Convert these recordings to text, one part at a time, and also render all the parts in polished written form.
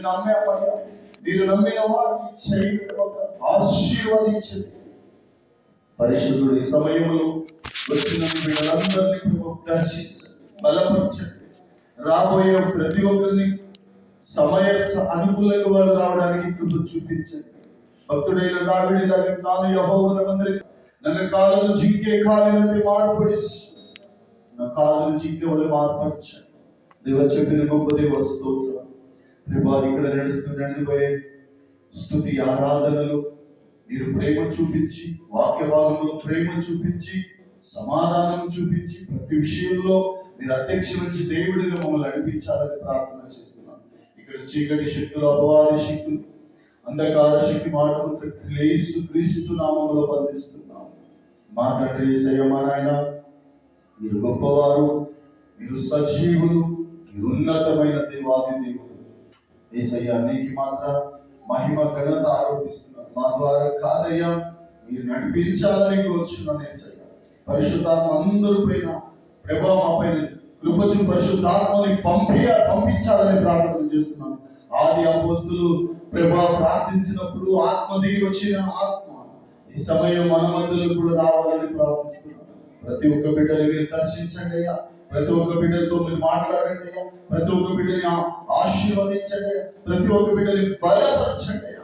నమ్మే మీరు నమ్మిన వారిని చేయడం ఆశీర్వదించింది. పరిశుద్ధుడు ఈ సమయంలో వచ్చిన వీళ్ళందరినీ దర్శించండి, బలపరచండి. రాబోయే ప్రతి ఒక్కరిని సమయ అనుకూలంగా వాళ్ళు రావడానికి కృప చూపించండి. భక్తుడైన దావీదు నాను యెహోవానందరి ನನ್ನ ಕಾಲನ್ನು ಜಿಂಕೆ ಕಾಲಿನಂತೆ ಮಾರ್ಪಡಿಸಿ, నా కాలను జింకె వలె మార్పరచండి. దేవ చెప్పిన గొప్ప దేవ స్తోత్రం. ప్రభా ఇక్కడ నడిపోయే స్తుతి ఆరాధనలు మీరు ప్రేమ చూపించి, వాక్య భాగంలో ప్రేమ చూపించి, సమాధానం చూపించి, ప్రతి విషయంలో మీరు అధ్యక్ష నుంచి దేవుడిగా మమ్మల్ని నడిపించాలని ప్రార్థన చేస్తున్నాను. ఇక్కడ చీకటి శక్తులు, అపవాది శక్తులు, అంధకార శక్తి మాటలు క్రీస్తు నామములో బంధిస్తున్నాం. మా తండ్రి యేసయ్య, మా నాయన, మీరు గొప్పవారు, మీరు సజీవులు, మీరు ఉన్నతమైన దేవాది దేవుడు. యేసయ్య నీకు మాత్రం మహిమ ఘనత ఆరోపిస్తున్నాను. మా ద్వారా కాదయ్యా, మీరు నడిపించాలని కోరుచున్నాను. యేసయ్య పరిశుద్ధాత్మ అందరి పైన, ప్రభావ మా పైన కృపచు పరిశుద్ధాత్మని పంపించాలని ప్రార్థన చేస్తున్నాను. ఆది అపోస్తులు ప్రభా ప్రార్థించినప్పుడు ఆత్మ దిగి వచ్చిన ఆత్మ ఈ సమయం మన మధ్యలో కూడా రావాలని ప్రార్థిస్తున్నాను. ప్రతి ఒక్క బిడ్డని మీరు దర్శించండి అయ్యా. ప్రతి ఒక్క బిడ్డతో మీరు మాట్లాడండి అయ్యా. ప్రతి ఒక్క బిడ్డని ఆశీర్వదించండి అయ్యా. ప్రతి ఒక్క బిడ్డని బలపరచండి అయ్యా.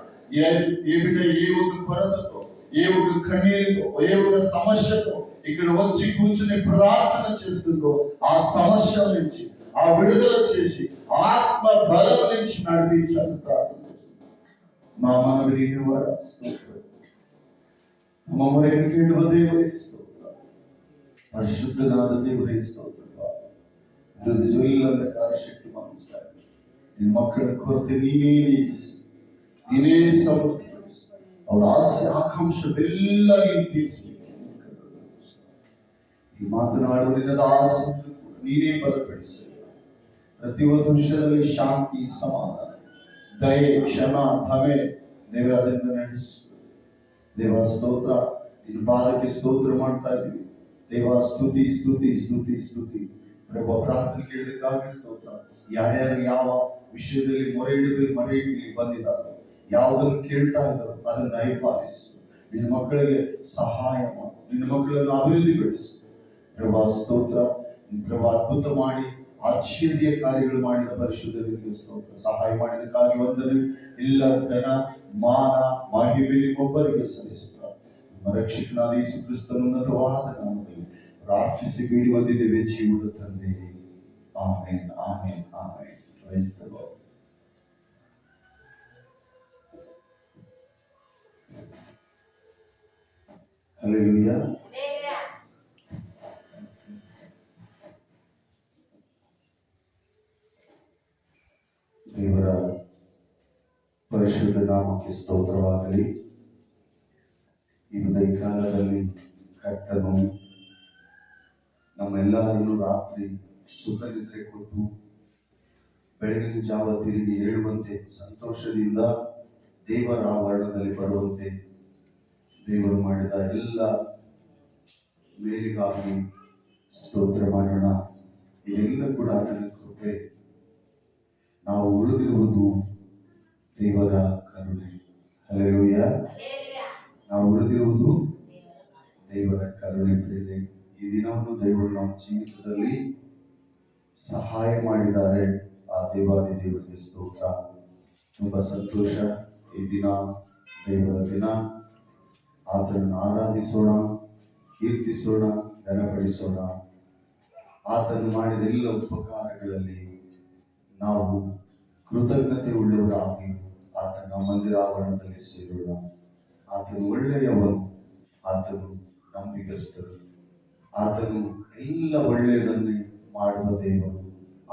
ఏ బిడ్డ ఏ ఒక్క కొరతతో, ఏ ఒక్క కన్నీరుతో, ఏ ఒక్క సమస్యతో ఇక్కడ వచ్చి కూర్చుని ప్రార్థన చేస్తుందో ఆ సమస్య నుంచి ఆ విడుదల చేసి ఆత్మ బలం నుంచి నడిపించాలని ప్రార్థన చేస్తున్నాం. మా మనవి వాడు మమ్మల్ని దేవుడే స్తోత్రం. పరిశుద్ధనాథ దేవుడే స్తోత్రం. ಅಂಧಕಾರ ಶಕ್ತಿ ಮನಸ್ಸಾಗಿ ನಿನ್ನ ಮಕ್ಕಳ ಕೊರತೆ ನೀನೇ ಸಮರ್ಪಿಸಿ ಅವರ ಆಸೆ ಆಕಾಂಕ್ಷವೆಲ್ಲ ನೀನು ತೀರಿಸಿ ಈ ಮಾತನಾಡುವ ನಿನ್ನದ ಆಸೆ ನೀನೇ ಬಲಪಡಿಸಿ ಪ್ರತಿಯೊಂದು ವಿಷಯದಲ್ಲಿ ಶಾಂತಿ, ಸಮಾಧಾನ, ದಯೆ, ಕ್ಷಮ, ಭವೆ ದೇವ ಅದರಿಂದ ನಡೆಸು. ದೇವ ಸ್ತೋತ್ರ, ನಿನ್ನ ಪಾದಕ್ಕೆ ಸ್ತೋತ್ರ ಮಾಡ್ತಾ ಇದ್ದೀವಿ ದೇವ. ಸ್ತುತಿ ಸ್ತುತಿ ಸ್ತುತಿ ಸ್ತುತಿ ಪ್ರಭು. ಪ್ರಾರ್ಥನೆ ಕೇಳಲಿಕ್ಕಾಗಿ ಸ್ತೋತ್ರ. ಯಾರ್ಯಾರು ಯಾವ ವಿಷಯದಲ್ಲಿ ಮೊರೆ ಇಡಲಿ ಬಂದಿದ್ದಾರೆ, ಯಾವುದನ್ನು ಕೇಳ್ತಾ ಇದ್ದಾರೋ ಅದನ್ನು ದಯಪಾಲಿಸು. ನಿನ್ನ ಮಕ್ಕಳಿಗೆ ಸಹಾಯ ಮಾಡು, ನಿನ್ನ ಮಕ್ಕಳನ್ನು ಅಭಿವೃದ್ಧಿಗೊಳಿಸು ಪ್ರಭಾ. ಸ್ತೋತ್ರ. ಪ್ರಭಾ ಅದ್ಭುತ ಮಾಡಿ ಆಶ್ಚರ್ಯ ಕಾರ್ಯಗಳು ಮಾಡಿದ ಪರಿಶುದ್ಧರಿಗೆ ಸ್ತೋತ್ರ. ಸಹಾಯ ಮಾಡಿದಕ್ಕಾಗಿ ವಂದನೆ. ಎಲ್ಲ ಘನ ಮಾನ ಮಹಿಮೆ ಒಬ್ಬರಿಗೆ ಸಲ್ಲಿಸುತ್ತಾರೆ. ನಮ್ಮ ರಕ್ಷಕನಾದ ಯೇಸು ಕ್ರಿಸ್ತನ ಉನ್ನತವಾದ ನಾಮದಲ್ಲಿ ಪ್ರಾರ್ಥಿಸಿ ಬೇಡಿ ಬಂದಿದ್ದೇವೆ ಜೀವದ ತಂದೆ. Amen, amen, amen. Praise the Lord. Hallelujah. ದೇವರ ಪರಿಶುದ್ಧ ನಾಮಕ್ಕೆ ಸ್ತೋತ್ರವಾಗಲಿ. ಈ ಕಾಲದಲ್ಲಿ ಕರ್ತನು ನಮ್ಮೆಲ್ಲರನ್ನು ರಾತ್ರಿ ಸುಖ ನಿದ್ರೆ ಕೊಟ್ಟು ಬೆಳಗಿನ ಜಾವ ತಿರುಗಿ ಏಳುವಂತೆ, ಸಂತೋಷದಿಂದ ದೇವರ ಆವರಣದಲ್ಲಿ ಬರುವಂತೆ ದೇವರು ಮಾಡಿದ ಎಲ್ಲ ಮೇಲಿಗಾಗಿ ಸ್ತೋತ್ರ ಮಾಡೋಣ. ಇದೆಲ್ಲ ಕೂಡ ನನ್ನ ಕೃಪೆ. ನಾವು ಉಳಿದಿರುವುದು ದೇವರ ಕರುಣೆ. ಹಲ್ಲೆಲೂಯಾ. ನಾವು ಉಳಿದಿರುವುದು ದೇವರ ಕರುಣೆ. ಈ ದಿನವನ್ನು ದೇವರು ನಮ್ಮ ಜೀವಿತದಲ್ಲಿ ಸಹಾಯ ಮಾಡಿದ್ದಾರೆ. ಆ ದೇವಾದಿ ದೇವರಿಗೆ ಸ್ತೋತ್ರ. ತುಂಬಾ ಸಂತೋಷ. ಈ ದಿನ ದೇವರ ದಿನ. ಆತನನ್ನು ಆರಾಧಿಸೋಣ, ಕೀರ್ತಿಸೋಣ, ಘನಪಡಿಸೋಣ. ಆತನು ಮಾಡಿದ ಎಲ್ಲ ಉಪಕಾರಗಳಲ್ಲಿ ನಾವು ಕೃತಜ್ಞತೆ ಉಳ್ಳವರಾಗಿ ಆತನ ಮಂದಿರಾವರಣದಲ್ಲಿ ಸೇರೋಣ. ಆತನು ಒಳ್ಳೆಯವನು, ಆತನು ನಂಬಿಗಸ್ತರು, ಆತನು ಎಲ್ಲ ಒಳ್ಳೆಯದನ್ನೇ ಮಾಡುವ ದೇವರು,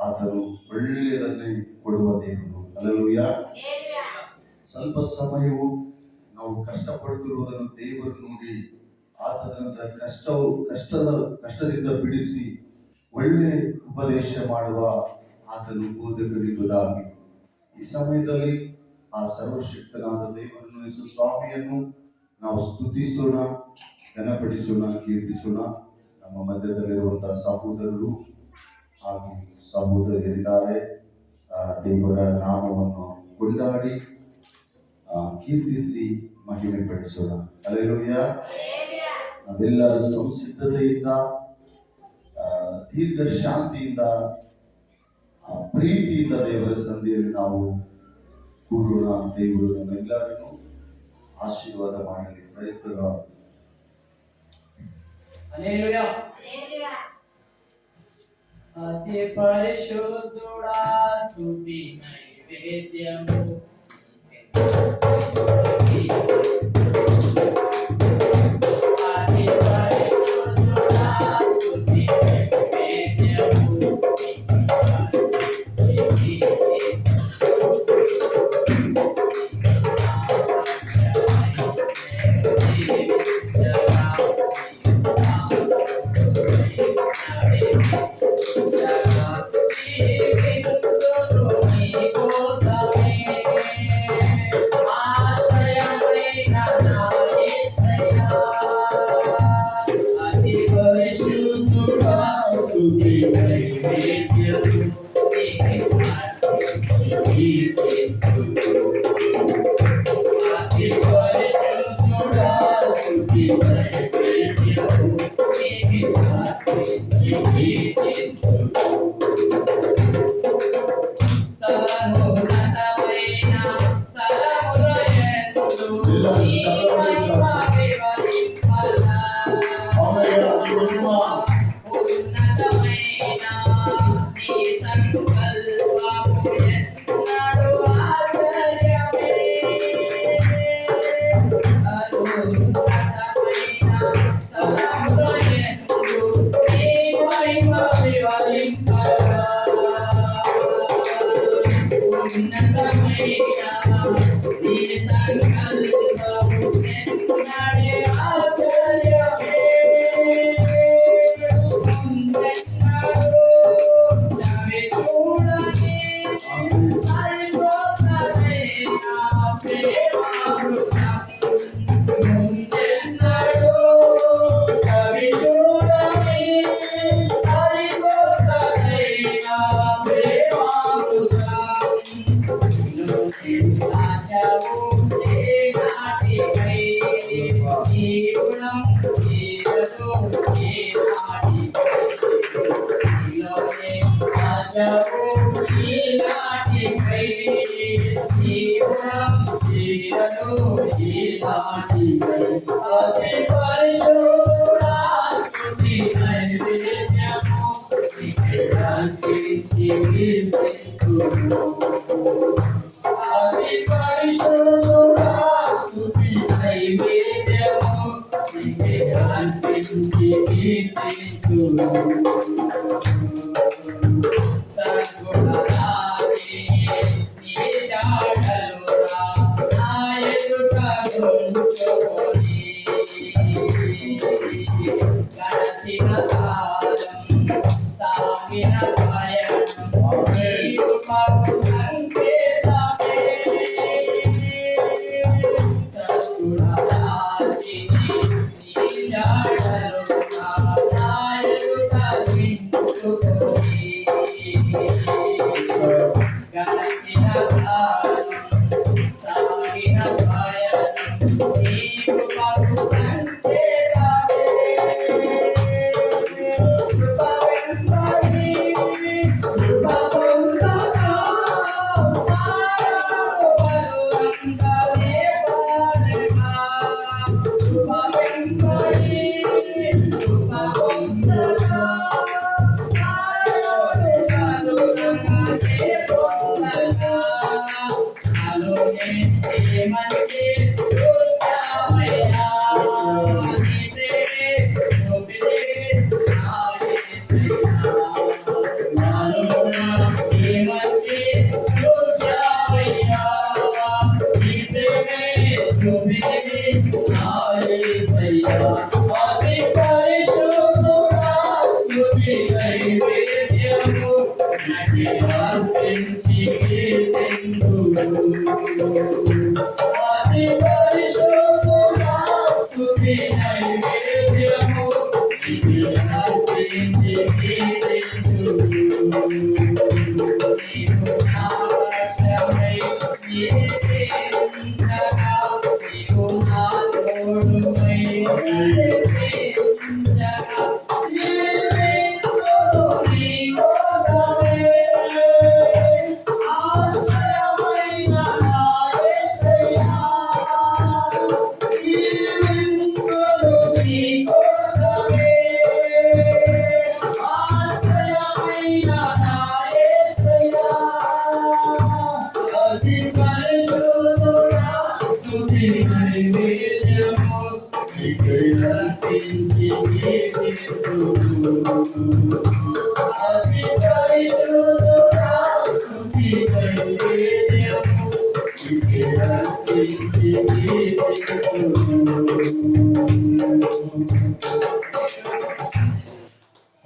ಆತನು ಒಳ್ಳೆಯದನ್ನೇ ಕೊಡುವ ದೇವರು. ಹಲ್ಲೆಲೂಯಾ. ಸ್ವಲ್ಪ ಸಮಯವು ನಾವು ಕಷ್ಟಪಡುತ್ತಿರುವುದನ್ನು ದೇವರು ನೋಡಿ ಆತನ ಕಷ್ಟದಿಂದ ಬಿಡಿಸಿ ಒಳ್ಳೆ ಉಪದೇಶ ಮಾಡುವ ಆತನು ಬೋಧಕರಿರುವುದಾಗಿ ಈ ಸಮಯದಲ್ಲಿ ಆ ಸರ್ವಶಕ್ತನಾದ ದೇವರನ್ನು, ಯೇಸು ಸ್ವಾಮಿಯನ್ನು ನಾವು ಸ್ತುತಿಸೋಣ, ಘನಪಡಿಸೋಣ, ಕೀರ್ತಿಸೋಣ. ನಮ್ಮ ಮಧ್ಯದಲ್ಲಿರುವಂತಹ ಸಹೋದರರು ಹಾಗೂ ಸಹೋದರಿಯರಿದ್ದಾರೆ. ದೇವರ ನಾಮವನ್ನು ಕೊಂಡಾಡಿ ಕೀರ್ತಿಸಿ ಮಹಿಮೆ ಪಡಿಸೋಣ. ಹಲ್ಲೆಲೂಯಾ. ನಾವೆಲ್ಲರೂ ಸಂಸಿದ್ಧತೆಯಿಂದ, ದೀರ್ಘ ಶಾಂತಿಯಿಂದ, ಪ್ರೀತಿಯಿಂದ ದೇವರ ಸಂಧಿಯಲ್ಲಿ ನಾವು ಕೂರೋಣ. ದೇವರು ನಮ್ಮೆಲ್ಲರನ್ನು ಆಶೀರ್ವಾದ ಮಾಡಲಿ. Praise the Lord. హల్లెలూయా. అతి పరిశుద్ధుడా స్తుతి నైవేద్యము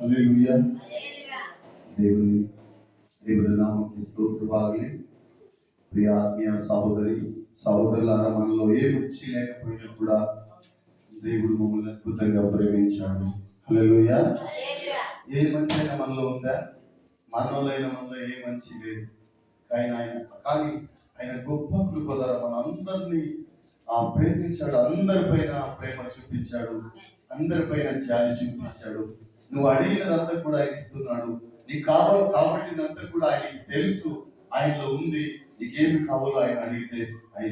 హల్లెలూయా. దేవుని నామముకి స్తోత్రమాగలి. ప్రియ ఆత్మీయ సహోదరులారా, మనలో ఏ మంచి లేకపోయినా కూడా దేవుడు మమ్మల్ని అద్భుతంగా ప్రేమించాడు. హల్లెలూయా. ఏ మంచి అయినా మనలో ఉందా? మనలో ఏ మంచి లేదు. కానీ ఆయన గొప్ప కృప ద్వారా మనందరినీ ప్రేమించాడు. అందరిపైన ప్రేమ చూపించాడు. అందరిపైన జాలి చూపించాడు. నువ్వు అడిగినదంతా కూడా ఆయన ఇస్తున్నాడు. నీకు కాబట్టినంతా కూడా ఆయనకి తెలుసు. ఆయనలో ఉంది. నీకేమి కావాలో ఆయన అడిగితే ఆయన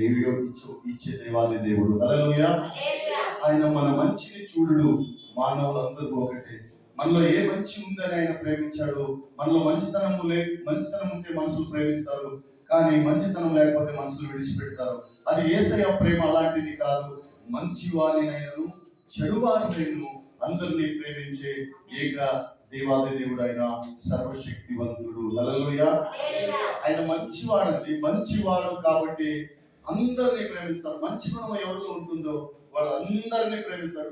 ఇచ్చే దేవాలయ దేవుడు. హల్లెలూయా. ఆయన మన మంచిని చూడు. మానవులందరూ ఒకటే. మనలో ఏ మంచి ఉందని ఆయన ప్రేమించాడు. మనలో మంచితనం ఉంటే మనుషులు ప్రేమిస్తారు, కానీ మంచితనం లేకపోతే మనుషులు విడిచిపెడతారు. అది యేసయ్య ప్రేమ అలాంటిది కాదు. మంచి వారినైనను చెడు వారినైనను అందరినీ ప్రేమించే ఏక దేవాది దేవుడు ఆయన సర్వశక్తివంతుడు. హల్లెలూయా. ఆయన మంచివాడండి. మంచివాడు కాబట్టి అందరినీ ప్రేమిస్తారు. మంచి గుణం ఎవరిలో ఉంటుందో వాడు అందరినీ ప్రేమిస్తారు.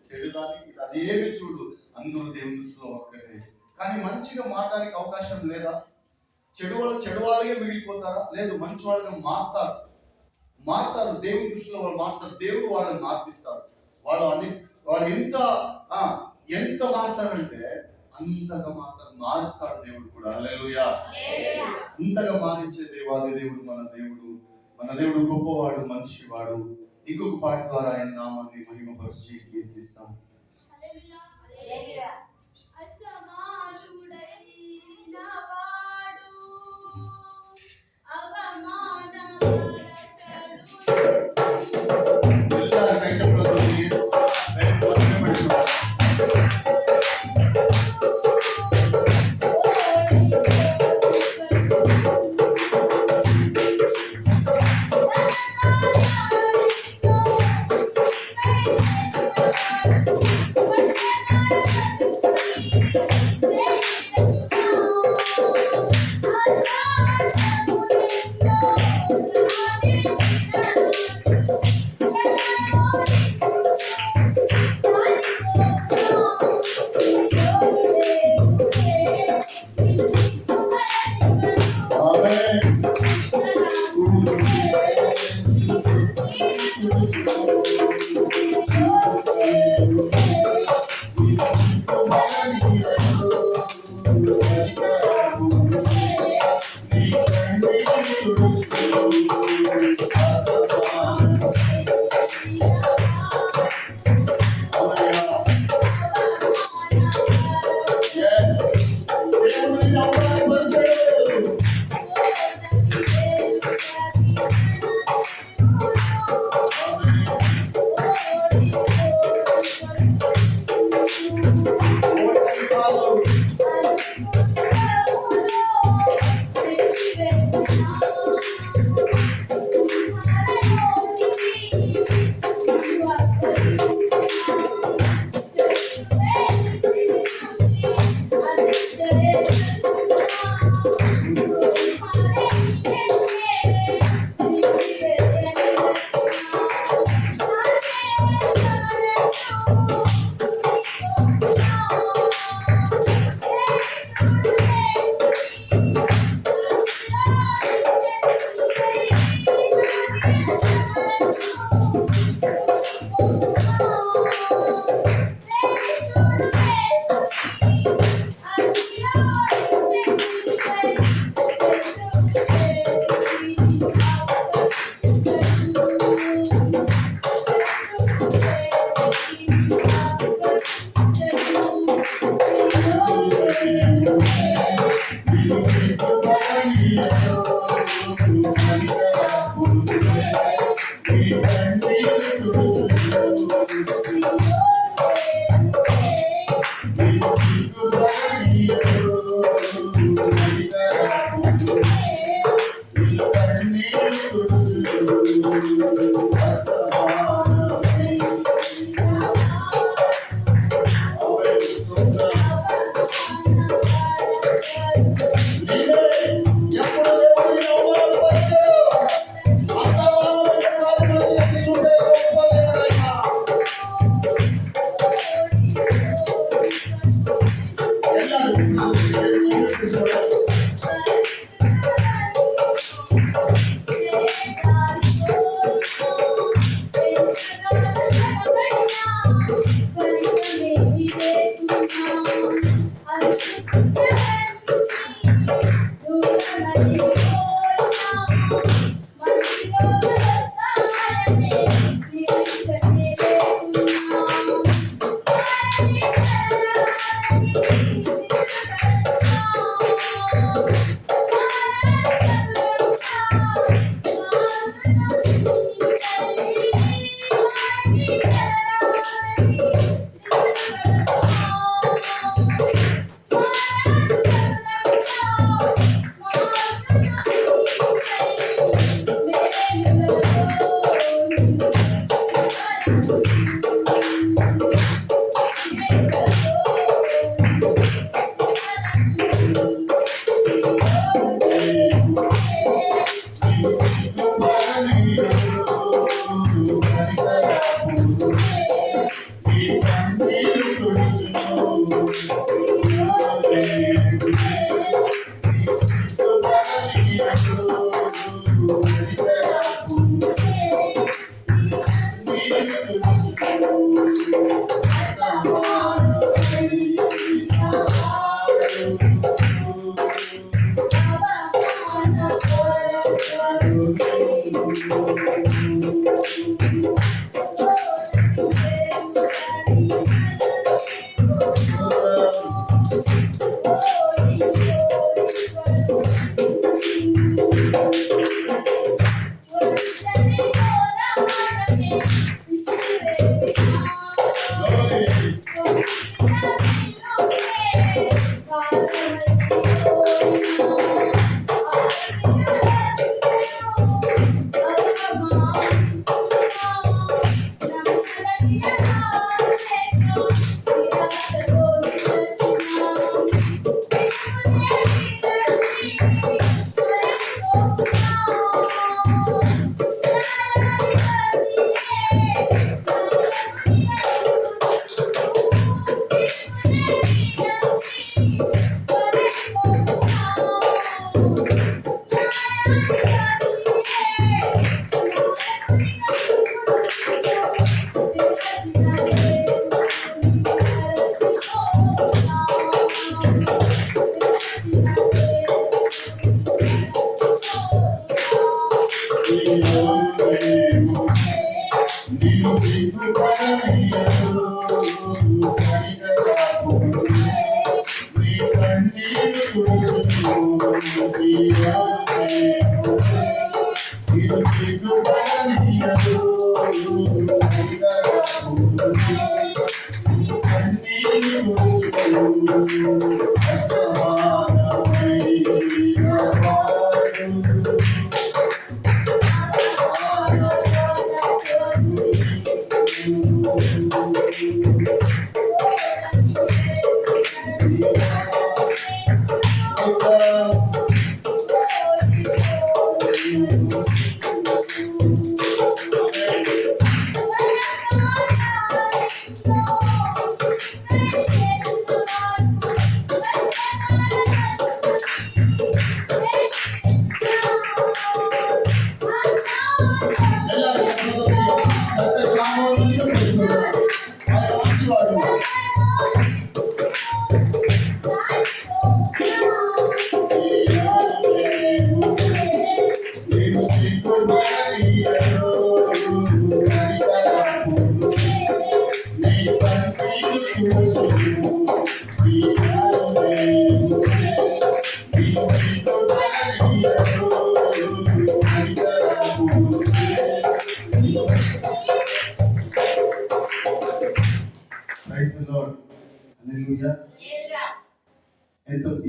చెడుదానికి అదేమి చూడు, అందరూ దేవుని దృష్టిలో ఒక్కటే. కానీ మంచిగా మారడానికి అవకాశం లేదా? చెడు వాళ్ళగా మిగిలిపోతారా? లేదు, మంచి వాళ్ళగా మారుతారు. దేవుని దృష్టిలో వాళ్ళు మారుతారు. దేవుడు వాళ్ళని మార్పిస్తారు. వాళ్ళు ఎంత మారుతారంటే అంతగా మారుస్తాడు దేవుడు కూడా. హల్లెలూయా. అంతగా మారించే దేవాది దేవుడు మన దేవుడు గొప్పవాడు, మంచివాడు. ఇంకొక పాట ద్వారా ఆయన నామాన్ని మహిమపరిచి కీర్తిస్తాం.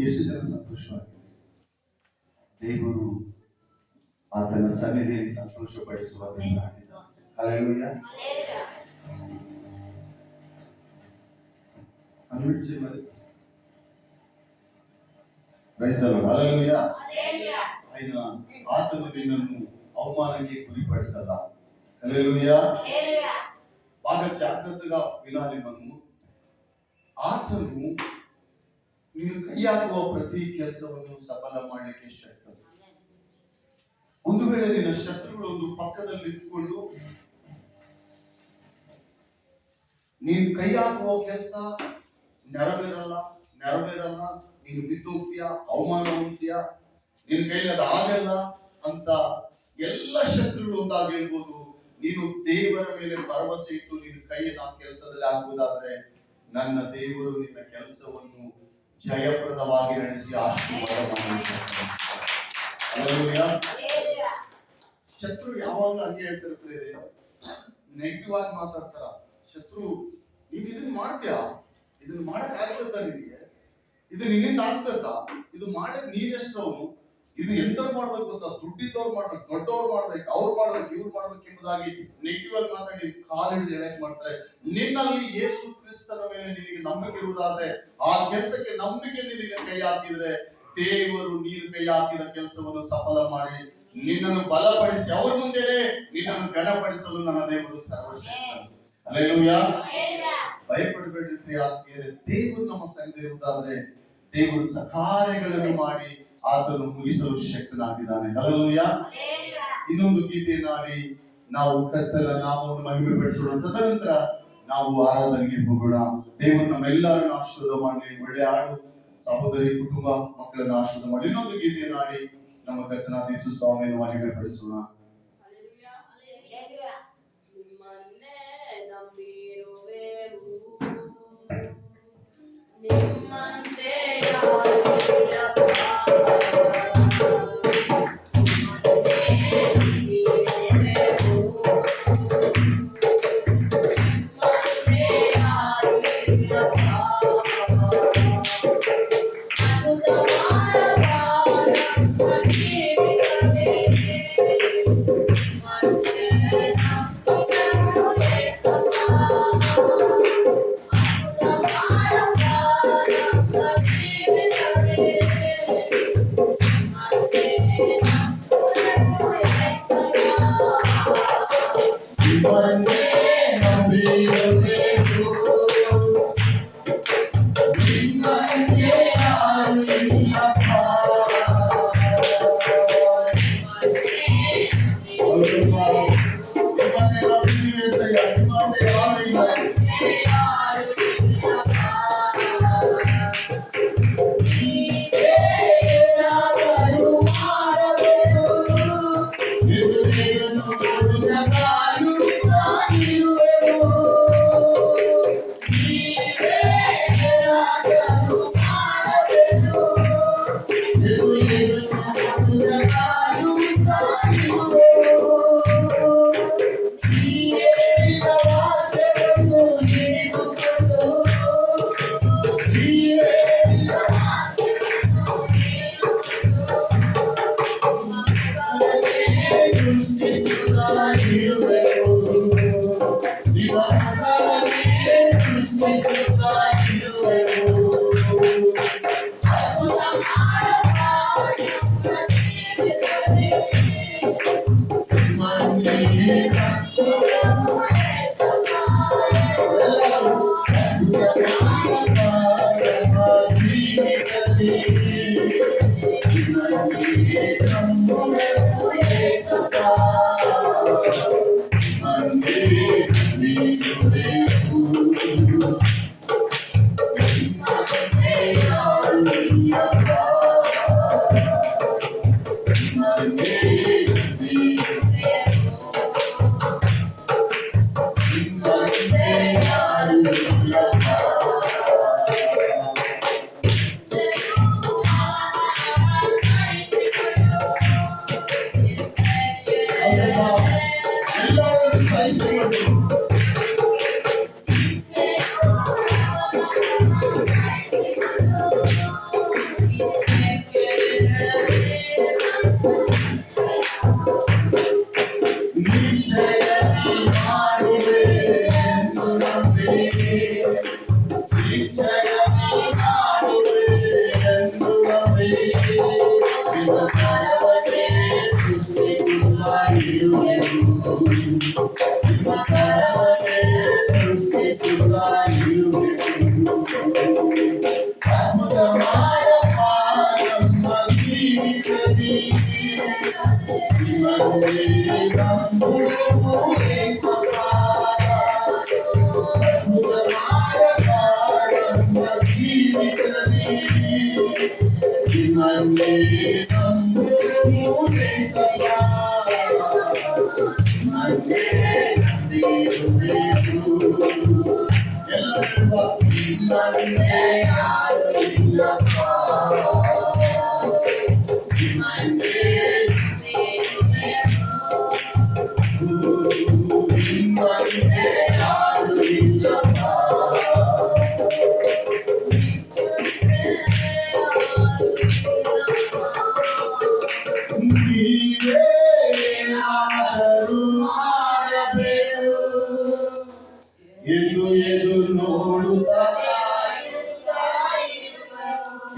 ಎಷ್ಟು ಜನ ಸಂತೋಷವಾಗಿದೆ. ದೇವರು ಆತನ ಸನ್ನಿಧಿಯಲ್ಲಿ ಸಂತೋಷ ಪಡಿಸುವ ಹಲ್ಲೆಲೂಯಾ. ಅನ್ಬಿಡ್ಸಿ మరి ಪ್ರೈಸ್ ದಿ ಲಾರ್ಡ್. ಹಲ್ಲೆಲೂಯಾ. ಆತನು ನಿನ್ನನ್ನು అవమానానికి గురిపడిసಲ್ಲ. హల్లెలూయా. బాగా జాగ్రత్తగా వినాలి మనము. ಆತನು ನೀನು ಕೈ ಹಾಕುವ ಪ್ರತಿ ಕೆಲಸವನ್ನು ಸಫಲ ಮಾಡಲಿಕ್ಕೆ ಶಕ್ತ. ಒಂದು ವೇಳೆ ನಿನ್ನ ಶತ್ರುಗಳು ಒಂದು ಪಕ್ಕದಲ್ಲಿ ಇಟ್ಕೊಂಡು ನೀನು ಕೈ ಹಾಕುವ ಕೆಲಸ ನೆರವೇರಲ್ಲ, ನೀನು ಬಿದ್ದೋಗ್ತೀಯ, ಅವಮಾನ ಹೊಂದ್ತೀಯ, ನಿನ್ನ ಕೈಲಿ ಅದು ಆಗಲ್ಲ ಅಂತ ಎಲ್ಲ ಶತ್ರುಗಳು ಒಂದಾಗಿ ಹೇಳ್ಬೋದು. ನೀನು ದೇವರ ಮೇಲೆ ಭರವಸೆ ಇಟ್ಟು ನೀನು ಕೈಯನ್ನು ಆ ಕೆಲಸದಲ್ಲಿ ಹಾಕುವುದಾದ್ರೆ ನನ್ನ ದೇವರು ನಿನ್ನ ಕೆಲಸವನ್ನು ಜಯಪ್ರದವಾಗಿ ನಡೆಸಿ ಆಶೀರ್ವಾದ ಮಾಡುತ್ತಾರೆ. ಶತ್ರು ಯಾವಾಗಲೂ ಹಂಗೆ ಹೇಳ್ತಿರ್ತಾರೆ, ನೆಗೆಟಿವ್ ಆಗಿ ಮಾತಾಡ್ತಾರ. ಶತ್ರು ನೀನು ಇದನ್ನ ಮಾಡ್ತೀಯಾ, ಇದನ್ನ ಮಾಡಕ್ ಆಗ್ತದ, ನಿನಗೆ ಇದು ನಿನ್ನಿಂದ ಆಗ್ತದ, ಇದು ಮಾಡಕ್ ನೀನೆಷ್ಟವನು, ಇದು ಎಂತವ್ರು ಮಾಡ್ಬೇಕು ಗೊತ್ತಾ, ದುಡ್ಡಿದ್ದವ್ರು ಮಾಡ್ಬೇಕು, ದೊಡ್ಡವ್ರು ಮಾಡ್ಬೇಕು, ಅವ್ರು ಮಾಡ್ಬೇಕು, ಇವ್ರು ಮಾಡ್ಬೇಕು ಎಂಬುದಾಗಿ ನೆಗೆಟಿವ್ ಆಗಿ ಮಾತಾಡಿ ಕಾಲಿಡಿದು ಎಲೆಕ್ಟ್ ಮಾಡ್ತಾರೆ. ನಿನ್ನಲ್ಲಿ ಯೇಸು ಕ್ರಿಸ್ತನ ಮೇಲೆ ನಿನಗೆ ನಂಬಿಕೆ ಇರುವುದಾದ್ರೆ ಆ ಕೆಲಸಕ್ಕೆ ನಂಬಿಕೆ ನಿನಗೆ ಕೈ ಹಾಕಿದ್ರೆ ದೇವರು ನೀನು ಕೈ ಹಾಕಿದ ಕೆಲಸವನ್ನು ಸಫಲ ಮಾಡಿ ನಿನ್ನನ್ನು ಬಲಪಡಿಸಿ ಅವ್ರ ಮುಂದೆನೆ ನಿನ್ನನ್ನು ಘನಪಡಿಸಲು ನನ್ನ ದೇವರು ಸರ್ವಶಕ್ತನು. ಹಲ್ಲೆಲೂಯಾ. ಭಯಪಡಬೇಡ್ರಿ ಪ್ರಿಯ ಆತ್ಮೀಯರೇ, ದೇವರು ನಮ್ಮ ಸಂಗಡ ಇರುವುದಾದ್ರೆ ದೇವರು ಸಕಾರ್ಯಗಳನ್ನು ಮಾಡಿ ಆತನು ಮುಗಿಸಲು ಶಕ್ತನಾಗಿದ್ದಾನೆ. ಹಲ್ಲೆಲೂಯಾ. ಇನ್ನೊಂದು ಗೀತೆಯನ್ನು ಹಾಡಿ ನಾವು ಕರ್ತನ ನಾಮವನ್ನು ಮಹಿಮೆ ಪಡಿಸೋಣ. ತದನಂತರ ನಾವು ಆರಾಧನೆಗೆ ಹೋಗೋಣ. ದೇವರು ನಮ್ಮೆಲ್ಲರನ್ನು ಆಶೀರ್ವಾದ ಮಾಡಲಿ. ಒಳ್ಳೆ ಹಾಡು, ಸಹೋದರಿ, ಕುಟುಂಬ, ಮಕ್ಕಳನ್ನು ಆಶೀರ್ವಾದ ಮಾಡಿ ಇನ್ನೊಂದು ಗೀತೆಯನ್ನು ಹಾಡಿ ನಮ್ಮ ಕರ್ತನಾದ ಯೇಸು ಸ್ವಾಮಿಯನ್ನು ಮಹಿಮೆ ಪಡಿಸೋಣ.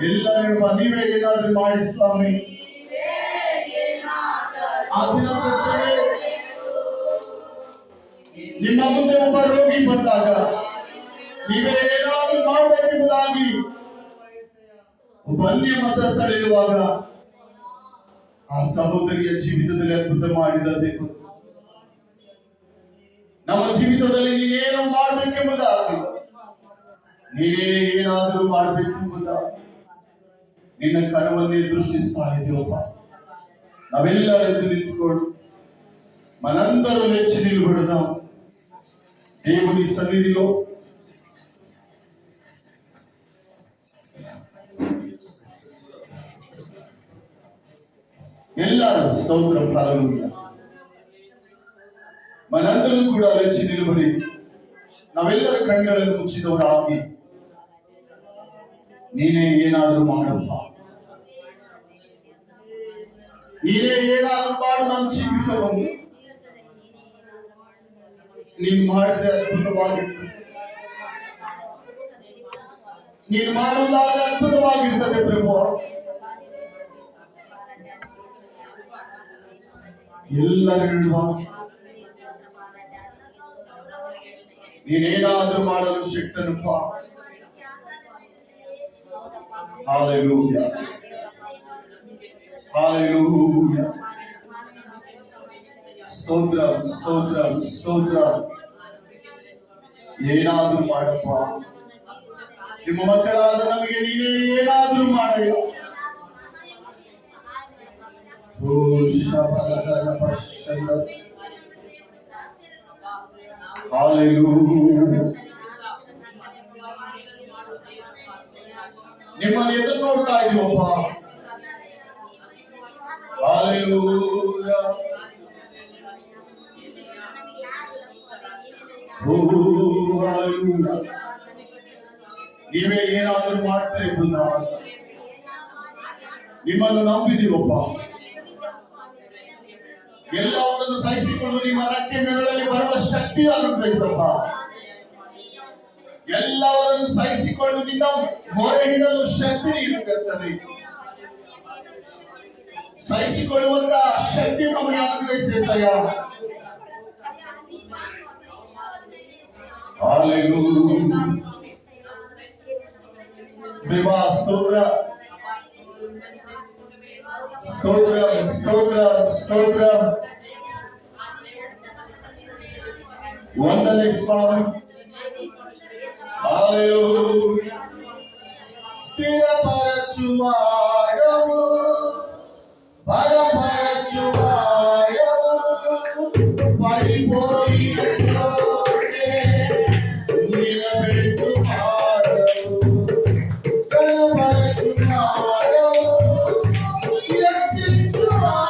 ಎಲ್ಲರೂ ನೀವೇ ಏನಾದ್ರೂ ಮಾಡಿ ಸ್ವಾಮಿ. ಆ ದಿನದಂತೆ ನಿಮ್ಮ ಮುಂದೆ ಒಬ್ಬ ರೋಗಿ ಬಂದಾಗ ನೀವೇ ಏನಾದ್ರೂ ಮಾಡಬೇಕೆಂಬುದಾಗಿ ಒಬ್ಬ ಅನ್ಯ ಮತಸ್ಥಳಿರುವಾಗ ಆ ಸಹೋದರಿಯ ಜೀವಿತದಲ್ಲಿ ಅದ್ಭುತ ಮಾಡಿದ ದೇವರು ನಮ್ಮ ಜೀವಿತದಲ್ಲಿ ನೀನೇನು ಮಾಡಬೇಕೆಂಬುದಾಗಿ, ನೀನೇ ಏನಾದರೂ ಮಾಡಬೇಕೆಂಬುದಾಗಿ ನಿನ್ನ ಕರವನ್ನೇ ದೃಷ್ಟಿಸ್ತಾ ಇದೆಯಪ್ಪ. ನಾವೆಲ್ಲರೂ ನಿಂತುಕೊಂಡು ಮనందరూ లేచి నిలబడదాం దేవుని సన్నిధిలో. ಎಲ್ಲರೂ ಸ್ತೋತ್ರ ಹಲ್ಲೆಲೂಯಾ. ಮనందరూ ಕೂಡ లేచి ನಿಲುಬಡಿ ನಾವೆಲ್ಲರ ಕಣ್ಣುಗಳನ್ನು ಮುಚ್ಚಿದವರಾಗಿ ನೀನೇ ಏನಾದರೂ ಮಾಡಪ್ಪ, ನೀನೇ ಏನಾದರೂ ಮಾಡು. ನನ್ನ ಜೀವಿತವನ್ನು ನೀನು ಮಾಡಿದ್ರೆ ಅದ್ಭುತವಾಗಿರ್ತದೆ, ನೀನು ಮಾಡುವುದಾದ್ರೆ ಅದ್ಭುತವಾಗಿರ್ತದೆ ಪ್ರಭು. ಎಲ್ಲರೂ ನೀನೇನಾದ್ರೂ ಮಾಡಲು ಶಕ್ತನಪ್ಪ. Hallelujah, hallelujah. ಸ್ತೋತ್ರ ಸ್ತೋತ್ರ ಸ್ತೋತ್ರ. ಏನಾದ್ರೂ ಮಾಡಪ್ಪ, ನಿಮ್ಮ ಮಕ್ಕಳಾದ ನಮಗೆ ನೀನೇ ಏನಾದ್ರೂ ಮಾಡಯ್ಯ. ನಿಮ್ಮನ್ನು ಎದುರು ನೋಡ್ತಾ ಇದೀವಪ್ಪ. ನೀವೇ ಏನಾದರೂ ಮಾಡ್ತಾರೆ ಬುದ್ಧ, ನಿಮ್ಮನ್ನು ನಂಬಿದೀವಪ್ಪ. ಎಲ್ಲವನ್ನೂ ಸಹಿಸಿಕೊಂಡು ನಿಮ್ಮ ರಕ್ಕೆ ನೆರಳಲ್ಲಿ ಬರುವ ಶಕ್ತಿ ಅನುಗ್ರಹಿಸಪ್ಪ. ಎಲ್ಲವನ್ನೂ ಸಹಿಸಿಕೊಂಡು ನಿನ್ನ ಮೊರೆ ಹಿಡಲು ಶಕ್ತಿ ನೀಡುತ್ತದೆ. ಸಹಿಸಿಕೊಳ್ಳುವಂತ ಶಕ್ತಿ ನಮಗೆ ಅನುಗ್ರಹಿಸಯ್ಯ. ಹಲ್ಲೆಲೂಯಾ. ದೇವಾ ಸ್ತೋತ್ರ ಸ್ತೋತ್ರ ಸ್ತೋತ್ರ ಸ್ತೋತ್ರ. ವಂದನೆ ಸ್ವಾಮಿ. ಹಲ್ಲೆಲೂಯಾ. ಸ್ಥಿರಪರಚುವಾಡವು, ಬಲಪರಚುವಾಡವು, ಪಡಿಪೋಯಿನ ಚೋಟೆ ನಿಲಬೆಟ್ಟು ಮಾಡವು, ಬಲಪರಚುವಾಡವು, ಎಚ್ಚಿಟ್ಟುವಾಡವು,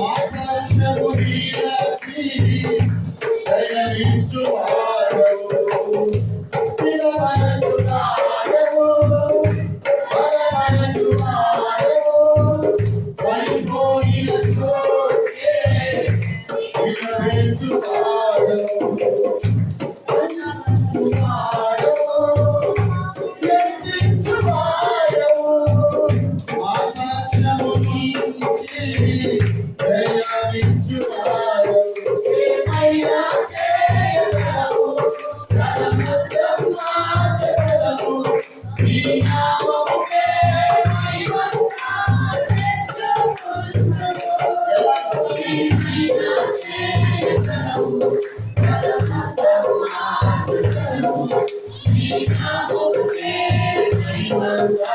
ಆಕಾಶವು ನೀಲಸಿ ದಯವಿಟ್ಟುವಾಡವು, ಸ್ಥಿರಪರಚುವಾಡವು, ಬಲಪರಚುವಾಡವು, జయమిచ్చువాడవు ఏమైనా చేయగలవు రణముద్రం మార్చగలవు నీ నామముకే మహిమంతా ఏమైనా చేయగలవు రణముద్రం మార్చగలవు నీ నామముకే మహిమంతా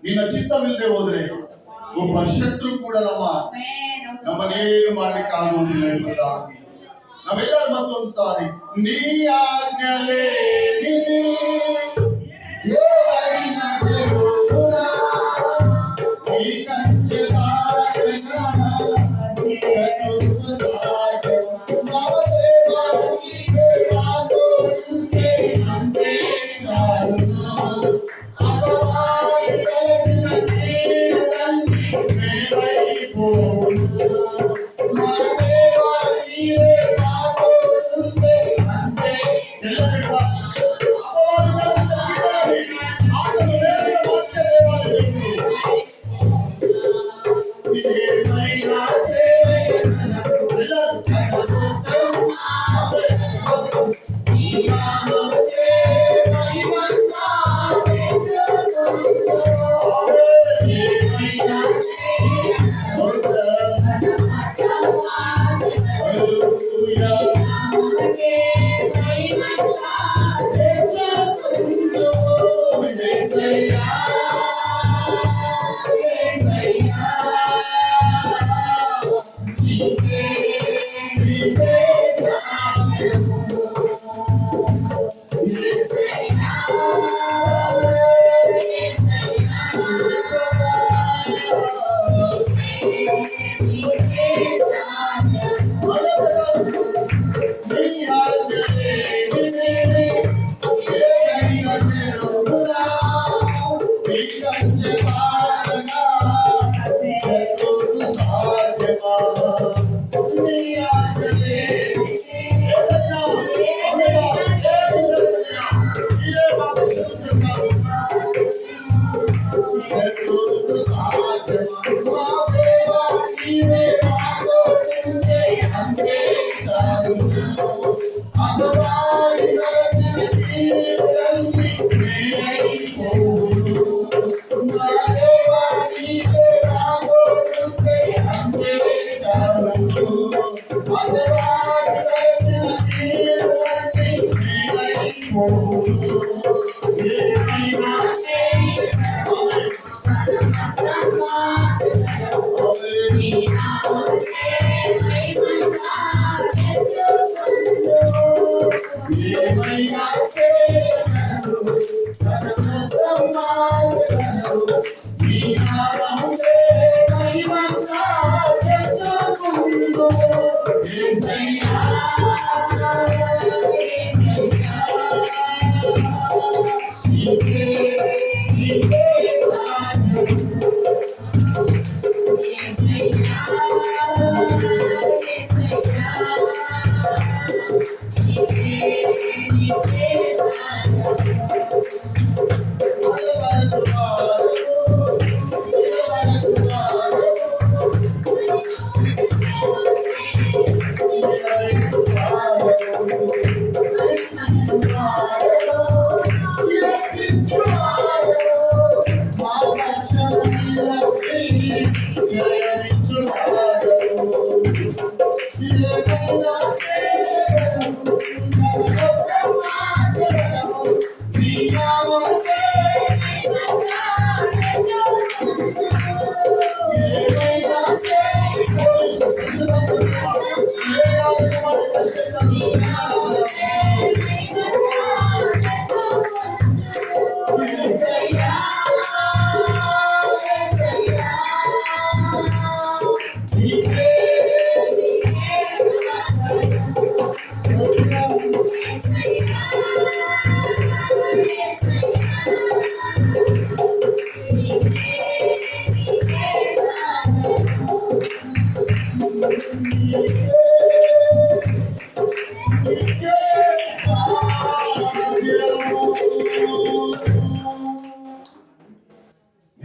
ನಿನ್ನ ಚಿತ್ತವಿಲ್ಲದೆ ಹೋದ್ರೆ ಒಬ್ಬ ಶತ್ರು ಕೂಡ ನಮ್ಮನ್ನೇನು ಮಾಡ್ಲಿಕ್ಕಾಗುವುದಿಲ್ಲ ಎಂಬುದಾಗಿ ನಾವೆಲ್ಲರೂ ಮತ್ತೊಂದು ಸಾರಿ ನೀ ಆಜ್ಞೆಯೇ ಮಾತೋಡುತ್ತೆ ಅಂತೆ. ಎಲ್ಲರಿಗೂ ಅಪವಾದಗಳನ್ನು ತಪ್ಪಿಕೊಳ್ಳಿ. ಆತನ ಮೇಲಿನ ವಾಕ್ಯ ದೇವಾಲಯದಲ್ಲಿ ಏಸಯ್ಯ ಸೇವೆ ನನಗೂ ಎಲ್ಲರೂ ಜಗತ್ತನ್ನು ಆದರಿಸುವುದು. ಈ ನಾಮಕ್ಕೆ ಮಹಿಮಂತ ಹೆಚ್ಚುವುದು. ಏಸಯ್ಯ ಸೇವೆ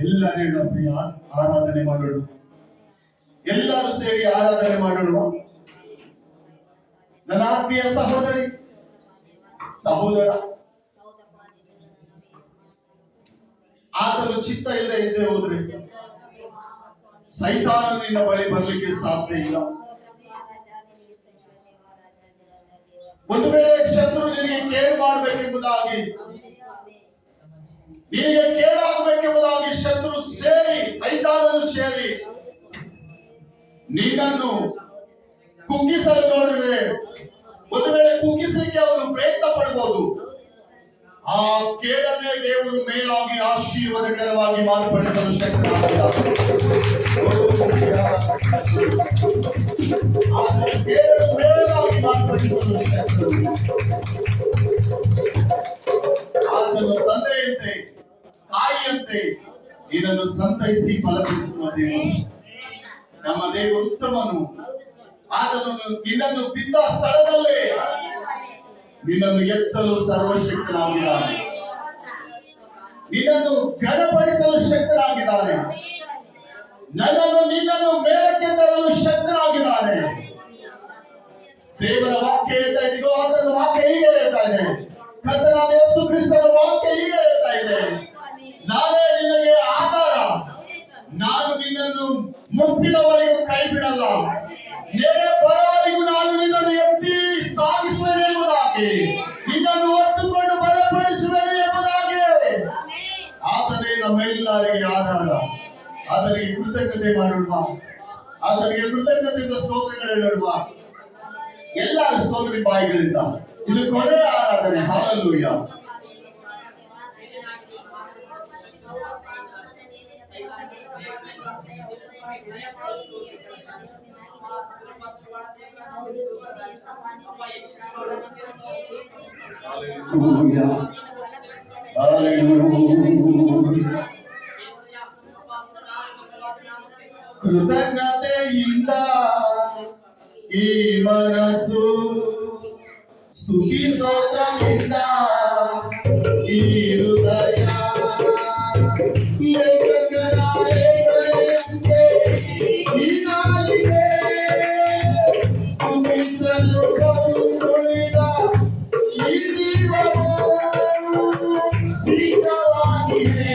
ಎಲ್ಲರೂ ಪ್ರಿಯ ಆರಾಧನೆ ಮಾಡೋಣ. ಎಲ್ಲರೂ ಸೇರಿ ಆರಾಧನೆ ಮಾಡೋಣ. ನನ್ನ ಆತ್ಮೀಯ ಸಹೋದರಿ ಸಹೋದರ, ಆತನು ಚಿತ್ತ ಇಲ್ಲದೆ ಹೋದ್ರೆ ಸೈತಾನ ನಿನ್ನ ಬಳಿ ಬರ್ಲಿಕ್ಕೆ ಸಾಧ್ಯ ಇಲ್ಲ. ಒಂದು ವೇಳೆ ಶತ್ರು ನಿನಗೆ ಕೇಳು ಮಾಡಬೇಕೆಂಬುದಾಗಿ, ನಿನಗೆ ಕೇಳಾಗಬೇಕೆಂಬುದಾಗಿ ಶತ್ರು ಸೇರಿ, ಸೈತಾನನು ಸೇರಿ ನಿನ್ನನ್ನು ಕುಗ್ಗಿಸಲು ನೋಡಿದ್ರೆ, ಒಂದು ವೇಳೆ ಕುಗ್ಗಿಸಲಿಕ್ಕೆ ಅವನು ಪ್ರಯತ್ನ ಪಡಬಹುದು. ಆ ಕೇಳನ್ನೇ ದೇವರು ಮೇಲಾಗಿ ಆಶೀರ್ವಾದಕರವಾಗಿ ಮಾರ್ಪಡಿಸಲು ಶಕ್ತನಾಗಿದ್ದಾನೆ. ಆತನು ತಂದೆಯಂತೆ ತಾಯಿಯಂತೆ ಇದನ್ನು ಸಂತೈಸಿ ಫಲಪಡಿಸುವ ದೇವರು. ನಮ್ಮ ದೇವರು ಉತ್ತಮನು. ಆತನು ನಿನ್ನನ್ನು ಬಿದ್ದ ಸ್ಥಳದಲ್ಲಿ ನಿನ್ನನ್ನು ಎತ್ತಲು ಸರ್ವಶಕ್ತನಾಗಿದ್ದಾನೆ. ನಿನ್ನನ್ನು ಘನಪಡಿಸಲು ಶಕ್ತನಾಗಿದ್ದಾನೆ. ನಿನ್ನನ್ನು ಮೇಲಕ್ಕೆ ತರಲು ಶಕ್ತನಾಗಿದ್ದಾನೆ. ದೇವರ ವಾಕ್ಯ ಹೇಳ್ತಾ ಇದೆಯೋ ಅದರ ವಾಕ್ಯ ಹೀಗೆ ಹೇಳ್ತಾ ಇದೆ. ಕರ್ತನಾದ ಯೇಸು ಕ್ರಿಸ್ತನ ವಾಕ್ಯ ಹೀಗೆ ಹೇಳ್ತಾ ಇದೆ, ನಾನೇ ನಿನಗೆ ಆಧಾರ, ನಾನು ನಿನ್ನನ್ನು ಮುಪ್ಪಿನವರೆಗೂ ಕೈ ಬಿಡಲ್ಲ, ನೆರೆ ಬರವರೆಗೂ ನಾನು ನಿನ್ನನ್ನು ಎತ್ತಿ ಸಾಗಿಸುವೆನು ಎಂಬುದಾಗಿ, ನಿನ್ನನ್ನು ಹೊತ್ತುಕೊಂಡು ಬಲಪಡಿಸುವೆನು ಎಂಬುದಾಗಿ. ಆತನೇ ನಮ್ಮೆಲ್ಲರಿಗೆ ಆಧಾರ. ಆತನಿಗೆ ಕೃತಜ್ಞತೆ ಮಾಡೋಣ, ಆತನಿಗೆ ಕೃತಜ್ಞತೆಯಿಂದ ಸ್ತೋತ್ರಗಳು ಹೇಳುವ. ಎಲ್ಲರ ಸ್ತೋತ್ರ ಬಾಯಿಗಳಿಂದ ಇದು ಕೊನೆಯ ಆರಾಧನೆ. ಹಾಲೆಲೂಯ. ಕೃತಜ್ಞತೆಯಿಂದ ಈ ಮನಸ್ಸು, ಸ್ತುತಿ ಸ್ತೋತ್ರದಿಂದ ಈ ಹೃದಯ, ಸ್ತುತಿಸಲು ಬರುವುಳಿದ ಈ ಜೀವವು ಸಿದ್ಧವಾಗಿದೆ.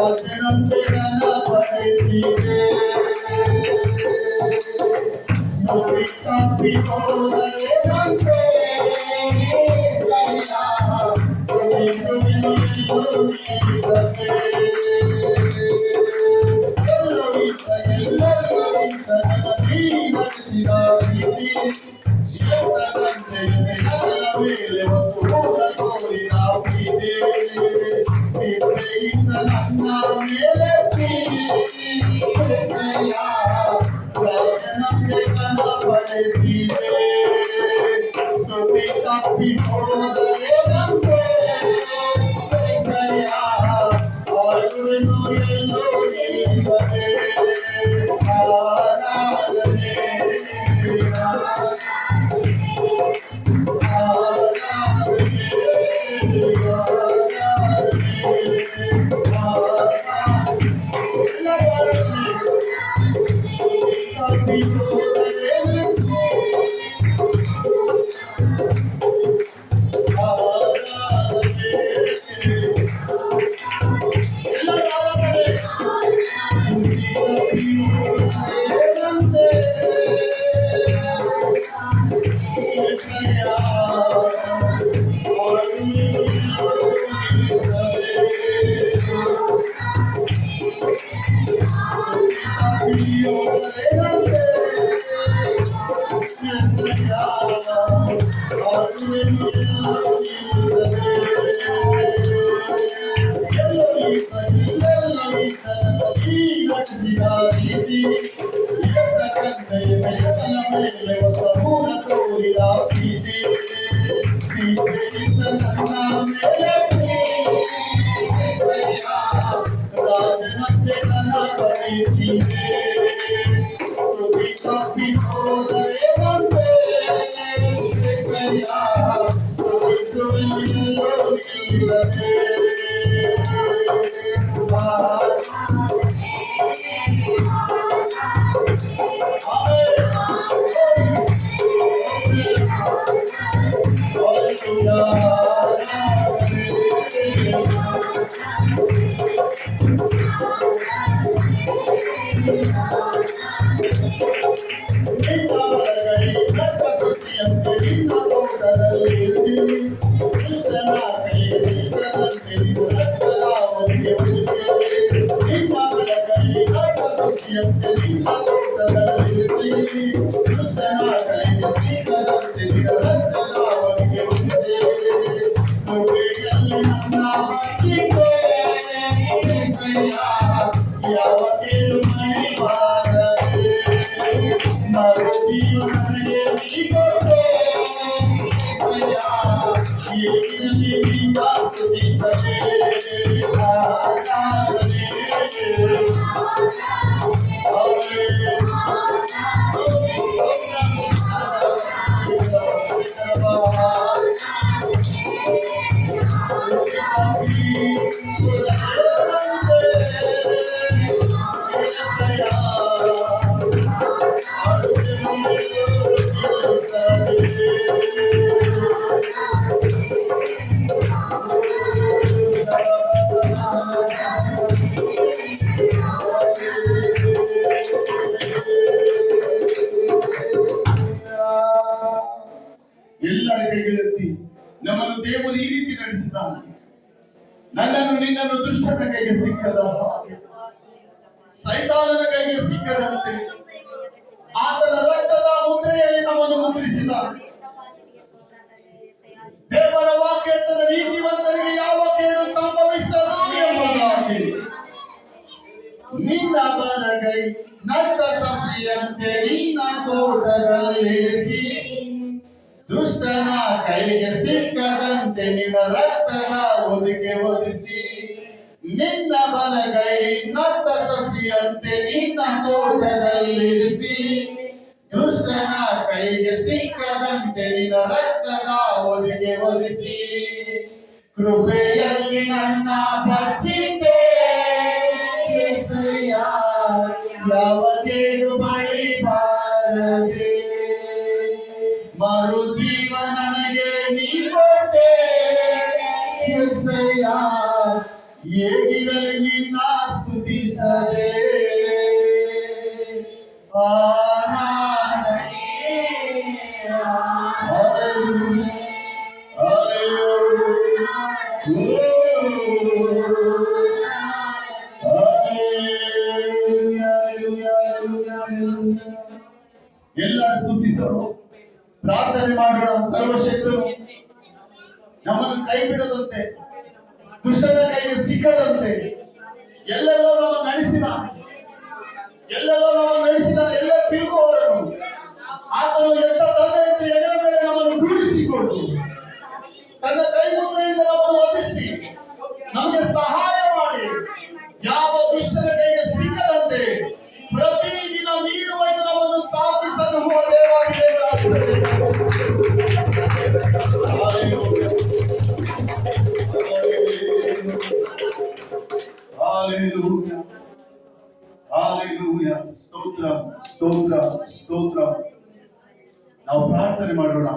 ರಾಜನಂತೆ ಘನಪಡಿಸಿದೆ. ಸ್ತುತಿ ತಪ್ಪಿ ಹೋದರೆ ನಂತೆ ಸರಿಯ ತಪ್ಪಿ ಹೋದರೆ ನಂತೆ ಎಲ್ಲರ ಕೈಗೆತ್ತಿ ನಮ್ಮನ್ನು ದೇವರು ಈ ರೀತಿ ನಡೆಸಿದ್ದಾನೆ. ನನ್ನನ್ನು ನಿನ್ನನ್ನು ದುಷ್ಟನ ಕೈಗೆ ಸಿಕ್ಕದ ಸೈತಾನನ ಕೈಗೆ ಸಿಕ್ಕದಂತೆ ಆತನ ರಕ್ತದ ಮುದ್ರೆಯಲ್ಲಿ ನಮ್ಮನ್ನು ಮುದ್ರಿಸಿದ. ದೇವರ ವಾಕ್ಯದ ನೀತಿವಂತರಿಗೆ ಯಾವ ಕೇಡು ಸಂಭವಿಸದು ಎಂಬುದಾಗಿ ನಿನ್ನ ಬಲಗೈ ನಟ್ಟ ಸಸಿಯಂತೆ ನಿನ್ನ ತೋಟದಲ್ಲಿರಿಸಿ ದುಷ್ಟನ ಕೈಗೆ ಸಿಕ್ಕದಂತೆ ನಿನ್ನ ರಕ್ತದ ಒದಕೆ ಒದಿಸಿ. ನಿನ್ನ ಬಲಗೈ ನಟ್ಟ ಸಸಿಯಂತೆ ನಿನ್ನ ತೋಟದಲ್ಲಿರಿಸಿ ದುಷ್ಟನ ಕೈಗೆ ಸಿಕ್ಕದಂತೆ ನಿನ್ನ ರಕ್ತದ ಒದಕೆ ಒದಿಸಿ. ಕೃಪೆಯಲ್ಲಿ ನನ್ನ ಬಚ್ಚಿಟ್ಟೆ యేసయ్య, ಯಾವ ಕೇಡು ಬಳಿಬಾರದೆ. ಮರು ಜೀವ ನನಗೆ ನೀ ಕೊಟ್ಟೆ యేసయ్య, ಹೇಗಿರಲಿ ನಿನ್ನ ಸ್ತುತಿಸಲೇ ಆರಾಧನೆ. Hallelujah. Hallelujah. ಎಲ್ಲ ಸ್ತುತಿಸೋಣ, ಪ್ರಾರ್ಥನೆ ಮಾಡೋಣ. ಸರ್ವಶಕ್ತರು ನಮ್ಮನ್ನು ಕೈ ಬಿಡದಂತೆ, ದುಷ್ಟನ ಕೈಗೆ ಸಿಕ್ಕದಂತೆ ಎಲ್ಲೆಲ್ಲೋ ನಮ್ಮನ್ನು ನಡೆಸಿದ, ಎಲ್ಲ ತಿರುಗುವವರನ್ನು ಆತನು ಎಂತ ತಂದೆಯಂತೆ ಎದೆ ಮೇಲೆ ನಮ್ಮನ್ನು ರೂಢಿಸಿಕೊಂಡು ತನ್ನ ಕೈ ಮುದ್ರೆಯಿಂದ ನಮ್ಮನ್ನು ಒದಿಸಿ ನಮಗೆ ಸಹಾಯ ಮಾಡಿ, ಯಾವ ದುಷ್ಟನ ಕೈಗೆ ಸಿಕ್ಕದಂತೆ ಪ್ರತಿದಿನ ನೀರು ಒಯ್ದು ನಮ್ಮನ್ನು ಸ್ಥಾಪಿಸಲು ಹೋಗುವ ದೇವಾದಿ ದೇವರಾಗುತ್ತದೆ. Hallelujah. Hallelujah. ಸ್ತೋತ್ರ ಸ್ತೋತ್ರ ಸ್ತೋತ್ರ. ನಾವು ಪ್ರಾರ್ಥನೆ ಮಾಡೋಣ.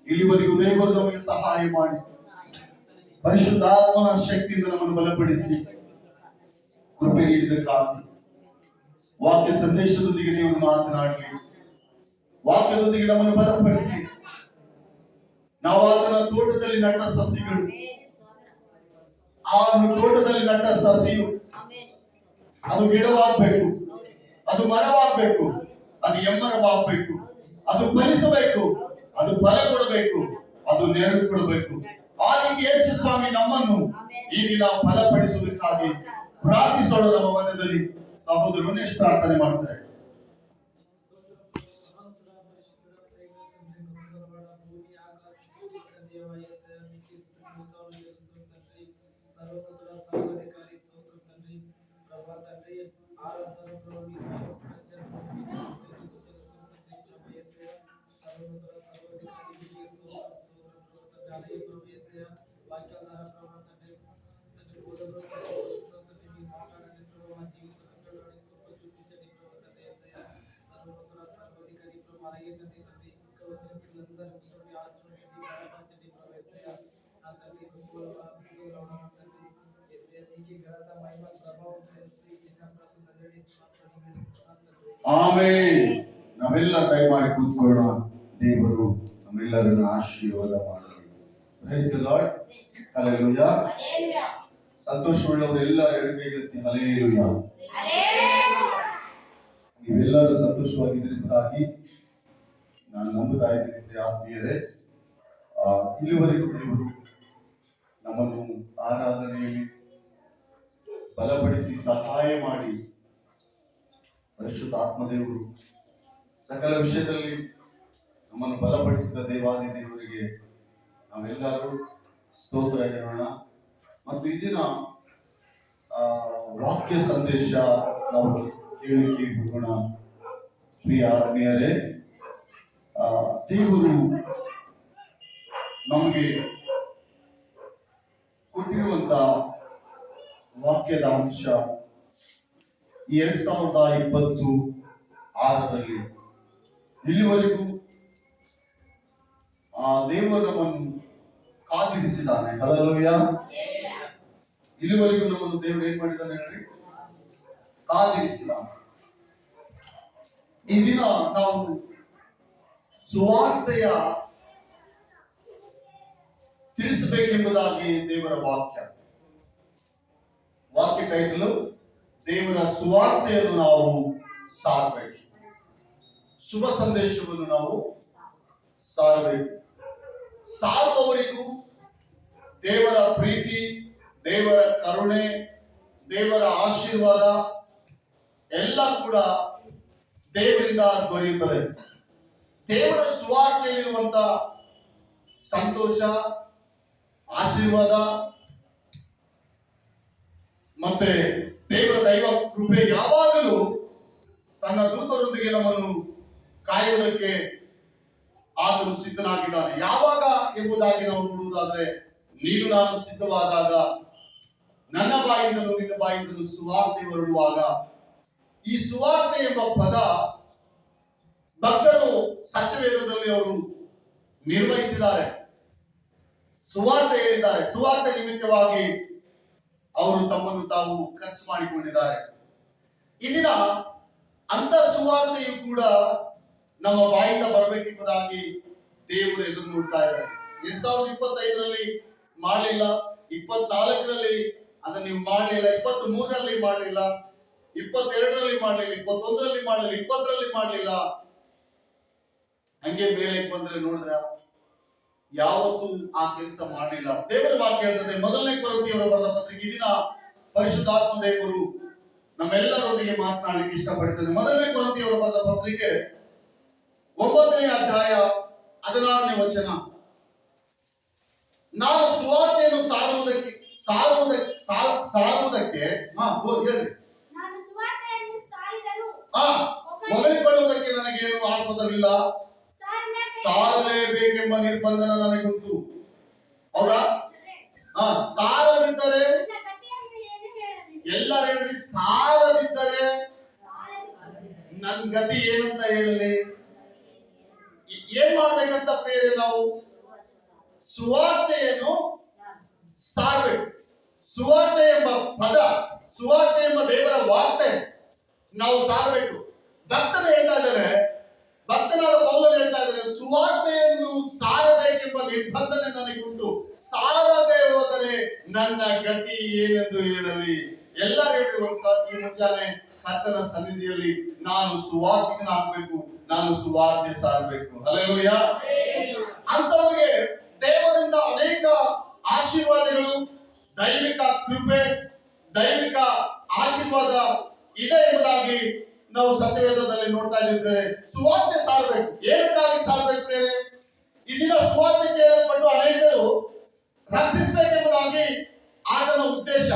ಇಲ್ಲಿವರೆಗೂ ದೇವರು ನಮಗೆ ಸಹಾಯ ಮಾಡಿ, ಪರಿಶುದ್ಧಾತ್ಮನ ಶಕ್ತಿಯಿಂದ ನಮ್ಮನ್ನು ಬಲಪಡಿಸಿ ಕೃಪೆ ನೀಡಿದಕ್ಕಾಗಿ, ವಾಕ್ಯ ಸಂದೇಶದೊಂದಿಗೆ ದೇವರು ಮಾತನಾಡಲಿ, ವಾಕ್ಯದೊಂದಿಗೆ ನಮ್ಮನ್ನು ಬಲಪಡಿಸಿ. ನಾವು ಆತನ ತೋಟದಲ್ಲಿ ನಟ್ಟ ಸಸಿಗಳು, ಆ ತೋಟದಲ್ಲಿ ನಟ್ಟ ಸಸಿಯು ಅದು ಗಿಡವಾಗಬೇಕು, ಅದು ಮರವಾಗಬೇಕು, ಅದು ಎಮ್ಮರವಾಗಬೇಕು, ಅದು ಫಲಿಸಬೇಕು, ಅದು ಫಲ ಕೊಡಬೇಕು, ಅದು ನೆರಳು ಕೊಡಬೇಕು. ಆ ರೀತಿ ಯೇಸು ಸ್ವಾಮಿ ನಮ್ಮನ್ನು ಈ ದಿನ ಫಲಪಡಿಸುವುದಕ್ಕಾಗಿ ಪ್ರಾರ್ಥಿಸೋಣ. ನಮ್ಮ ಮನದಲ್ಲಿ ಸಹೋದರರು ಎಷ್ಟು ಪ್ರಾರ್ಥನೆ ಮಾಡ್ತಾರೆ. ಆಮೆನ್. ನಾವೆಲ್ಲ ದಯಮಾಡಿ ಕೂತ್ಕೊಳ್ಳೋಣ. ದೇವರು ನಮ್ಮೆಲ್ಲರನ್ನು ಆಶೀರ್ವಾದ ಮಾಡಲಿ. Praise the Lord. ಹಲ್ಲೆಲೂಯಾ. ಸಂತೋಷವುಳ್ಳವರೆಲ್ಲ ಎರಡು ಕೈಗೆತ್ತಿ ಹಲ್ಲೆಲೂಯಾ. ನೀವೆಲ್ಲರೂ ಸಂತೋಷವಾಗಿದ್ದರಿಂದಾಗಿ ನಾನು ನಂಬುತ್ತಾ ಇದ್ದೀನಿ ಆತ್ಮೀಯರೇ. ಇಲ್ಲಿವರೆಗೂ ದೇವರು ನಮ್ಮನ್ನು ಆರಾಧನೆಯಲ್ಲಿ ಬಲಪಡಿಸಿ ಸಹಾಯ ಮಾಡಿ, ಪರಿಶುದ್ಧ ಆತ್ಮದೇವರು ಸಕಲ ವಿಷಯದಲ್ಲಿ ನಮ್ಮನ್ನು ಬಲಪಡಿಸಿದ ದೇವಾದಿ ದೇವರಿಗೆ ನಾವೆಲ್ಲರೂ ಸ್ತೋತ್ರ ಹೇಳೋಣ. ಮತ್ತು ಈ ದಿನ ವಾಕ್ಯ ಸಂದೇಶ ನಾವು ಕೇಳಿಕೆ ಹೋಗೋಣ. ಪ್ರಿಯ ಆತ್ಮೀಯರೇ, ದೇವರು ನಮಗೆ ಕೊಟ್ಟಿರುವಂತ ವಾಕ್ಯದ ಅಂಶ 2026ರಲ್ಲಿ ಇಲ್ಲಿವರೆಗೂ ದೇವರು ನಮ್ಮನ್ನು ಕಾದಿರಿಸಿದ್ದಾನೆ. ಹಲ್ಲೆಲೂಯಾ. ಇಲ್ಲಿವರೆಗೂ ನಮ್ಮನ್ನು ದೇವರು ಏನ್ ಮಾಡಿದ್ದಾನೆ ಹೇಳಿ? ಕಾದಿರಿಸಿದ್ದಾನೆ. ಈ ದಿನ ನಾವು ಸುವಾರ್ತೆಯ ತಿಳಿಸಬೇಕೆಂಬುದಾಗಿ ದೇವರ ವಾಕ್ಯ ಟೈಟಲ್ ದೇವರ ಸುವಾರ್ತೆಯನ್ನು ನಾವು ಸಾರಬೇಕು, ಶುಭ ಸಂದೇಶವನ್ನು ನಾವು ಸಾರಬೇಕು. ಸಾರುವವರಿಗೂ ದೇವರ ಪ್ರೀತಿ, ದೇವರ ಕರುಣೆ, ದೇವರ ಆಶೀರ್ವಾದ ಎಲ್ಲ ಕೂಡ ದೇವರಿಂದ ದೊರೆಯುತ್ತದೆ. ದೇವರ ಸುವಾರ್ತೆಯಲ್ಲಿರುವಂತ ಸಂತೋಷ, ಆಶೀರ್ವಾದ ಮತ್ತೆ ದೇವರ ದೈವ ಕೃಪೆ ಯಾವಾಗಲೂ ತನ್ನ ದೂತರೊಂದಿಗೆ ನಮ್ಮನ್ನು ಕಾಯುವುದಕ್ಕೆ ಆತನು ಸಿದ್ಧನಾಗಿದ್ದಾನೆ. ಯಾವಾಗ ಎಂಬುದಾಗಿ ನಾವು ನೋಡುವುದಾದ್ರೆ, ನೀನು ನಾನು ಸಿದ್ಧವಾದಾಗ, ನನ್ನ ಬಾಯಿಂದಲೂ ನಿನ್ನ ಬಾಯಿಂದಲೂ ಸುವಾರ್ತೆ ಹೊರಡುವಾಗ. ಈ ಸುವಾರ್ತೆ ಎಂಬ ಪದ ಭಕ್ತರು ಸತ್ಯವೇದದಲ್ಲಿ ಅವರು ನಿರ್ವಹಿಸಿದ್ದಾರೆ, ಸುವಾರ್ತೆ ಹೇಳಿದ್ದಾರೆ. ಸುವಾರ್ತೆ ನಿಮಿತ್ತವಾಗಿ ಅವರು ತಮ್ಮನ್ನು ತಾವು ಖರ್ಚು ಮಾಡಿಕೊಂಡಿದ್ದಾರೆ. ಈ ದಿನ ಅಂತ ಸುವಾರ್ತೆಯು ಕೂಡ ನಮ್ಮ ಬಾಯಿಂದ ಬರಬೇಕೆಂಬುದಾಗಿ ದೇವರು ಎದುರು ನೋಡ್ತಾ ಇದ್ದಾರೆ. 2025ರಲ್ಲಿ ಮಾಡಲಿಲ್ಲ, 24ರಲ್ಲಿ ಅದನ್ನ ನೀವು ಮಾಡಲಿಲ್ಲ, 23ರಲ್ಲಿ ಮಾಡಲಿಲ್ಲ, 22ರಲ್ಲಿ ಮಾಡಲಿಲ್ಲ, 21ರಲ್ಲಿ ಮಾಡಲಿಲ್ಲ, 20ರಲ್ಲಿ ಮಾಡಲಿಲ್ಲ. ಹಂಗೆ ಮೇಲೆ ಬಂದ್ರೆ ನೋಡಿದ್ರ ಯಾವತ್ತೂ ಆ ಕೆಲಸ ಮಾಡಲಿಲ್ಲ. ದೇವರ ವಾಕ್ಯ ಹೇಳ್ತದೆ, 1ನೇ ಕೊರಿಂಥಿಯರು ಬರೆದ ಪತ್ರಿಕೆ. ಈ ದಿನ ಪರಿಶುದ್ಧಾತ್ಮ ದೇವರು ನಮ್ಮೆಲ್ಲರೊಂದಿಗೆ ಮಾತನಾಡಲಿಕ್ಕೆ ಇಷ್ಟಪಡ್ತದೆ. 1ನೇ ಕೊರಿಂಥಿಯರು ಬರೆದ ಪತ್ರಿಕೆ 9ನೇ ಅಧ್ಯಾಯ 16ನೇ ವಚನ. ನಾನು ಸುವಾರ್ತೆಯನ್ನು ಸಾರುವುದಕ್ಕೆ ಹೇಳ್ರಿ. ನಾನು ಸುವಾರ್ತೆಯನ್ನು ಸಾರಿದರೂ ಹೊಗಳಿಕೊಳ್ಳುವುದಕ್ಕೆ ನನಗೇನು ಆಸ್ಪದವಿಲ್ಲ, ಸಾರಲೇಬೇಕೆಂಬ ನಿರ್ಬಂಧನ ನನಗುಂಟು. ಹೌದಾ? ಸಾರದಿದ್ದರೆ ಎಲ್ಲ ಹೇಳ್ರಿ, ಸಾರದಿದ್ದರೆ ನನ್ ಗತಿ ಏನಂತ ಹೇಳಲಿ? ಏನ್ ಮಾಡ್ಬೇಕಂತ ಪ್ರೇರೆ? ನಾವು ಸುವಾರ್ತೆಯನ್ನು ಸಾರಬೇಕು. ಸುವಾರ್ತೆ ಎಂಬ ಪದ, ಸುವಾರ್ತೆ ಎಂಬ ದೇವರ ವಾರ್ತೆ ನಾವು ಸಾರಬೇಕು. ಭಕ್ತನಾದ ಪೌಲನು ಹೇಳ್ತಾ ಇದ್ದಾರೆ, ಸುವಾರ್ತೆಯನ್ನು ಸಾರಬೇಕೆಂಬ ನಿರ್ಬಂಧನೆ ನನಗುಂಟು, ಸಾರದೆ ಹೋದರೆ ನನ್ನ ಗತಿ ಏನೆಂದು ಹೇಳಲಿ? ಎಲ್ಲ ಹೇಳ್ರಿ ಒಂದ್ಸಾರಿ ಈ ಮುಂಜಾನೆ ಕರ್ತನ ಸನ್ನಿಧಿಯಲ್ಲಿ ನಾನು ಸುವಾರ್ತಿಕನಾಗಬೇಕು, ನಾನು ಸುವಾರ್ತೆ ಸಾರಬೇಕು. ಹಲ್ಲೆಲೂಯಾ. ಅಂತವರಿಗೆ ದೇವರಿಂದ ಅನೇಕ ಆಶೀರ್ವಾದಗಳು, ದೈವಿಕ ಕೃಪೆ, ದೈವಿಕ ಆಶೀರ್ವಾದ ಇದೆ ಎಂಬುದಾಗಿ ನಾವು ಸತ್ಯವೇದದಲ್ಲಿ ನೋಡ್ತಾ ಇದ್ದೀವಿ. ಸುವಾರ್ತೆ ಸಾರಬೇಕು. ಏನಕ್ಕಾಗಿ ಸಾರಬೇಕು ಪ್ರೇರೆ? ಈ ದಿನ ಸುವಾರ್ತೆ ಕೇಳಲ್ಪಟ್ಟು ಅನೇಕರು ರಕ್ಷಿಸಬೇಕೆಂಬುದಾಗಿ ಆತನ ಉದ್ದೇಶ.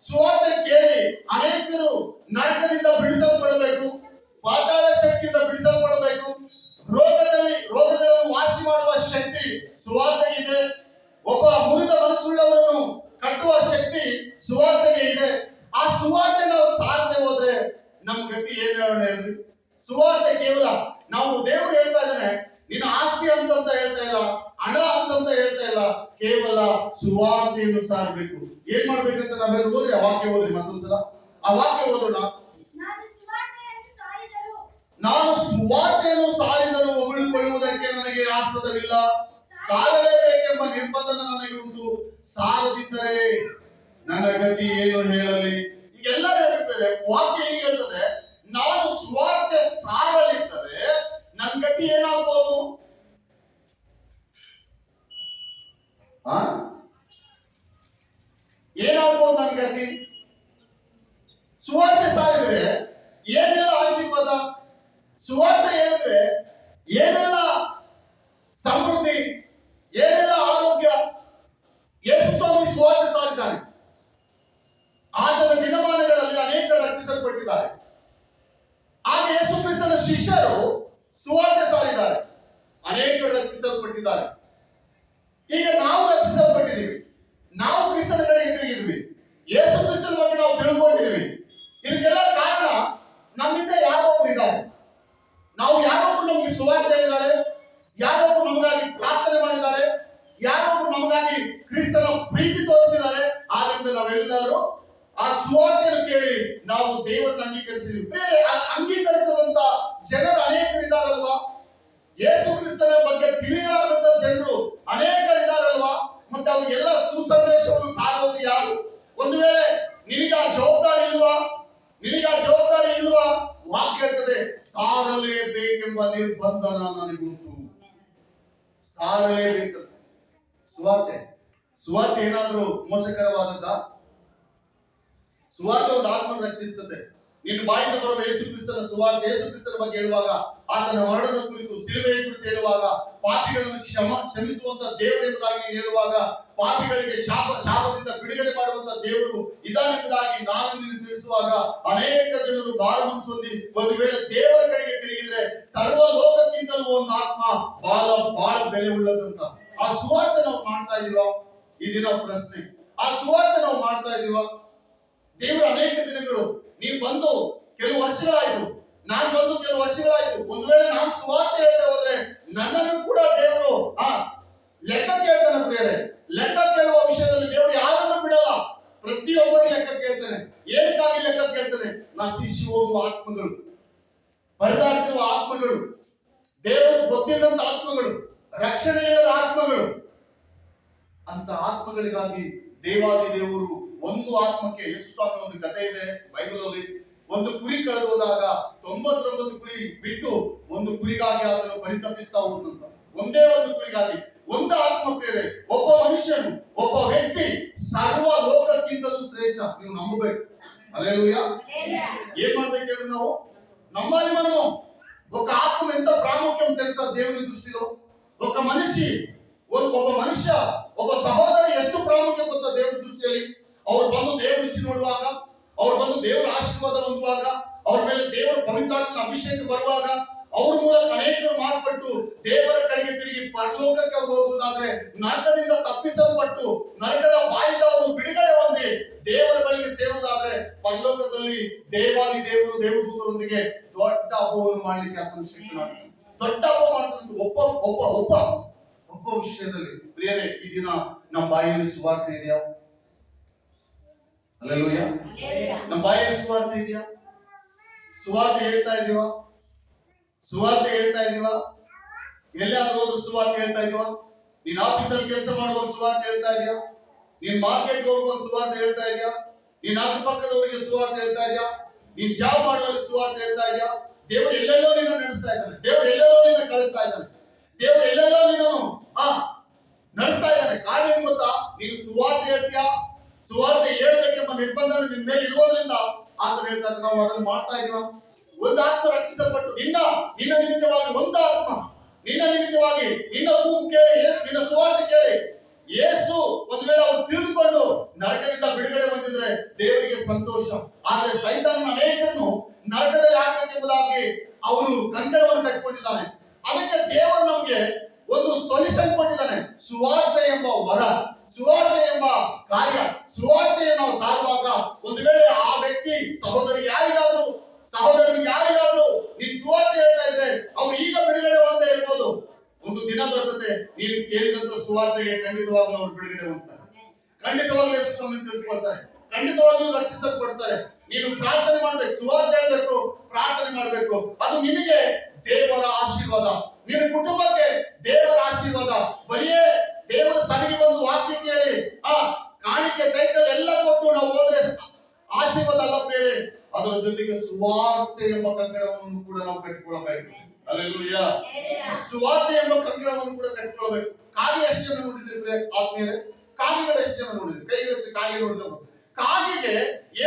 ಸುವಾರ್ತೆ ಕೇಳಿ ಅನೇಕರು ನರಕದಿಂದ ಬಿಡಿಸಲ್ಪಡಬೇಕು, ಪಾತಾಳ ಶಕ್ತಿಯಿಂದ ಬಿಡಿಸಲ್ಪಡಬೇಕು, ರೋಗಗಳನ್ನು ವಾಸಿ ಮಾಡುವ ಶಕ್ತಿ ಸುವಾರ್ತೆಗೆ ಇದೆ. ಒಬ್ಬ ಮುರಿದ ಮನಸ್ಸುಳ್ಳವರನ್ನು ಕಟ್ಟುವ ಶಕ್ತಿ ಸುವಾರ್ತೆಗೆ ಇದೆ. ಆ ಸುವಾರ್ತೆ ನಾವು ಸಾರದೆ ಹೋದ್ರೆ ನಮ್ಮ ಗತಿ ಏನು ಹೇಳಿ? ಸುವಾರ್ತೆ ಕೇವಲ ನಾವು ದೇವರು ಹೇಳ್ತಾ ಇದ್ದಾನೆ, ನಿನ್ನ ಆಸ್ತಿ ಅಂತ ಹೇಳ್ತಾ ಇಲ್ಲ, ಹಣ ಅಂತ ಹೇಳ್ತಾ ಇಲ್ಲ, ಕೇವಲ ಸುವಾರ್ತೆಯನ್ನು ಸಾರಬೇಕು. ಏನ್ ಮಾಡ್ಬೇಕಂತ ನಾವೆಲ್ಲ ಓದ್ರಿ, ಆ ವಾಕ್ಯ ಓದ್ರಿ, ಮತ್ತೊಂದ್ಸಲ ಆ ವಾಕ್ಯ ಓದೋಣ. ನಾನು ಸುವಾರ್ತೆಯನ್ನು ಸಾರಿದರೂ ಹೊಗಳಿಕೊಳ್ಳುವುದಕ್ಕೆ ನನಗೆ ಆಸ್ಪದವಿಲ್ಲ, ಸಾರಲೇಬೇಕೆಂಬ ನಿರ್ಬಂಧನ ನನಗುಂಟು, ಸಾರದಿದ್ದರೆ ನನ್ನ ಗತಿ ಏನು ಹೇಳಲಿ? ಈಗೆಲ್ಲ ಹೇಳ್ತಾರೆ, ವಾಕ್ಯ ಹೀಗೆ ಹೇಳ್ತದೆ, ನಾನು ಸುವಾರ್ತೆ ಸಾರಲಿದ್ದರೆ ನನ್ನ ಗತಿ ಏನಾಗ್ಬೋದು? ಏನಾಗ್ಬೋದು ನನ್ನ ಗತಿ? ಸುವಾರ್ತೆ ಸಾರಿದ್ರೆ ಏನೆಲ್ಲ ಆಶೀರ್ವಾದ, ಸುವಾರ್ತೆ ಹೇಳಿದ್ರೆ ಏನೆಲ್ಲ ಸಮೃದ್ಧಿ, ಏನೆಲ್ಲ ಆರೋಗ್ಯ. ಯೇಸು ಸ್ವಾಮಿ ಸುವಾರ್ತೆ ಸಾರಿದ್ದಾನೆ. ಆತನ ದಿನಮಾನಗಳಲ್ಲಿ ಅನೇಕ ರಕ್ಷಿಸಲ್ಪಟ್ಟಿದ್ದಾರೆ. ಆಗ ಯೇಸು ಕ್ರಿಸ್ತನ ಶಿಷ್ಯರು ಸುವಾರ್ತೆ ಸಾರಿದ್ದಾರೆ, ಅನೇಕರು ರಕ್ಷಿಸಲ್ಪಟ್ಟಿದ್ದಾರೆ. ಈಗ ನಾವು ರಕ್ಷಿಸಲ್ಪಟ್ಟಿದ್ದೀವಿ, ನಾವು ಕ್ರಿಸ್ತನ ಕಡೆಗೆ ತಿರುಗಿದ್ವಿ, ಯೇಸು ಕ್ರಿಸ್ತನ ಬಗ್ಗೆ ನಾವು ತಿಳ್ಕೊಂಡಿದ್ದೀವಿ. ಇದಕ್ಕೆಲ್ಲ ಕಾರಣ ನಮ್ಮಿಂದ ಯಾರೊಬ್ಬರು ಇದ್ದಾರೆ. ನಾವು ಯಾರೊಬ್ಬರು ನಮಗೆ ಸುವಾರ್ತೆ ಹೇಳಿದ್ದಾರೆ, ಯಾರೊಬ್ಬರು ನಮಗಾಗಿ ಪ್ರಾರ್ಥನೆ ಮಾಡಿದ್ದಾರೆ, ಯಾರೊಬ್ಬರು ನಮಗಾಗಿ ಕ್ರಿಸ್ತನ ಪ್ರೀತಿ ತೋರಿಸಿದ್ದಾರೆ. ಆದ್ರಿಂದ ನಾವೆಲ್ಲರೂ ಆ ಸುವಾರ್ತೆಯನ್ನು ಕೇಳಿ ನಾವು ದೇವರನ್ನು ಅಂಗೀಕರಿಸಿದ್ವಿ. ಬೇರೆ ಅಂಗೀಕರಿಸದಂತ ಜನರು ಅನೇಕರಿದ್ದಾರಲ್ವಾ? ಯೇಸು ಕ್ರಿಸ್ತನ ಬಗ್ಗೆ ತಿಳಿಯಲಾರದಂತ ಜನರು ಅನೇಕರಿದ್ದಾರಲ್ವಾ? ಮತ್ತೆ ಅವ್ರಿಗೆಲ್ಲ ಸುಸಂದೇಶವನ್ನು ಸಾರುವವರು ಯಾರು? ಒಂದು ವೇಳೆ ನಿನಗೆ ಆ ಜವಾಬ್ದಾರಿ ಇಲ್ವಾ? ವಾಕ್ಯ ಹೇಳ್ತದೆ, ಸಾರಲೇಬೇಕೆಂಬ ನಿರ್ಬಂಧನ ನನಗುಂಟು. ಸಾರಲೇಬೇಕಂತ ಸುವಾರ್ತೆ ಏನಾದ್ರೂ ಮೋಸಕರವಾದದ್ದ? ಸುವಾರ್ತೆ ಒಂದು ಆತ್ಮನ್ನು ರಕ್ಷಿಸುತ್ತದೆ. ನಿನ್ನ ಬಾಯಿಂದ ಬರುವ ಯೇಸು ಕ್ರಿಸ್ತನ ಸುವಾರ್ತೆ, ಯೇಸು ಕ್ರಿಸ್ತನ ಬಗ್ಗೆ ಹೇಳುವಾಗ, ಆತನ ಮರಣದ ಕುರಿತು, ಸಿಲುಬೆಯ ಕುರಿತು ಹೇಳುವಾಗ, ಪಾಪಿಗಳನ್ನು ಕ್ಷಮಿಸುವಂತ ದೇವರು ಎಂಬುದಾಗಿ ನೀನು ಹೇಳುವಾಗ, ಪಾಪಿಗಳಿಗೆ ಶಾಪದಿಂದ ಬಿಡುಗಡೆ ಮಾಡುವಂತ ದೇವರು ಇದಾನೆಂಬುದಾಗಿ ನಾನು ನಿನ್ನ ತಿಳಿಸುವಾಗ, ಅನೇಕ ಜನರು ಬಾಳ ಮನಸ್ಸು ಹೊಂದಿ ಒಂದು ವೇಳೆ ದೇವರ ಕಡೆಗೆ ತಿರುಗಿದ್ರೆ ಸರ್ವ ಲೋಕಕ್ಕಿಂತಲೂ ಒಂದು ಆತ್ಮ ಬಹಳ ಬೆಲೆ ಉಳ್ಳದಂತ. ಆ ಸುವಾರ್ತೆ ನಾವು ಮಾಡ್ತಾ ಇದೀವ? ಈ ದಿನ ಪ್ರಶ್ನೆ, ಆ ಸುವಾರ್ತೆ ನಾವು ಮಾಡ್ತಾ ಇದೀವ? ದೇವರು ಅನೇಕ ದಿನಗಳು, ನೀವು ಬಂದು ಕೆಲವು ವರ್ಷಗಳಾಯ್ತು, ನಾನು ಬಂದು ಕೆಲವು ವರ್ಷಗಳಾಯ್ತು. ಒಂದು ವೇಳೆ ನಾನು ಸುವಾರ್ತೆ ಹೇಳ್ತಾ ಹೋದ್ರೆ ನನ್ನನ್ನು ಕೂಡ ದೇವರು ಲೆಕ್ಕ ಕೇಳ್ತಾನೆ ಪ್ರಿಯರೇ. ಲೆಕ್ಕ ಕೇಳುವ ವಿಷಯದಲ್ಲಿ ದೇವರು ಯಾರನ್ನು ಬಿಡಲ್ಲ. ಪ್ರತಿಯೊಬ್ಬರಿಗೆ ಲೆಕ್ಕ ಕೇಳ್ತಾನೆ. ಏನಕ್ಕಾಗಿ ಲೆಕ್ಕ ಕೇಳ್ತಾನೆ? ನಶಿಸಿ ಹೋಗುವ ಆತ್ಮಗಳು, ಬರಿದಾಡ್ತಿರುವ ಆತ್ಮಗಳು, ದೇವರು ಗೊತ್ತಿಲ್ಲದಂತ ಆತ್ಮಗಳು, ರಕ್ಷಣೆ ಇಲ್ಲದ ಆತ್ಮಗಳು, ಅಂತ ಆತ್ಮಗಳಿಗಾಗಿ ದೇವಾದಿ ದೇವರು ಒಂದು ಆತ್ಮಕ್ಕೆ, ಯೇಸು ಸ್ವಾಮಿ ಒಂದು ಕಥೆ ಇದೆ ಬೈಬಲ್ ಅಲ್ಲಿ, ಒಂದು ಕುರಿ ಕಳೆದು ಹೋದಾಗ 99 ಕುರಿ ಬಿಟ್ಟು ಒಂದು ಕುರಿಗಾಗಿ ಅದನ್ನು ಪರಿತಪಿಸ್ತಾ ಹೋದಂತ, ಒಂದೇ ಒಂದು ಕುರಿಗಾಗಿ. ಒಂದು ಆತ್ಮ ಪ್ರೇರೆ, ಒಬ್ಬ ಮನುಷ್ಯನು, ಒಬ್ಬ ವ್ಯಕ್ತಿ ಸರ್ವ ಲೋಕಕ್ಕಿಂತಲೂ ಶ್ರೇಷ್ಠ. ನೀವು ನಂಬಬೇಕು. ಹಲ್ಲೆಲೂಯಾ. ಏನ್ ಮಾಡ್ಬೇಕು ಹೇಳಿ ನಾವು? నమ్మాలి మనము. ఒక ఆత్మ ఎంత ప్రాముఖ్యం తెలుసా దేవుని దృష్టిలో? ఒక మనిషి, ಒಬ್ಬ ಮನುಷ್ಯ, ಒಬ್ಬ ಸಹೋದರ ಎಷ್ಟು ಪ್ರಾಮುಖ್ಯ ಗೊತ್ತಾ ದೇವರ ದೃಷ್ಟಿಯಲ್ಲಿ? ಅವ್ರು ಬಂದು ದೇವರು ಇಚ್ಚಿ ನೋಡುವಾಗ, ಅವ್ರು ಬಂದು ದೇವರ ಆಶೀರ್ವಾದ ಹೊಂದುವಾಗ, ಅವ್ರ ಮೇಲೆ ದೇವರ ಪವಿತ್ರಾತ್ಮನ ಅಭಿಷೇಕ ಬರುವಾಗ, ಅವ್ರ ಮೂಲಕ ಅನೇಕರು ಮಾರ್ಪಟ್ಟು ದೇವರ ಕಡೆಗೆ ತಿರುಗಿ ಪರಲೋಕಕ್ಕೆ ಅವರು ಹೋಗುವುದಾದ್ರೆ, ನರಕದಿಂದ ತಪ್ಪಿಸಲ್ಪಟ್ಟು ನರಕದ ಬಾಯಿಂದ ಅವರು ಬಿಡುಗಡೆ ಹೊಂದಿ ದೇವರ ಬಳಿಗೆ ಸೇರುವುದಾದ್ರೆ, ಪರಲೋಕದಲ್ಲಿ ದೇವಾದಿ ದೇವರು ದೇವದೂತರೊಂದಿಗೆ ದೊಡ್ಡ ಹಬ್ಬವನ್ನು ಮಾಡ್ಲಿಕ್ಕೆ ಆತನ ಶಕ್ತನಾಗ್ತಾನೆ. ದೊಡ್ಡ ಹಬ್ಬ ಮಾಡ್ತಾನೆ. ಒಬ್ಬ ವಿಷಯದಲ್ಲಿ ಪ್ರಿಯರೇ, ಈ ದಿನ ನಮ್ಮ ಬಾಯಲ್ಲಿ ಸುವಾರ್ತೆ ಇದೆಯಾ? ಹಲ್ಲೆಲೂಯಾ. ನಮ್ಮ ಬಾಯಲ್ಲಿ ಸುವಾರ್ತೆ ಇದೆಯಾ? ಸುವಾರ್ತೆ ಹೇಳ್ತಾ ಇದೀವಾ? ಸುವಾರ್ತೆ ಹೇಳ್ತಾ ಇದೀವಾ? ಎಲ್ಲಾದ್ರೂ ಹೋದ್ರು ಸುವಾರ್ತೆ ಹೇಳ್ತಾ ಇದೀವಾ? ನೀನ್ ಆಫೀಸಲ್ಲಿ ಕೆಲಸ ಮಾಡುವಾಗ ಸುವಾರ್ತೆ ಹೇಳ್ತಾ ಇದೀಯಾ? ನೀನ್ ಮಾರ್ಕೆಟ್ ಹೋಗುವಾಗ ಸುವಾರ್ತೆ ಹೇಳ್ತಾ ಇದೀಯಾ? ನೀನ್ ಅಕ್ಕಪಕ್ಕದವರಿಗೆ ಸುವಾರ್ತೆ ಹೇಳ್ತಾ ಇದೀಯಾ? ನೀನ್ ಜಾಬ್ ಮಾಡುವಾಗ ಸುವಾರ್ತೆ ಹೇಳ್ತಾ ಇದೀಯಾ? ದೇವರು ಎಲ್ಲೆಲ್ಲೋ ನಿನ್ನ ನಡೆಸ್ತಾ ಇದ್ದಾನೆ. ದೇವರು ಎಲ್ಲೆಲ್ಲೋ ನಿನ್ನ ಕಳಿಸ್ತಾ ಇದ್ದಾನೆ. ದೇವರು ಎಲ್ಲೆಲ್ಲೋ ನಿನ್ನನ್ನು ನಡೆಸ್ತಾ ಇದ್ದಾನೆ. ಕಾರಣ ಏನ್ ಗೊತ್ತಾ? ನೀನು ಸುವಾರ್ತೆ ಹೇಳ್ತೀಯಾ? ಸುವಾರ್ತೆ ಹೇಳ್ಬೇಕೆಂಬ ನಿರ್ಬಂಧ ನಿನ್ನ ಮೇಲೆ ಇರೋದ್ರಿಂದ ಆತರ ಹೇಳ್ತಾ ಇದ್ದಾರೆ. ನಾವು ಅದನ್ನು ಮಾಡ್ತಾ ಇದೀವ? ಒಂದು ಆತ್ಮ ರಕ್ಷಿಸಲ್ಪಟ್ಟು ನಿನ್ನ ನಿಮಿತ್ತವಾಗಿ ಒಂದು ಆತ್ಮ, ನಿನ್ನ ನಿಮಿತ್ತವಾಗಿ ನಿನ್ನ ಕೂಗು ಕೇಳಿ, ನಿನ್ನ ಸುವಾರ್ತೆ ಕೇಳಿ ಯೇಸು ಒಂದು ವೇಳೆ ಅವ್ರು ತಿಳಿದುಕೊಂಡು ನರಕದಿಂದ ಬಿಡುಗಡೆ ಹೊಂದಿದ್ರೆ ದೇವರಿಗೆ ಸಂತೋಷ. ಆದ್ರೆ ಸೈತಾನನ ಅನೇಕರನ್ನು ನರಕದಲ್ಲಿ ಹಾಕಬೇಕೆಂಬುದಾಗಿ ಅವನು ಕಂಕಣವನ್ನು ಕಟ್ಟಿಕೊಂಡಿದ್ದಾನೆ. ಅದಕ್ಕೆ ದೇವರು ನಮಗೆ ಒಂದು ಸೊಲ್ಯೂಷನ್ ಕೊಟ್ಟಿದ್ದಾನೆ. ಸುವಾರ್ತೆ ಎಂಬ ವರ, ಸುವಾರ್ತೆ ಎಂಬ ಕಾರ್ಯ, ಸುವಾರ್ತೆಯನ್ನು ನಾವು ಸಾರುವಾಗ ಒಂದು ವೇಳೆ ಆ ವ್ಯಕ್ತಿ ಸಹೋದರಿಗೆ ಯಾರಿಗಾದ್ರೂ ನೀನು ಸುವಾರ್ತೆ ಹೇಳ್ತಾ ಇದ್ರೆ ಅವ್ರು ಈಗ ಬಿಡುಗಡೆ ಹೊಂದೇ ಇರ್ಬೋದು. ಒಂದು ದಿನ ಬರ್ತದೆ, ನೀನು ಕೇಳಿದಂತ ಸುವಾರ್ತೆಗೆ ಖಂಡಿತವಾಗ್ಲೂ ಅವ್ರು ಬಿಡುಗಡೆ ಹೊಂದ್ತಾರೆ. ಖಂಡಿತವಾಗ್ಲೂ ಯೇಸು ಸ್ವಾಮಿ ತಿಳಿದುಕೊಳ್ತಾರೆ. ಖಂಡಿತವಾಗ್ಲೂ ರಕ್ಷಿಸಲ್ಪಡ್ತಾರೆ. ನೀನು ಪ್ರಾರ್ಥನೆ ಮಾಡ್ಬೇಕು, ಸುವಾರ್ತೆ ಹೇಳ್ಬೇಕು, ಪ್ರಾರ್ಥನೆ ಮಾಡ್ಬೇಕು. ಅದು ನಿನಗೆ ದೇವರ ಆಶೀರ್ವಾದ, ನಿನ್ನ ಕುಟುಂಬಕ್ಕೆ ದೇವರ ಆಶೀರ್ವಾದ. ಬಲಿಯೇ ದೇವರ ಸಭೆಗೆ ಬಂದು ವಾಕ್ಯ ಕೇಳಿ ಕಾಣಿಕೆ ಟೈಟಲ್ ಎಲ್ಲ ಕೊಟ್ಟು ನಾವು ಹೋದ್ರೆ ಆಶೀರ್ವಾದ ಅಲ್ಲ ಪ್ರೇರೆ, ಅದರ ಜೊತೆಗೆ ಸುವಾರ್ತೆ ಎಂಬ ಕಂಕಣವನ್ನು ಕೂಡ ನಾವು ಕಟ್ಟಿಕೊಳ್ಳಬೇಕು. ಹಲ್ಲೆಲೂಯಾ. ಸುವಾರ್ತೆ ಎಂಬ ಕಂಕಣವನ್ನು ಕೂಡ ಕಟ್ಟಿಕೊಳ್ಳಬೇಕು. ಕಾಗೆ ಎಷ್ಟು ಜನ ನೋಡಿದ್ರಿ ಆತ್ಮೀಯರೇ? ಕಾಗೆಗಳು ಎಷ್ಟು ಜನ ನೋಡಿದ್ರಿ? ಕೈಗೆತ್ತಿ ಕಾಗೆ ನೋಡಿದವರು. ಕಾಗೆಗೆ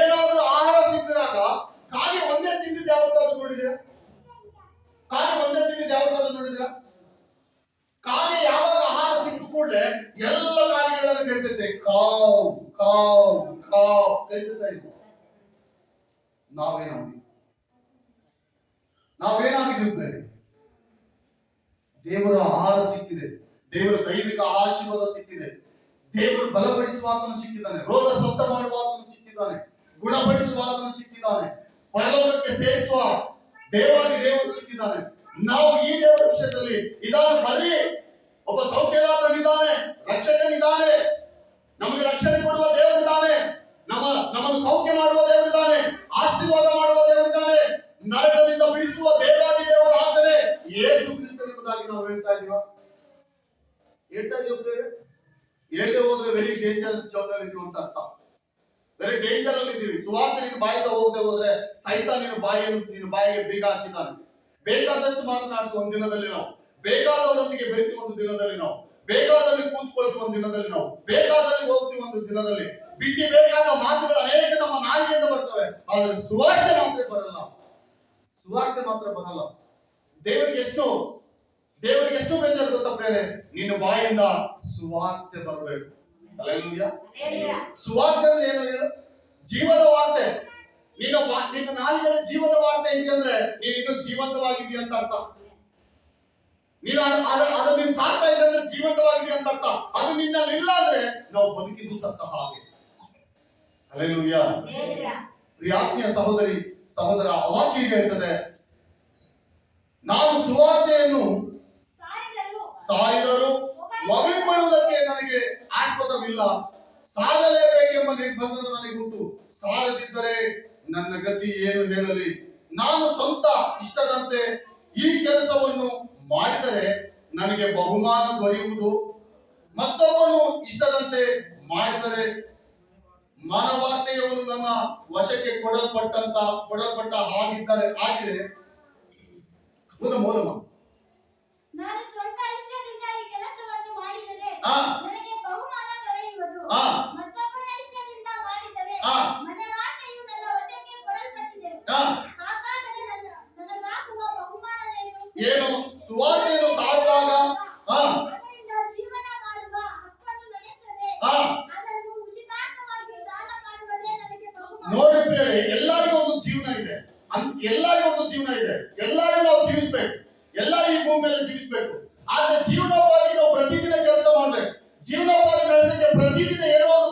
ಏನಾದ್ರೂ ಆಹಾರ ಸಿಕ್ಕಿದಾಗ ಕಾಗೆ ಒಂದೇ ತಿಂದಿದ್ದು ಯಾವತ್ತಾದ್ರೂ ನೋಡಿದಿರಾ? ಕಾಗೆ ಒಂದೇ ತಿಂದಿದ್ದು ಯಾವತ್ತಾದ್ರೂ ನೋಡಿದಿರಾ? ಕಾಗೆ ಯಾವಾಗ ಆಹಾರ ಸಿಕ್ಕ ಕೂಡಲೇ ಎಲ್ಲ ಕಾಗೆಗಳನ್ನು ಕರಿತೈತೆ, ಕಾವ್ ಕಾವ್ ಕಾವ್ ಕರಿತಾ ಇದ್ವಿ. ನಾವೇನಾಗಿದ್ದೀವಿ? ದೇವರ ಆಹಾರ ಸಿಕ್ಕಿದೆ, ದೇವರ ದೈವಿಕ ಆಶೀರ್ವಾದ ಸಿಕ್ಕಿದೆ, ದೇವರು ಬಲಪಡಿಸುವ ಆತನು ಸಿಕ್ಕಿದ್ದಾನೆ, ರೋಗ ಸ್ವಸ್ಥ ಮಾಡುವ ಆತನು ಸಿಕ್ಕಿದ್ದಾನೆ, ಗುಣಪಡಿಸುವ ಆತನು ಸಿಕ್ಕಿದ್ದಾನೆ, ಪರಲೋಕಕ್ಕೆ ಸೇರಿಸುವ ದೇವಾದಿ ದೇವರು ಸಿಕ್ಕಿದ್ದಾನೆ. ನಾವು ಈ ದೇವರ ವಿಷಯದಲ್ಲಿ ಇದಾನೆ, ಬರೀ ಒಬ್ಬ ಸೌಖ್ಯದಾತನಿದ್ದಾನೆ, ರಕ್ಷಕನಿದ್ದಾನೆ, ನಮಗೆ ರಕ್ಷಣೆ ಕೊಡುವ ದೇವರಿದ್ದಾನೆ, ನಮ್ಮನ್ನು ಸೌಖ್ಯ ಮಾಡುವ ದೇವರಿದ್ದಾನೆ, ಆಶೀರ್ವಾದ ಮಾಡುವ ದೇವರಿದ್ದಾನೆ, ನರಕದಿಂದ ಬಿಡಿಸುವ ದೇವಾದಿ ದೇವರ ಆದರೆ ಯೇಸು ಕ್ರಿಸ್ತನೆಂಬುದಾಗಿ ನಾವು ಹೇಳ್ತಾ ಇದೀವ? ಹೇಳದೆ ಹೋದ್ರೆ ವೆರಿ ಡೇಂಜರಸ್ ಜೋನ್ ಅಲ್ಲಿ ಇದೀವಿ ಅಂತ ಅರ್ಥ. ವೆರಿ ಡೇಂಜರ್ ಅಲ್ಲಿ ಇದ್ದೀವಿ. ಸುವಾರ್ತೆ ನಿನ್ನ ಬಾಯಿಂದ ಹೋಗದೆ ಹೋದ್ರೆ ಸೈತಾನ ನಿನ್ನ ಬಾಯಿಗೆ ಬೀಗ ಹಾಕಿದ್ದಾನೆ. ಬೇಕಾದಷ್ಟು ಮಾತನಾಡ್ತು ಒಂದು ದಿನದಲ್ಲಿ ನಾವು, ಬೇಕಾದವರೊಂದಿಗೆ ಬೆರೆತು ಒಂದು ದಿನದಲ್ಲಿ ನಾವು, ಬೇಕಾದಲ್ಲಿ ಕೂತ್ಕೊಳ್ತೀವಿ ಒಂದು ದಿನದಲ್ಲಿ ನಾವು, ಬೇಕಾದಲ್ಲಿ ಹೋಗ್ತೀವಿ ಒಂದು ದಿನದಲ್ಲಿ, ಬಿಟ್ಟು ಬೇಕಾದ ಮಾತುಗಳು ಅನೇಕ ನಮ್ಮ ನಾಲಿಗೆಯಿಂದ ಬರ್ತವೆ. ಆದ್ರೆ ಸುವಾರ್ತೆ ಮಾತ್ರ ಬರಲ್ಲ. ಸುವಾರ್ತೆ ಮಾತ್ರ ಬರಲ್ಲ. ದೇವರಿಗೆ ಎಷ್ಟು ಬೇಜಾರು ಗೊತ್ತಾ ಪ್ರೇರೆ? ನಿನ್ನ ಬಾಯಿಂದ ಸುವಾರ್ತೆ ಬರಬೇಕು. ಹಲ್ಲೆಲೂಯಾ. ಸುವಾರ್ತೆ ಅಂದ್ರೆ ಏನು ಹೇಳು? ಜೀವದ ವಾರ್ತೆ. ನಿನ್ನ ನಾಲಿಗೆಯಲ್ಲಿ ಜೀವದ ವಾರ್ತೆ ಇದೆ ಅಂದ್ರೆ ನೀನು ಇನ್ನೂ ಜೀವಂತವಾಗಿದೆಯಾ ಅಂತ ಅರ್ಥ. ಅದು ನೀನು ಸಾಕ್ತಾ ಇದೆ ಅಂದ್ರೆ ಜೀವಂತವಾಗಿದೆ ಅಂತ ಅರ್ಥ. ಅದು ನಿನ್ನಲ್ಲಿ ಇಲ್ಲ ಅಂದ್ರೆ ನಾವು ಬದುಕಿದ್ದು ಸತ್ತ ಹಾಗೆ. ಹಲ್ಲೆಲೂಯಾ. ಆತ್ಮೀಯ ಸಹೋದರ, ವಾಕ್ಯ ಹೇಳ್ತದೆ, ನಾನು ಸುವಾರ್ತೆಯನ್ನು ಸಾರಿದರೂ ಹೊಗಳಿಕೊಳ್ಳುವುದಕ್ಕೆ ನನಗೆ ಆಸ್ಪದವಿಲ್ಲ. ಸಾರಲೇಬೇಕೆಂಬ ನಿರ್ಬಂಧನ ನನಗುಂಟು. ಸಾರದಿದ್ದರೆ ನನ್ನ ಗತಿ ಏನು ಹೇಳಲಿ? ನಾನು ಸ್ವಂತ ಇಷ್ಟದಂತೆ ಈ ಕೆಲಸವನ್ನು ಮಾಡಿದರೆ ನನಗೆ ಬಹುಮಾನ ದೊರೆಯುವುದು. ಮತ್ತೊಬ್ಬನು ಇಷ್ಟದಂತೆ ಮಾಡಿದರೆ ಮಾನವಾರ್ತೆಯವನು ನನ್ನ ವಶಕ್ಕೆ ಕೊಡಲ್ಪಟ್ಟ ಆಗಿದೆ. ಮೂಲಮ ನಾನು ಸ್ವಂತ ಇಷ್ಟದಿಂದ ಈ ಕೆಲಸವನ್ನು ಮಾಡಿದರೆ ಆ. ನನಗೆ ಬಹುಮಾನ ದೊರೆಯುವುದು. ಆ. ಮತ್ತೊಬ್ಬನ ಇಷ್ಟದಿಂದ ಮಾಡಿದರೆ ಆ. ಮನವಾರ್ತೆಯು ನನ್ನ ವಶಕ್ಕೆ ಕೊಡಲ್ಪಟ್ಟಿದೆ. ಆ. ಹಾಗಾದರೆ ನನಗಾಗುವ ಬಹುಮಾನವೇನು? ಏನು? ಸುವಾರ್ತೆಯನ್ನು ಸಾರುವಾಗ ಅದರಿಂದ ಜೀವನ ಮಾಡುವ ಹಕ್ಕನ್ನು ನಡೆಸದೆ ಆ. ಅದನ್ನು ಉಚಿತಾರ್ಥವಾಗಿ ದಾನ ಮಾಡುವುದೇ ನನಗೆ ಬಹುಮಾನ. ನೋಡಿ ಪ್ರಿಯರೇ, ಎಲ್ಲರಿಗೂ ಒಂದು ಜೀವನ ಇದೆ. ಎಲ್ಲರಿಗೂ ನಾವು ಜೀವಿಸ್ಬೇಕು. ಎಲ್ಲರೂ ಈ ಭೂಮಿ ಮೇಲೆ ಜೀವಿಸ್ಬೇಕು. ಆದ್ರೆ ಜೀವನೋಪಾಧಿಗೆ ನಾವು ಪ್ರತಿದಿನ ಕೆಲಸ ಮಾಡ್ಬೇಕು. ಜೀವನೋಪಾಧಿ ನಡೆಸಕ್ಕೆ ಪ್ರತಿದಿನ ಏನೋ ಒಂದು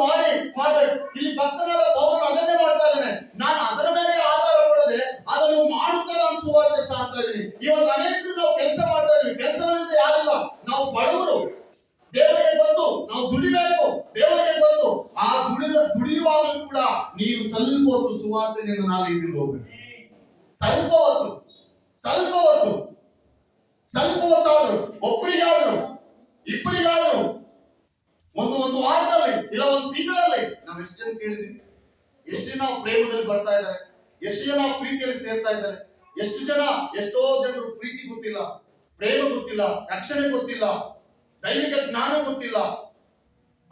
ಮಾಡ್ಬೇಕು. ಇಲ್ಲಿ ಭಕ್ತನಾದ ಪೌಲನು ಅದನ್ನೇ ಮಾಡ್ತಾ ಇದ್ದಾನೆ. ನಾನು ಅದರ ಮೇಲೆ ಆಧಾರ ಪಡದೆ ಅದನ್ನು ಮಾಡುತ್ತಾ ನಾನು ಸುವಾರ್ತೆ ಸಾರ್ತಾ ಇದ್ದೀನಿ. ಇವತ್ತು ಅನೇಕರು ನಾವು ಕೆಲಸ ಮಾಡ್ತಾ ಇದೀವಿ. ಕೆಲಸವಿಲ್ಲದೆ ಯಾರಿಲ್ಲ. ನಾವು ಬಡವರು, ದೇವರಿಗೆ ಗೊತ್ತು. ನಾವು ದುಡಿಬೇಕು, ದೇವರಿಗೆ ಗೊತ್ತು. ಆ ದುಡಿಯುವಾಗಲೂ ಕೂಡ ನೀನು ಸ್ವಲ್ಪ ಹೊತ್ತು ಸುವಾರ್ತೆ ನಿನ್ನ ನಾಲಿಗೆಯಿಂದ ಹೋಗ್ಬೇಕು. ಸ್ವಲ್ಪ ಹೊತ್ತಾದ್ರು, ಒಬ್ಬರಿಗಾದ್ರು, ಇಬ್ಬರಿಗಾದ್ರು, ಒಂದು ವಾರದಲ್ಲಿ ಇಲ್ಲ ಒಂದು ತಿಂಗಳಲ್ಲಿ ನಾವು ಎಷ್ಟು ಜನ ಕೇಳಿದೀವಿ? ಎಷ್ಟು ಜನ ಪ್ರೇಮದಲ್ಲಿ ಬರ್ತಾ ಇದ್ದಾರೆ? ಎಷ್ಟು ಜನ ಪ್ರೀತಿಯಲ್ಲಿ ಸೇರ್ತಾ ಇದ್ದಾರೆ? ಎಷ್ಟೋ ಜನರು ಪ್ರೀತಿ ಗೊತ್ತಿಲ್ಲ, ಪ್ರೇಮ ಗೊತ್ತಿಲ್ಲ, ರಕ್ಷಣೆ ಗೊತ್ತಿಲ್ಲ, ದೈವಿಕ ಜ್ಞಾನ ಗೊತ್ತಿಲ್ಲ,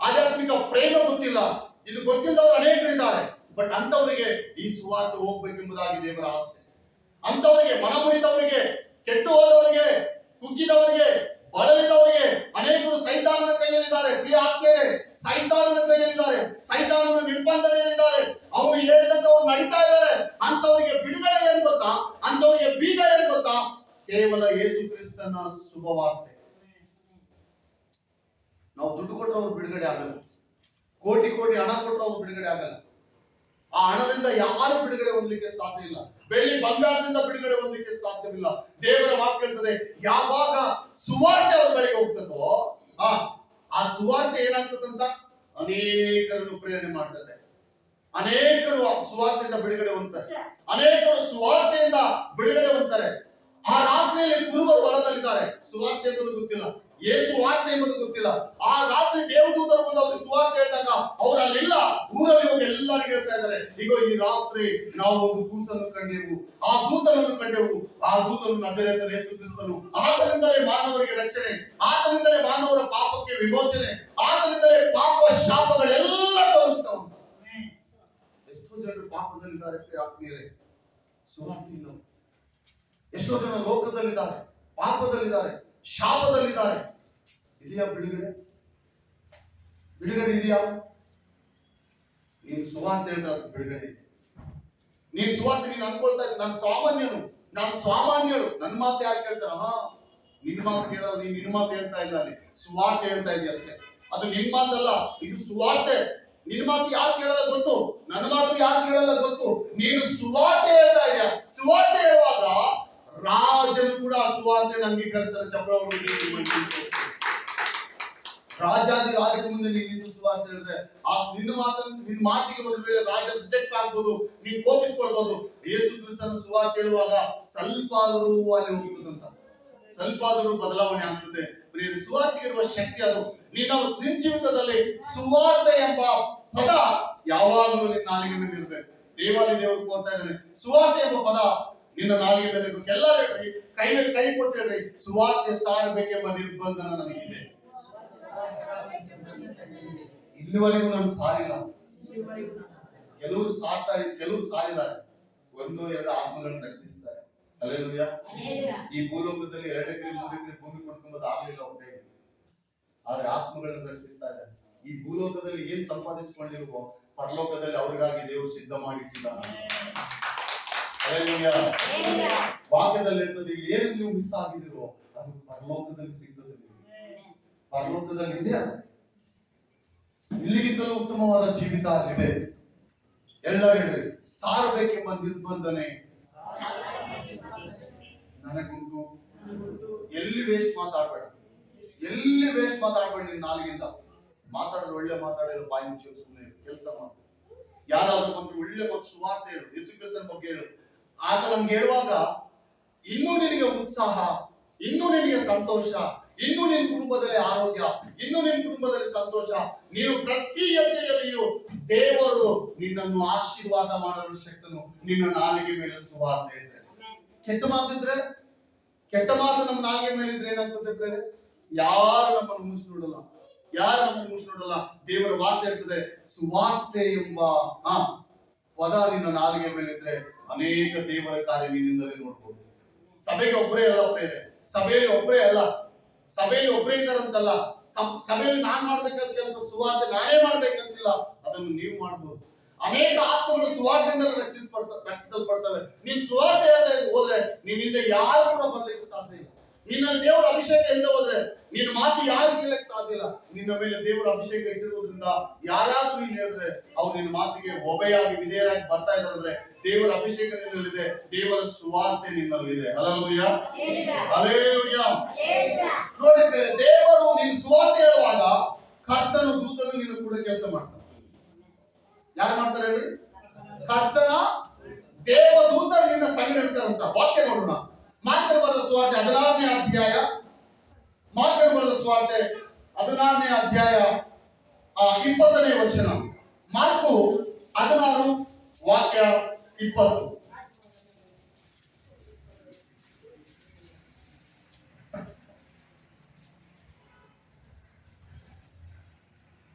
ಆಧ್ಯಾತ್ಮಿಕ ಪ್ರೇಮ ಗೊತ್ತಿಲ್ಲ. ಇದು ಗೊತ್ತಿಲ್ಲದವರು ಅನೇಕರಿದ್ದಾರೆ. ಬಟ್ ಅಂತವರಿಗೆ ಈ ಸುವಾರ್ತೆ ಹೋಗ್ಬೇಕೆಂಬುದಾಗಿ ದೇವರ ಆಸೆ. ಅಂತವರಿಗೆ, ಮನಮುರಿದವರಿಗೆ, ಕೆಟ್ಟು ಹೋದವರಿಗೆ, ಕುಗ್ಗಿದವರಿಗೆ, ಬಳಲಿದವರಿಗೆ ಅನೇಕರು ಸೈತಾನನ ಕೈಯಲ್ಲಿದ್ದಾರೆ. ಪ್ರಿಯ ಆತ್ಮೀಯರೇ, ಸೈತಾನನ ಕೈಯಲ್ಲಿದ್ದಾರೆ. ಸೈತಾನನ ನಿರ್ಬಂಧನೆಯಲ್ಲಿದ್ದಾರೆ. ಅವರು ಹೇಳಿದಂತೆ ಅವರು ನಡೀತಾ ಇದ್ದಾರೆ. ಅಂತವರಿಗೆ ಬಿಡುಗಡೆ ಏನು ಗೊತ್ತಾ? ಅಂತವರಿಗೆ ಬೀಗ ಏನು ಗೊತ್ತಾ? ಕೇವಲ ಯೇಸು ಕ್ರಿಸ್ತನ ಶುಭವಾರ್ತೆ. ನಾವು ದುಡ್ಡು ಕೊಟ್ಟರೆ ಅವ್ರು ಬಿಡುಗಡೆ ಆಗಲ್ಲ. ಕೋಟಿ ಹಣ ಕೊಟ್ಟರೆ ಅವ್ರು ಬಿಡುಗಡೆ ಆಗಲ್ಲ. ಆ ಹಣದಿಂದ ಯಾರು ಬಿಡುಗಡೆ ಹೊಂದಲಿಕ್ಕೆ ಸಾಧ್ಯ ಇಲ್ಲ. ಬೆಳ್ಳಿ ಬಂಗಾರದಿಂದ ಬಿಡುಗಡೆ ಹೊಂದಲಿಕ್ಕೆ ಸಾಧ್ಯವಿಲ್ಲ. ದೇವರ ವಾಕ್ಯ ಹೇಳ್ತದೆ, ಯಾವಾಗ ಸುವಾರ್ತೆ ಅವ್ರ ಬಳಿಗೆ ಹೋಗ್ತದೋ ಆ ಸುವಾರ್ತೆ ಏನಾಗ್ತದಂತ? ಅನೇಕರನ್ನು ಪ್ರೇರಣೆ ಮಾಡ್ತದೆ. ಅನೇಕರು ಸುವಾರ್ತೆಯಿಂದ ಬಿಡುಗಡೆ ಹೊಂದ್ತಾರೆ. ಅನೇಕರು ಸುವಾರ್ತೆಯಿಂದ ಬಿಡುಗಡೆ ಹೊಂದ್ತಾರೆ. ಆ ರಾತ್ರಿಯಲ್ಲಿ ಕುರುಬರು ಹೊಲದಲ್ಲಿದ್ದಾರೆ. ಸುವಾರ್ತೆ ಎಂಬುದು ಗೊತ್ತಿಲ್ಲ, ಯೇಸು ವಾರ್ತೆ ಎಂಬುದು ಗೊತ್ತಿಲ್ಲ. ಆ ರಾತ್ರಿ ದೇವದೂತರು ಬಂದು ಅವ್ರಿಗೆ ಸುವಾರ್ತೆ ಹೇಳಿದಾಗ ಅವ್ರು ಅಲ್ಲಿಲ್ಲ, ಊರಲ್ಲಿ ಹೋಗಿ ಎಲ್ಲರಿಗೂ ಹೇಳ್ತಾ ಇದ್ದಾರೆ, ಈಗ ಈ ರಾತ್ರಿ ನಾವು ಒಂದು ಕೂಸನ್ನು ಕಂಡೆವು, ಆ ದೂತನನ್ನು ಕಂಡೆವು. ಆ ದೂತನು ನಜರೇತ ಯೇಸು ಕ್ರಿಸ್ತನು. ಆತನಿಂದಲೇ ಮಾನವರಿಗೆ ರಕ್ಷಣೆ, ಆತನಿಂದಲೇ ಮಾನವರ ಪಾಪಕ್ಕೆ ವಿಮೋಚನೆ, ಆತನಿಂದಲೇ ಪಾಪ ಶಾಪಗಳೆಲ್ಲ ಬರುತ್ತವೆ. ಎಷ್ಟೋ ಜನರು ಪಾಪದಲ್ಲಿದ್ದಾರೆ ಆತ್ಮೀಯರೇ, ಸುವಾರ್ತೆ ಇಲ್ಲ. ಎಷ್ಟೋ ಜನ ಲೋಕದಲ್ಲಿದ್ದಾರೆ, ಪಾಪದಲ್ಲಿದ್ದಾರೆ, ಶಾಪದಲ್ಲಿದ್ದಾರೆ. ಇದೆಯಾ ಬಿಡುಗಡೆ? ಇದೆಯಾ? ನೀನು ಸುವಾರ್ತೆ ಹೇಳ್ತಾರೆ ಬಿಡುಗಡೆ. ನೀನ್ ಸುವಾರ್ತೆ ನೀನು ಅನ್ಕೊಳ್ತಾ ಇದ್ದ ನಾನು ಸಾಮಾನ್ಯರು ನನ್ನ ಮಾತು ಯಾರು ಕೇಳ್ತಾರ? ನಿನ್ ಮಾತು ಕೇಳೋದು, ನೀನ್ ನಿನ್ ಮಾತು ಹೇಳ್ತಾ ಇಲ್ಲ, ಅಲ್ಲಿ ಸುವಾರ್ತೆ ಹೇಳ್ತಾ ಇದೀಯ ಅಷ್ಟೇ. ಅದು ನಿನ್ ಮಾತಲ್ಲ, ಇದು ಸುವಾರ್ತೆ. ನಿನ್ ಮಾತು ಯಾರು ಕೇಳಲ್ಲ ಗೊತ್ತು, ನನ್ನ ಮಾತು ಯಾರು ಕೇಳಲ್ಲ ಗೊತ್ತು. ನೀನು ಸುವಾರ್ತೆ ಹೇಳ್ತಾ ಇದೀಯ. ಸುವಾರ್ತೆ ಹೇಳುವಾಗ ರಾಜನು ಕೂಡ ಸುವಾರ್ತೆ ಅಂಗೀಕರಿಸ್ತಾರೆ. ಚಪ್ರ ರಾಜಾದಿ ರಾಜನ ಮುಂದೆ ನೀನು ನಿಂತು ಸುವಾರ್ತೆ ಹೇಳಿದ್ರೆ ನಿನ್ನ ಮಾತಿಗೆ ಒಂದು ವೇಳೆ ರಾಜ ರಿಜೆಕ್ಟ್ ಆಗ್ಬೋದು, ನೀನ್ ಕೋಪಿಸ್ಕೊಳ್ಬಹುದು. ಯೇಸು ಕ್ರಿಸ್ತನ ಸುವಾರ್ತೆ ಹೇಳುವಾಗ ಸ್ವಲ್ಪ ಆದರೂ ಅಲ್ಲಿ ಹೋಗ್ತದಂತ, ಸ್ವಲ್ಪ ಆದರೂ ಬದಲಾವಣೆ ಆಗ್ತದೆ. ಸುವಾರ್ತೆಗೆ ಇರುವ ಶಕ್ತಿ ಅದು. ನಿನ್ನ ಜೀವಿತದಲ್ಲಿ ಸುವಾರ್ತೆ ಎಂಬ ಪದ ಯಾವಾಗಲೂ ನಿನ್ನ ನಾಲಿಗೆ ಮೇಲೆ ಇರ್ಬೇಕು. ದೇವರು ಕೋರ್ತಾ ಇದ್ದಾನೆ, ಸುವಾರ್ತೆ ಎಂಬ ಪದ ನಿನ್ನ ನಾಲಿಗೆ ಮೇಲೆ ಇರ್ಬೇಕು. ಎಲ್ಲರೂ ಹೇಳ್ರಿ, ಕೈ ಮೇಲೆ ಕೈ ಕೊಟ್ಟು ಹೇಳ್ರಿ, ಸುವಾರ್ತೆ ಸಾರಬೇಕೆಂಬ ನಿರ್ಬಂಧನ ನನಗಿದೆ. ಇಲ್ಲಿವರೆಗೂ ನಾನು ಸಾರಿಲ್ಲ. ಕೆಲವರು ಸಾರಿದ್ದಾರೆ, 1-2 ಆತ್ಮಗಳನ್ನು ರಕ್ಷಿಸ್ತಾರೆ. ಹಲ್ಲೆಲೂಯಾ. ಈ ಭೂಲೋಕದಲ್ಲಿ 2 ಎಕರೆ 3 ಎಕರೆ ಭೂಮಿ ಕೊಂಡ್ಕೊಂಬುದು ಆಗಲಿಲ್ಲ ಅವ್ರ ಕೈಗೆ, ಆದ್ರೆ ಆತ್ಮಗಳನ್ನು ರಕ್ಷಿಸ್ತಾ ಇದ್ದಾರೆ. ಈ ಭೂಲೋಕದಲ್ಲಿ ಏನ್ ಸಂಪಾದಿಸಿಕೊಂಡಿರುವ ಪರಲೋಕದಲ್ಲಿ ಅವರಿಗಾಗಿ ದೇವರು ಸಿದ್ಧ ಮಾಡಿಟ್ಟಿದ್ದಾರೆ. ವಾಕ್ಯದಲ್ಲಿ ಇರ್ತದೆ, ಏನು ನೀವು ಮಿಸ್ ಆಗಿದಿರೋ ಅದು ಪರಲೋಕದಲ್ಲಿ ಸಿಗ್ತದೆ. ಪರಲೋಕದಲ್ಲಿ ಇದೆ, ಇಲ್ಲಿಗಿಂತಲೂ ಉತ್ತಮವಾದ ಜೀವಿತ ಅಲ್ಲಿದೆ. ಎಲ್ಲರೂ ಸಾರಬೇಕೆಂಬ ನಿರ್ಬಂಧನೆ ನನಗುಂಟು. ಎಲ್ಲಿ ವೇಸ್ಟ್ ಮಾತಾಡ್ಬೇಡ ನಿನ್ನ ನಾಲಿಗೆಯಿಂದ. ಮಾತಾಡಿದ್ರೆ ಒಳ್ಳೆ ಮಾತಾಡಿದ್ರೆ ಬಾಯಿ ಮುಚ್ಚಿ ಸುಮ್ಮನೆ ಕೆಲಸ ಮಾಡು. ಯಾರಾದ್ರೂ ಬಂದು ಒಳ್ಳೆ ಒಂದು ಸುವಾರ್ತೆ ಹೇಳು, ಯೇಸು ಕ್ರಿಸ್ತನ ಬಗ್ಗೆ ಹೇಳು. ಆಗ ನಮ್ಗೆ ಹೇಳುವಾಗ ಇನ್ನೂ ನಿನಗೆ ಉತ್ಸಾಹ, ಇನ್ನೂ ನಿನಗೆ ಸಂತೋಷ, ಇನ್ನೂ ನಿನ್ನ ಕುಟುಂಬದಲ್ಲಿ ಆರೋಗ್ಯ, ಇನ್ನೂ ನಿನ್ನ ಕುಟುಂಬದಲ್ಲಿ ಸಂತೋಷ. ನೀನು ಪ್ರತಿ ಹೆಜ್ಜೆಯಲ್ಲಿಯೂ ದೇವರು ನಿನ್ನನ್ನು ಆಶೀರ್ವಾದ ಮಾಡಲು ಶಕ್ತನು. ನಿನ್ನ ನಾಲಿಗೆ ಮೇಲೆ ಸುವಾರ್ತೆ ಇದ್ರೆ, ಕೆಟ್ಟ ಮಾತಿದ್ರೆ, ಕೆಟ್ಟ ಮಾತು ನಮ್ಮ ನಾಲಿಗೆ ಮೇಲೆ ಇದ್ರೆ ಏನಾಗ್ತದೆ? ಯಾರು ನಮ್ಮನ್ನು ಮುಗಿಸಿ ನೋಡಲ್ಲ, ಯಾರು ನಮ್ಮನ್ನು ಮುಗಿಸಿ ನೋಡಲ್ಲ. ದೇವರ ವಾಕ್ಯ ಹೇಳ್ತದೆ, ಸುವಾರ್ತೆ ಎಂಬ ಪದ ನಿನ್ನ ನಾಲಿಗೆ ಮೇಲೆ ಇದ್ರೆ ಅನೇಕ ದೇವರ ಕಾರ್ಯ ನಿನ್ನಿಂದಲೇ ನೋಡ್ಬೋದು. ಸಭೆಗೆ ಒಬ್ಬರೇ ಅಲ್ಲ ಪ್ರೇರೆ, ಸಭೆಯಲ್ಲಿ ಒಬ್ಬರೇ ಅಲ್ಲ, ಸಭೆಯಲ್ಲಿ ಒಬ್ಬರೇ ಇದ್ದಾರಂತಲ್ಲ. ಸಭೆಯಲ್ಲಿ ನಾನ್ ಮಾಡ್ಬೇಕಾದ ಕೆಲಸ ಸುವಾರ್ತೆ ನಾನೇ ಮಾಡ್ಬೇಕಂತಿಲ್ಲ, ಅದನ್ನು ನೀವು ಮಾಡ್ಬೋದು. ಅನೇಕ ಆತ್ಮಗಳು ಸುವಾರ್ತೆಯಿಂದ ರಕ್ಷಿಸಲ್ಪಡ್ತವೆ. ನೀನ್ ಸುವಾರ್ತೆ ಹೋದ್ರೆ ನಿನ್ನಿಂದ ಯಾರು ಕೂಡ ಬರ್ಲಿಕ್ಕೆ ಸಾಧ್ಯ ಇಲ್ಲ. ನಿನ್ನಲ್ಲಿ ದೇವರ ಅಭಿಷೇಕ ಇಲ್ಲದೆ ಹೋದ್ರೆ ನಿನ್ನ ಮಾತು ಯಾರು ಕೇಳಕ್ ಸಾಧ್ಯ ಇಲ್ಲ. ನಿನ್ನ ಮೇಲೆ ದೇವರ ಅಭಿಷೇಕ ಇಟ್ಟಿರುವುದರಿಂದ ಯಾರಾದ್ರೂ ನೀನ್ ಹೇಳಿದ್ರೆ ಅವ್ರು ನಿನ್ನ ಮಾತಿಗೆ ಒಬೆಯಾಗಿ ವಿಧೇಯರಾಗಿ ಬರ್ತಾ ಇದ್ದಾರೆ ಅಂದ್ರೆ ದೇವರ ಅಭಿಷೇಕ ನಿನ್ನಲ್ಲಿದೆ, ದೇವರ ಸುವಾರ್ತೆ ನಿನ್ನಲ್ಲಿದೆ. Hallelujah, hallelujah. ನೋಡಿ, ದೇವರು ನೀನು ಸುವಾರ್ತೆ ಹೇಳುವಾಗ ಕರ್ತನ ದೂತರು ನೀನು ಕೂಡ ಕೆಲಸ ಮಾಡ್ತಾರೆ. ಯಾರು ಮಾಡ್ತಾರೆ ಹೇಳಿ? ಕರ್ತನ ದೇವದೂತರು ನಿನ್ನ ಸಂಗಡ ಇರ್ತಾರಂತ ವಾಕ್ಯ ನೋಡೋಣ. ಮಾರ್ಕನ ಬರೆದ ಸುವಾರ್ತೆ 16ನೇ ಅಧ್ಯಾಯ, ಮಾರ್ಕನ ಬರೆದ ಸುವಾರ್ತೆ 16ನೇ ಅಧ್ಯಾಯ 20ನೇ ವಚನ. ಮಾರ್ಕು 16 ವಾಕ್ಯ 20.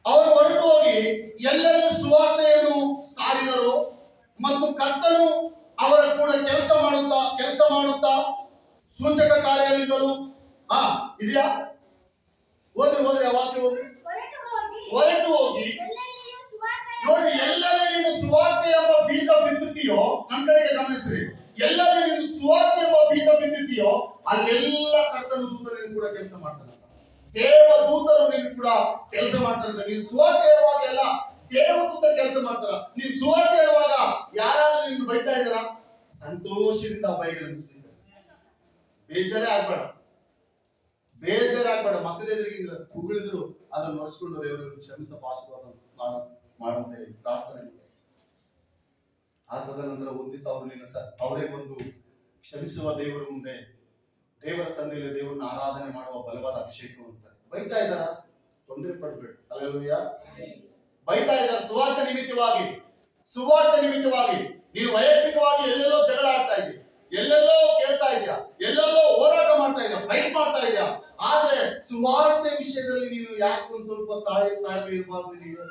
ಅವರು ಹೊರಟು ಹೋಗಿ ಎಲ್ಲೆಲ್ಲೂ ಸುವಾರ್ತೆಯನ್ನು ಸಾರಿದರು ಮತ್ತು ಕರ್ತನು ಅವರ ಕೂಡ ಕೆಲಸ ಮಾಡುತ್ತಾ ಸೂಚಕ ಕಾರ್ಯಗಳಿಂದಲೂ ಇದೆಯಾ? ಓದ್ರಿ ಆ ವಾಕ್ಯ ಓದ್ರಿ. ಹೊರಟು ಹೋಗಿ ನೋಡಿ, ಎಲ್ಲೆಲ್ಲಿ ನೀನು ಸುವಾರ್ತೆ ಎಂಬ ಬೀಜ ಬಿತ್ತುತ್ತೀಯೋ, ನನ್ನ ಕಡೆಗೆ ಗಮನಿಸ್ರಿ, ಎಲ್ಲೆಲ್ಲಿ ನೀನು ಸುವಾರ್ತೆ ಎಂಬ ಬೀಜ ಬಿತ್ತುತ್ತೀಯೋ ಅಲ್ಲೆಲ್ಲ ಕರ್ತನ ದೂತರು ಕೂಡ ಕೆಲಸ ಮಾಡ್ತಾನೆ. ದೇವದೂತರು ನೀನು ಕೂಡ ಕೆಲಸ ಮಾಡ್ತಾರೆ. ನೀನು ಸುವಾರ್ತೆ ಹೇಳುವಾಗ ಎಲ್ಲ ದೇವದೂತರು ಕೆಲಸ ಮಾಡ್ತಾರ. ನೀನು ಸುವಾರ್ತೆ ಹೇಳುವಾಗ ಯಾರಾದ್ರೂ ನಿನ್ನ ಬೈತಾ ಇದ್ದಾರ, ಸಂತೋಷದಿಂದ ಬೈಗಳನ್ನು ಸ್ವೀಕರಿಸಿ. ಬೇಜಾರೇ ಆಗ್ಬೇಡ. ಮಕ್ಕಳೆದುರಿಗೆ ಉಗುಳಿದ್ರು ಅದನ್ನು ನಡೆಸ್ಕೊಂಡು ದೇವರಿಗೆ ಕ್ಷಮಿಸಪ್ಪ, ಆಶೀರ್ವಾದ ಮಾಡಂತ ಹೇಳಿ ಪ್ರಾರ್ಥನೆ. ಆ ತದನಂತರ ಒಂದು ದಿವಸ ಅವರೇ ಬಂದು ಕ್ಷಮಿಸುವ ದೇವರ ಮುಂದೆ, ದೇವರ ಸನ್ನಿಧಿಯಲ್ಲಿ ದೇವರನ್ನ ಆರಾಧನೆ ಮಾಡುವ ಬಲವಾದ ಅಭಿಷೇಕ ಅಂತ ಬೈತಾ ಇದ್ದಾರ. ತೊಂದರೆ ಪಡ್ಬೇಡ. ಹಲ್ಲೆಲೂಯಾ. ಬೈತಾ ಇದ್ದಾರೆ ಸುವಾರ್ತೆ ನಿಮಿತ್ತವಾಗಿ. ನೀನು ವೈಯಕ್ತಿಕವಾಗಿ ಎಲ್ಲೆಲ್ಲೋ ಜಗಳ ಆಡ್ತಾ ಇದೆಯಾ, ಎಲ್ಲೆಲ್ಲೋ ಕೇಳ್ತಾ ಇದೆಯಾ, ಎಲ್ಲೆಲ್ಲೋ ಹೋರಾಟ ಮಾಡ್ತಾ ಇದೆಯಾ, ಫೈಟ್ ಮಾಡ್ತಾ ಇದೆಯಾ. ಆದ್ರೆ ಸುವಾರ್ತೆ ವಿಷಯದಲ್ಲಿ ನೀನು ಯಾಕೆ ಒಂದ್ ಸ್ವಲ್ಪ ತಾಳ್ಮೆ ಇರಬಾರ್ದು? ನೀನು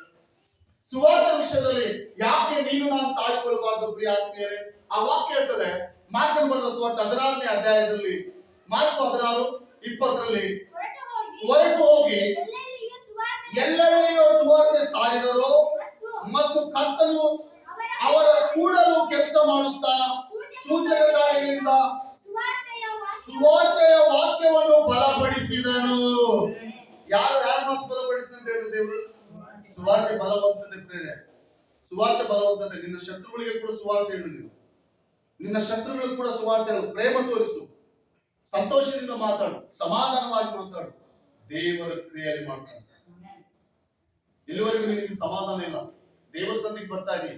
ಸುವಾರ್ತೆ ವಿಷಯದಲ್ಲಿ ಯಾಕೆ ನಾನು ತಾಳ್ಕೊಳ್ಬಾರ್ದು? ಪ್ರಿಯ ಆತ್ಮೀಯರೇ, ಆ ವಾಕ್ಯ ಹೇಳ್ತದೆ ಮಾರ್ಕನ ಬರೆದ ಸುವಾರ್ತೆ 16ನೇ ಅಧ್ಯಾಯದಲ್ಲಿ, ಮಾರ್ಕು 16:20 ಹೊರಟು ಹೋಗಿ ಎಲ್ಲೆಲ್ಲಿಯೂ ಸುವಾರ್ತೆ ಸಾರಿದರು ಮತ್ತು ಕರ್ತನು ಅವರ ಕೂಡಲು ಕೆಲಸ ಮಾಡುತ್ತಾ ಸೂಚಕ ಕಾರ್ಯಗಳಿಂದ ಸುವಾರ್ತೆಯ ವಾಕ್ಯವನ್ನು ಬಲಪಡಿಸಿದನು. ಯಾರು ಮಾತು ಬಲಪಡಿಸಿದ ಅಂತ ಹೇಳಿದ್ರೆ ದೇವರು? ಸುವಾರ್ತೆ ಬಲವಂತದೆ ಪ್ರೇರೆ, ಸುವಾರ್ತೆ ಬಲವಂತದೆ. ನಿನ್ನ ಶತ್ರುಗಳಿಗೆ ಕೂಡ ಸುವಾರ್ತೆ ಹೇಳು. ನಿನ್ನ ಶತ್ರುಗಳಿಗೆ ಕೂಡ ಸುವಾರ್ತೆ ಹೇಳು. ಪ್ರೇಮ ತೋರಿಸು, ಸಂತೋಷದಿಂದ ಮಾತಾಡು, ಸಮಾಧಾನವಾಗಿ ಮಾತಾಡು. ದೇವರ ಕ್ರಿಯೆಯಲ್ಲಿ ಮಾಡ್ತಾನೆ. ಇಲ್ಲಿವರೆಗೂ ನಿನಗೆ ಸಮಾಧಾನ ಇಲ್ಲ, ದೇವರ ಸನ್ನಿಧಿಗೆ ಬರ್ತಾ ಇದೀನಿ,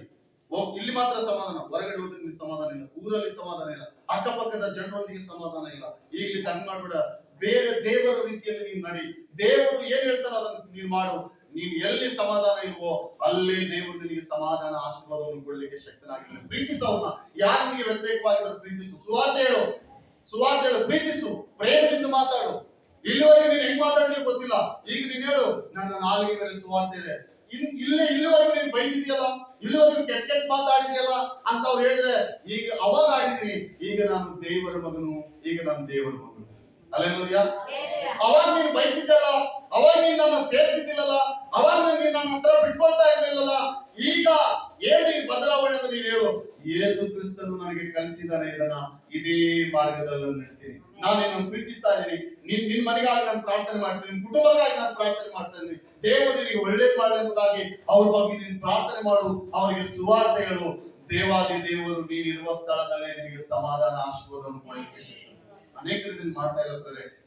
ಇಲ್ಲಿ ಮಾತ್ರ ಸಮಾಧಾನ, ಹೊರಗಡೆ ಹೋದ್ರೆ ನಿನಗೆ ಸಮಾಧಾನ ಇಲ್ಲ, ಊರಲ್ಲಿ ಸಮಾಧಾನ ಇಲ್ಲ, ಅಕ್ಕಪಕ್ಕದ ಜನರೊಂದಿಗೆ ಸಮಾಧಾನ ಇಲ್ಲ. ಈಗಲಿ ತಂಗ್ ಮಾಡ್ಬೇಡ. ಬೇರೆ ದೇವರ ರೀತಿಯಲ್ಲಿ ನೀನು ನಡಿ. ದೇವರು ಏನ್ ಹೇಳ್ತಾರ ಅದನ್ನು ನೀನು ಮಾಡು. ನೀನು ಎಲ್ಲಿ ಸಮಾಧಾನ ಇಲ್ವೋ ಅಲ್ಲೇ ದೇವರು ನಿನಗೆ ಸಮಾಧಾನ ಆಶೀರ್ವಾದವನ್ನು ಕೊಡ್ಲಿಕ್ಕೆ ಶಕ್ತನಾಗಿಲ್ಲ. ಪ್ರೀತಿಸು ಅವನ್ನ. ಯಾರು ನಿನಗೆ ವ್ಯತಿರೇಕವಾಗಿದ್ರೆ ಪ್ರೀತಿಸು. ಸುವಾರ್ತೆ ಹೇಳು, ಪ್ರೀತಿಸು, ಪ್ರೇಮದಿಂದ ಮಾತಾಡು. ಇಲ್ಲಿವರೆಗೆ ನೀನು ಹೆಂಗ್ ಮಾತಾಡಿದ್ರೆ ಗೊತ್ತಿಲ್ಲ, ಈಗ ನೀನ್ ಹೇಳು, ನನ್ನ ನಾಲಿಗೆ ಮೇಲೆ ಸುವಾರ್ತೆ ಇದೆ. ಇಲ್ಲಿವರೆಗೂ ನೀನು ಬೈದಿದೆಯಲ್ಲ, ಇಲ್ಲಿವರೆಗೂ ಕೆಟ್ಟ ಮಾತಾಡಿದೆಯಲ್ಲ ಅಂತ ಅವ್ರು ಹೇಳಿದ್ರೆ, ಈಗ ಅವಾಗ ಆಡಿದ್ದೀನಿ, ಈಗ ನಾನು ದೇವರ ಮಗನು, ಈಗ ನಾನು ದೇವರ ಮಗನು. ಹಲ್ಲೆಲೂಯಾ. ಅವಾಗ ನೀನು ಬೈತಿದ್ದಲ್ಲ, ಅವಾಗ ನೀನು ನನ್ನ ಸೇರ್ತಿದ್ದಿಲ್ಲಲ್ಲ, ಅವಾಗ ನೀನು ನನ್ನ ಹತ್ರ ಬಿಟ್ಕೊಳ್ತಾ ಇರ್ಲಿಲ್ಲಲ್ಲ, ಈಗ ಹೇಳಿ ಬದಲಾವಣೆ ಅಂತ ನೀನು ಹೇಳು. ಯೇಸು ಕ್ರಿಸ್ತನು ನನಗೆ ಕಲಿಸಿದಾನೆ, ಇದನ್ನ ಇದೇ ಮಾರ್ಗದಲ್ಲಿ ನಡ್ತೀನಿ. ನಾನು ನಿನ್ನನ್ನು ಪ್ರೀತಿಸ್ತಾ ಇದ್ದೀನಿ. ನಿನ್ ಮನೆಗಾಗಿ ನಾನು ಪ್ರಾರ್ಥನೆ ಮಾಡ್ತೀನಿ, ನಿನ್ ಕುಟುಂಬಕ್ಕಾಗಿ ನಾನು ಪ್ರಾರ್ಥನೆ ಮಾಡ್ತಾ ಇದ್ದೀನಿ. ದೇವರು ನಿನಗೆ ಒಳ್ಳೇದು ಮಾಡಲಿ ಎಂಬುದಾಗಿ ಅವ್ರ ಬಗ್ಗೆ ನೀನು ಪ್ರಾರ್ಥನೆ ಮಾಡು, ಅವರಿಗೆ ಸುವಾರ್ತೆ ಹೇಳು. ದೇವಾದಿ ದೇವರು ನೀನಿರುವ ಸ್ಥಳದಲ್ಲೇ ನಿನಗೆ ಸಮಾಧಾನ ಆಶೀರ್ವಾದವನ್ನು ಮಾಡಲಿಕ್ಕೆ ಶಕ್ತಿ. ಅನೇಕ ರೀತಿ ಮಾಡ್ತಾ ಇಲ್ಲ.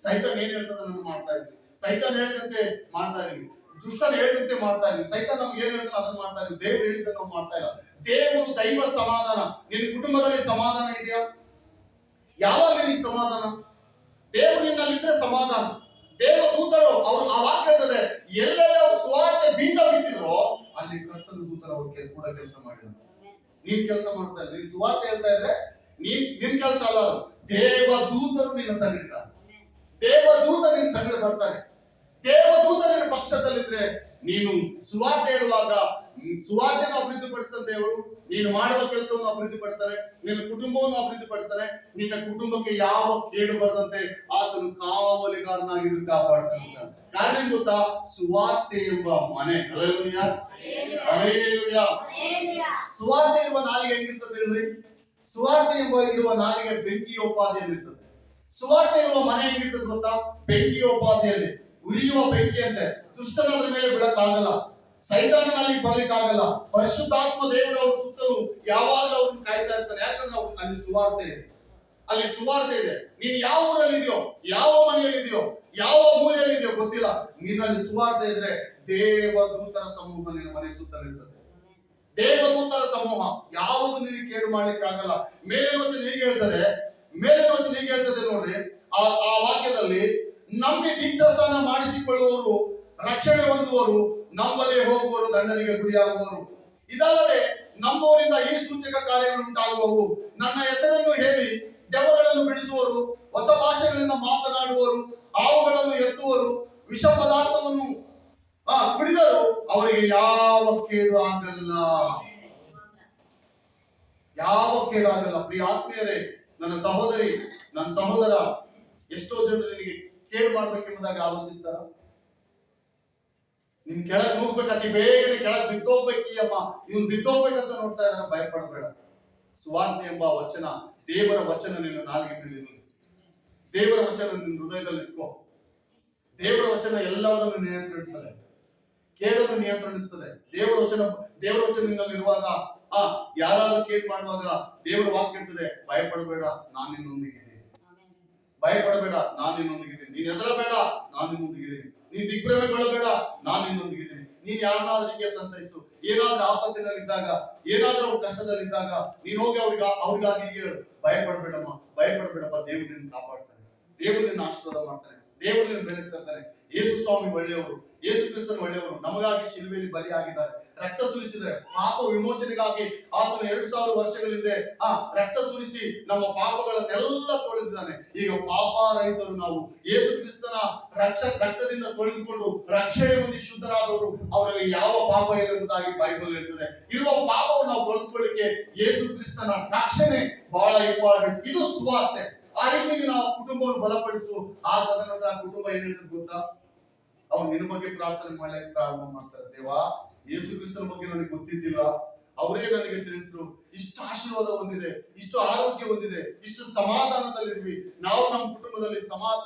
ಸೈತಾನ್ ಏನ್ ಹೇಳ್ತದ ನಾನು ಮಾಡ್ತಾ ಇದ್ದೀನಿ, ಸೈತಾನ್ ಹೇಳಿದಂತೆ ಮಾಡ್ತಾ ಇದೀವಿ. ದುಷ್ಟನ ಹೇಳಿದಂತೆ ಮಾಡ್ತಾ ಇದೀವಿ, ಸೈತಾನ ನಮ್ಗೆ ಏನ್ ಹೇಳ್ತಾನೆ ಅದನ್ನ ಮಾಡ್ತಾ ಇದೀವಿ, ದೇವ್ರು ಹೇಳಿದ್ರೆ ನಾವು ಮಾಡ್ತಾ ಇಲ್ಲ. ದೇವರು ದೈವ ಸಮಾಧಾನ. ನಿನ್ನ ಕುಟುಂಬದಲ್ಲಿ ಸಮಾಧಾನ ಇದೆಯಾ? ಯಾವಾಗ ನಿನಗೆ ಸಮಾಧಾನ? ದೇವರು ನಿನ್ನಲ್ಲಿದ್ರೆ ಸಮಾಧಾನ. ದೇವದೂತರು ಅವ್ರು ಆ ವಾಕ್ಯ ಹೇಳ್ತದೆ, ಎಲ್ಲೆಲ್ಲ ಅವ್ರು ಸುವಾರ್ತೆ ಬೀಜ ಬಿತ್ತಿದ್ರು ಅಲ್ಲಿ ಕರ್ತನ ದೂತರು ಅವ್ರ ಕೂಡ ಕೆಲಸ ಮಾಡಿದ್ರು. ನೀನ್ ಕೆಲಸ ಮಾಡ್ತಾ ಇದ್ರೆ, ನೀನ್ ಸುವಾರ್ತೆ ಹೇಳ್ತಾ ಇದ್ರೆ ನಿನ್ ಕೆಲಸ ಅಲ್ಲ, ದೇವದೂತರು ನಿನ್ನ ಸಂಗಡಿತಾರೆ. ದೇವದೂತ ನಿನ್ನ ಸಂಗಡ ಬರ್ತಾರೆ. ದೇವದೂತ ನಿನ್ನ ಪಕ್ಷದಲ್ಲಿದ್ರೆ ನೀನು ಸುವಾರ್ತೆ ಹೇಳುವಾಗ ಸುವಾರ್ತೆಯನ್ನು ಅಭಿವೃದ್ಧಿಪಡಿಸ್ತಾನೆ ದೇವರು. ನೀನು ಮಾಡುವ ಕೆಲಸವನ್ನು ಅಭಿವೃದ್ಧಿಪಡಿಸ್ತಾನೆ, ನಿನ್ನ ಕುಟುಂಬವನ್ನು ಅಭಿವೃದ್ಧಿಪಡಿಸ್ತಾನೆ. ನಿನ್ನ ಕುಟುಂಬಕ್ಕೆ ಯಾವ ಕೇಡು ಬರದಂತೆ ಆತನು ಕಾವಲಿಗಾರನಾಗಿ ಕಾಪಾಡ್ತಾನೆ. ಕಾರಣ ಏನ್ ಗೊತ್ತಾ? ಸುವಾರ್ತೆ ಎಂಬ ಮನೆ. Hallelujah, hallelujah. ಸುವಾರ್ತೆ ಎಂಬ ನಾಲಿಗೆ ಹೆಂಗಿರ್ತದೆ ಹೇಳ್ರಿ? ಸುವಾರ್ತೆ ಇರುವ ನಾಲಿಗೆ ಬೆಂಕಿಯೋಪಾದಿಯಲ್ಲಿರ್ತದೆ. ಸುವಾರ್ತೆ ಇರುವ ಮನೆ ಹೆಂಗಿರ್ತದೆ ಗೊತ್ತಾ? ಬೆಂಕಿಯೋಪಾದಿಯಲ್ಲಿ ಉರಿಯುವ ಬೆಂಕಿ ಅಂತೆ. ದುಷ್ಟನದ್ರ ಮೇಲೆ ಬಿಡಕ್ಕಾಗಲ್ಲ, ಸೈತಾನನಲ್ಲಿ ಬರ್ಲಿಕ್ಕಾಗಲ್ಲ. ಪರಿಶುದ್ಧಾತ್ಮ ದೇವರು ಅವ್ರ ಸುತ್ತಲೂ ಯಾವಾಗ ಅವ್ರನ್ನ ಕಾಯ್ತಾ ಇರ್ತಾನೆ. ಯಾಕಂದ್ರೆ ಅವ್ರು ಅಲ್ಲಿ ಸುವಾರ್ತೆ ಇದೆ, ಅಲ್ಲಿ ಸುವಾರ್ತೆ ಇದೆ. ನೀನ್ ಯಾವ ಊರಲ್ಲಿ ಇದೆಯೋ, ಯಾವ ಮನೆಯಲ್ಲಿ ಇದೆಯೋ, ಯಾವ ಮೂಲೆಯಲ್ಲಿ ಇದೆಯೋ ಗೊತ್ತಿಲ್ಲ, ನೀನಲ್ಲಿ ಸುವಾರ್ತೆ ಇದ್ರೆ ದೇವದೂತರ ಸಮೂಹ ನಿನ್ನ ಮನೆ ಸುತ್ತಲಿರ್ತದೆ. ದೇವದೂತರ ಸಮೂಹ ಯಾವುದು ನಿನಗೆ ಕೇಡು ಮಾಡ್ಲಿಕ್ಕೆ ಆಗಲ್ಲ. ಮೇಲಿನ ವಚನ ಹೀಗೆ ಹೇಳ್ತದೆ, ಮೇಲಿನ ವಚನ ಹೀಗೆ ಹೇಳ್ತದೆ ನೋಡ್ರಿ ಆ ವಾಕ್ಯದಲ್ಲಿ, ನಂಬಿ ದೀಕ್ಷಾಸ್ನಾನ ಮಾಡಿಸಿಕೊಳ್ಳುವವರು ರಕ್ಷಣೆ ಹೊಂದುವರು, ನಂಬದೇ ಹೋಗುವರು ದಂಡನೆಗೆ ಗುರಿಯಾಗುವರು. ಇದಲ್ಲದೆ ನಂಬುವರಿಂದ ಈ ಸೂಚಕ ಕಾರ್ಯಗಳು ಉಂಟಾಗುವವು. ನನ್ನ ಹೆಸರನ್ನು ಹೇಳಿ ದೆವ್ವಗಳನ್ನು ಬಿಡಿಸುವರು, ಹೊಸ ಭಾಷೆಗಳಿಂದ ಮಾತನಾಡುವರು, ಹಾವುಗಳನ್ನು ಎತ್ತುವರು, ವಿಷ ಪದಾರ್ಥವನ್ನು ಕುಡಿದರು, ಅವರಿಗೆ ಯಾವ ಕೇಡು ಆಗಲ್ಲ, ಯಾವ ಕೇಡು ಆಗಲ್ಲ. ಪ್ರಿಯ ಆತ್ಮೀಯರೇ, ನನ್ನ ಸಹೋದರಿ, ನನ್ನ ಸಹೋದರ, ಎಷ್ಟೋ ಜನರು ನಿನಗೆ ಕೇಡು ಮಾಡ್ಬೇಕೆಂಬುದಾಗಿ ಆಲೋಚಿಸ್ತಾರ. ನಿನ್ ಕೆಳಗ್ ನುಗ್ಬೇಕು, ಅತಿ ಬೇಗನೆ ಕೆಳಗ್ ಬಿದ್ದೋಗ್ಬೇಕು, ಅಮ್ಮ ಇವ್ನು ಬಿದ್ದೋಗ್ಬೇಕಂತ ನೋಡ್ತಾ ಇದಾರೆ. ಭಯಪಡಬೇಡ. ಸುವಾರ್ತೆ ಎಂಬ ವಚನ, ದೇವರ ವಚನ ನಿನ್ನ ನಾಲಿಗೆ ಮೇಲೆ ಇರಲಿ. ದೇವರ ವಚನ ನಿನ್ನ ಹೃದಯದಲ್ಲಿ ಇಟ್ಕೋ. ದೇವರ ವಚನ ಎಲ್ಲವನ್ನೂ ನಿಯಂತ್ರಿಸ್ತದೆ, ಕೇಡನ್ನು ನಿಯಂತ್ರಿಸ್ತದೆ. ದೇವರ ವಚನ ನಿನ್ನಲ್ಲಿರುವಾಗ ಯಾರಾದ್ರೂ ಕೇಡ್ ಮಾಡುವಾಗ ದೇವರ ವಾಕ್ಯ ಇರ್ತದೆ, ಭಯಪಡಬೇಡ, ನಾನು ನಿನ್ನೊಂದಿಗಿದ್ದೀನಿ. ಭಯಪಡಬೇಡ, ನಾನು ನಿನ್ನೊಂದಿಗಿದ್ದೀನಿ. ನೀನ್ ಹೆದರಬೇಡ, ನಾನು ನಿನ್ನೊಂದಿಗಿದ್ದೀನಿ. ನೀನ್ ದಿಗ್ಭ್ರಮೆಗೊಳ್ಳಬೇಡ, ನಾನು ನಿನ್ನೊಂದಿಗಿದ್ದೀನಿ. ನೀನ್ ಯಾರನ್ನಾದ್ರೂ ಹೀಗೆ ಸಂತೈಸು. ಏನಾದ್ರೂ ಆಪತ್ತಿನಲ್ಲಿದ್ದಾಗ, ಏನಾದ್ರೂ ಅವ್ರ ಕಷ್ಟದಲ್ಲಿದ್ದಾಗ ನೀನ್ ಹೋಗಿ ಅವ್ರಿಗಾಗಿ ಹೀಗೆ ಹೇಳು, ಭಯಪಡಬೇಡಮ್ಮ, ಭಯಪಡಬೇಡಪ್ಪ, ದೇವರು ನಿನ್ನ ಕಾಪಾಡ್ತಾನೆ, ದೇವರು ನಿನ್ನ ಆಶೀರ್ವಾದ ಮಾಡ್ತಾನೆ, ದೇವರು ನಿನ್ನ ಬೆಳೆಸ್ತಾನೆ. ಯೇಸು ಸ್ವಾಮಿ ಒಳ್ಳೆಯವರು, ಯೇಸು ಕ್ರಿಸ್ತನು ಒಳ್ಳೆಯವರು. ನಮಗಾಗಿ ಶಿಲುಬೆಯಲ್ಲಿ ಬಲಿಯಾಗಿದ್ದಾರೆ, ರಕ್ತ ಸುರಿಸಿದರೆ ಪಾಪ ವಿಮೋಚನೆಗಾಗಿ ಆತನು 2000 ವರ್ಷಗಳ ಹಿಂದೆ ರಕ್ತ ಸುರಿಸಿ ನಮ್ಮ ಪಾಪಗಳನ್ನೆಲ್ಲ ತೊಳೆದಿದ್ದಾನೆ. ಈಗ ಪಾಪ ರಹಿತರು ನಾವು. ಯೇಸು ಕ್ರಿಸ್ತನ ರಕ್ತದಿಂದ ತೊಳೆದುಕೊಂಡು ರಕ್ಷಣೆ ಹೊಂದಿ ಶುದ್ಧರಾದವರು, ಅವರಲ್ಲಿ ಯಾವ ಪಾಪ ಇಲ್ಲ ಎಂಬುದಾಗಿ ಬೈಬಲ್ ಹೇಳ್ತದೆ. ಇರುವ ಪಾಪವನ್ನು ನಾವು ತೊಳೆದುಕೊಳ್ಳಿಕ್ಕೆ ಯೇಸು ಕ್ರಿಸ್ತನ ರಕ್ಷಣೆ ಬಹಳ ಇಂಪಾರ್ಟೆಂಟ್. ಇದು ಸುವಾರ್ತೆ. ಆ ರೀತಿಯಲ್ಲಿ ನಾವು ಕುಟುಂಬವನ್ನು ಬಲಪಡಿಸು. ತದನಂತರ ಆ ಕುಟುಂಬ ಏನ್ ಹೇಳ್ತದೆ ಗೊತ್ತಾ? ಅವ್ರು ನಿನ್ನ ಬಗ್ಗೆ ಪ್ರಾರ್ಥನೆ ಮಾಡ್ಲಿಕ್ಕೆ ಪ್ರಾರಂಭ ಮಾಡ್ತಾರೆ. ದೇವಾ, ಯೇಸು ಕ್ರಿಸ್ತನ ಬಗ್ಗೆ ನನಗೆ ಗೊತ್ತಿದ್ದಿಲ್ಲ, ಅವರೇ ನನಗೆ ತಿಳಿಸಿದ್ರು. ಇಷ್ಟು ಆಶೀರ್ವಾದ ಹೊಂದಿದೆ, ಇಷ್ಟು ಆರೋಗ್ಯ ಹೊಂದಿದೆ, ಇಷ್ಟು ಸಮಾಧಾನದಲ್ಲಿದ್ವಿ. ನಾವು ನಮ್ಮ ಕುಟುಂಬದಲ್ಲಿ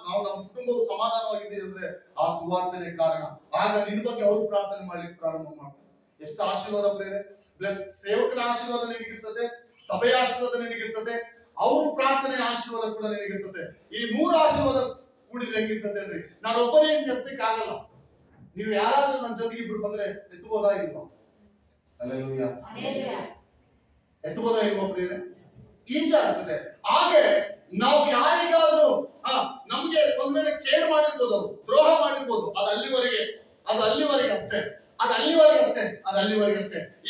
ನಾವು ನಮ್ಮ ಕುಟುಂಬವು ಸಮಾಧಾನವಾಗಿದೆ ಅಂದ್ರೆ ಆ ಸುವಾರ್ತೆನೇ ಕಾರಣ. ಆಗ ನಿನ್ನ ಬಗ್ಗೆ ಅವರು ಪ್ರಾರ್ಥನೆ ಮಾಡ್ಲಿಕ್ಕೆ ಪ್ರಾರಂಭ ಮಾಡ್ತಾರೆ. ಎಷ್ಟು ಆಶೀರ್ವಾದ ಪ್ರೇರೆ. ಪ್ಲಸ್ ಸೇವಕನ ಆಶೀರ್ವಾದ ನಿನಗಿರ್ತದೆ, ಸಭೆಯ ಆಶೀರ್ವಾದ ನಿನಗಿರ್ತದೆ, ಅವ್ರ ಪ್ರಾರ್ಥನೆ ಆಶೀರ್ವಾದ ಕೂಡ ನಿನಗಿರ್ತದೆ. ಈ 3 ಆಶೀರ್ವಾದ ಕೂಡಿದ್ರೆ ಹೆಂಗಿರ್ತದೆ ಹೇಳ್ರಿ? ನಾನು ಒಬ್ಬನೇ ಎತ್ತಕ್ಕಾಗಲ್ಲ. ನೀವು ಯಾರಾದ್ರೂ ನನ್ನ ಜೊತೆಗೆ ಇಬ್ರು ಬಂದ್ರೆ ಎತ್ತಬಹುದಾ ಇಲ್ವಾ? ಹಲ್ಲೆಲೂಯಾ, ಎತ್ತಬಹುದಾ ಇಲ್ವಾ ಪ್ರಿಯರೇ? ಈಜಿ ಆಗ್ತದೆ. ಹಾಗೆ ನಾವು ಯಾರಿಗಾದ್ರೂ ನಮ್ಗೆ ಒಂದ್ ವೇಳೆ ಕೇಡು ಮಾಡಿರ್ಬೋದು, ದ್ರೋಹ ಮಾಡಿರ್ಬೋದು, ಅದು ಅಲ್ಲಿವರೆಗೆ ಅಷ್ಟೇ.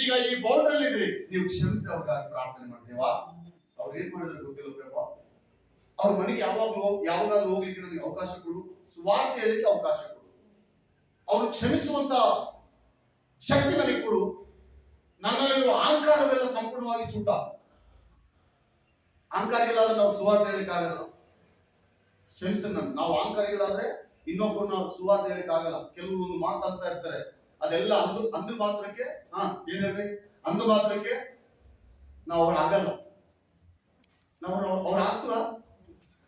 ಈಗ ಈ ಬೌಂಡ್ರಲ್ಲಿ ಇದ್ರಿ, ನೀವು ಕ್ಷಮಿಸಿದ್ರೆ ಅವ್ರಿಗಾಗಿ ಪ್ರಾರ್ಥನೆ ಮಾಡ್ತೇವಾ? ಅವ್ರು ಏನ್ ಮಾಡಿದ್ರೆ ಗೊತ್ತಿಲ್ಲ ಪ್ರೇಮ. ಅವ್ರ ಮನೆಗೆ ಯಾವಾಗಾದ್ರೂ ಹೋಗ್ಲಿಕ್ಕೆ ನನಗೆ ಅವಕಾಶ ಕೊಡು, ಸುವಾರ್ತೆ ಹೇಳಲಿಕ್ಕೆ ಅವಕಾಶ ಕೊಡು, ಅವ್ರು ಕ್ಷಮಿಸುವಂತ ಶಕ್ತಿ ನನಗೆ ಕೊಡು. ನನ್ನಲ್ಲಿರುವ ಅಹಂಕಾರವೆಲ್ಲ ಸಂಪೂರ್ಣವಾಗಿ ಸುಟ್ಟ. ಅಹಂಕಾರಿಗಳಾದ್ರೆ ನಾವು ಸುವಾರ್ತೆ ಹೇಳಲಿಕ್ಕೆ ಆಗಲ್ಲ. ಕ್ಷಮಿಸ್ತಾರೆ. ನಾವು ಅಹಂಕಾರಿಗಳಾದ್ರೆ ಇನ್ನೊಬ್ಬರು ನಾವು ಸುವಾರ್ತೆ ಹೇಳಲಿಕ್ಕೆ ಆಗಲ್ಲ. ಕೆಲವರು ಮಾತಾಡ್ತಾ ಇರ್ತಾರೆ, ಅದೆಲ್ಲ ಅಂದು ಮಾತ್ರಕ್ಕೆ ಏನ್ ಹೇಳ್ರಿ, ಅಂದು ಮಾತ್ರಕ್ಕೆ ನಾವು ಅವ್ರು ಆಗಲ್ಲ. ನಾವು ಅವ್ರು ಆಗ್ತಾರ.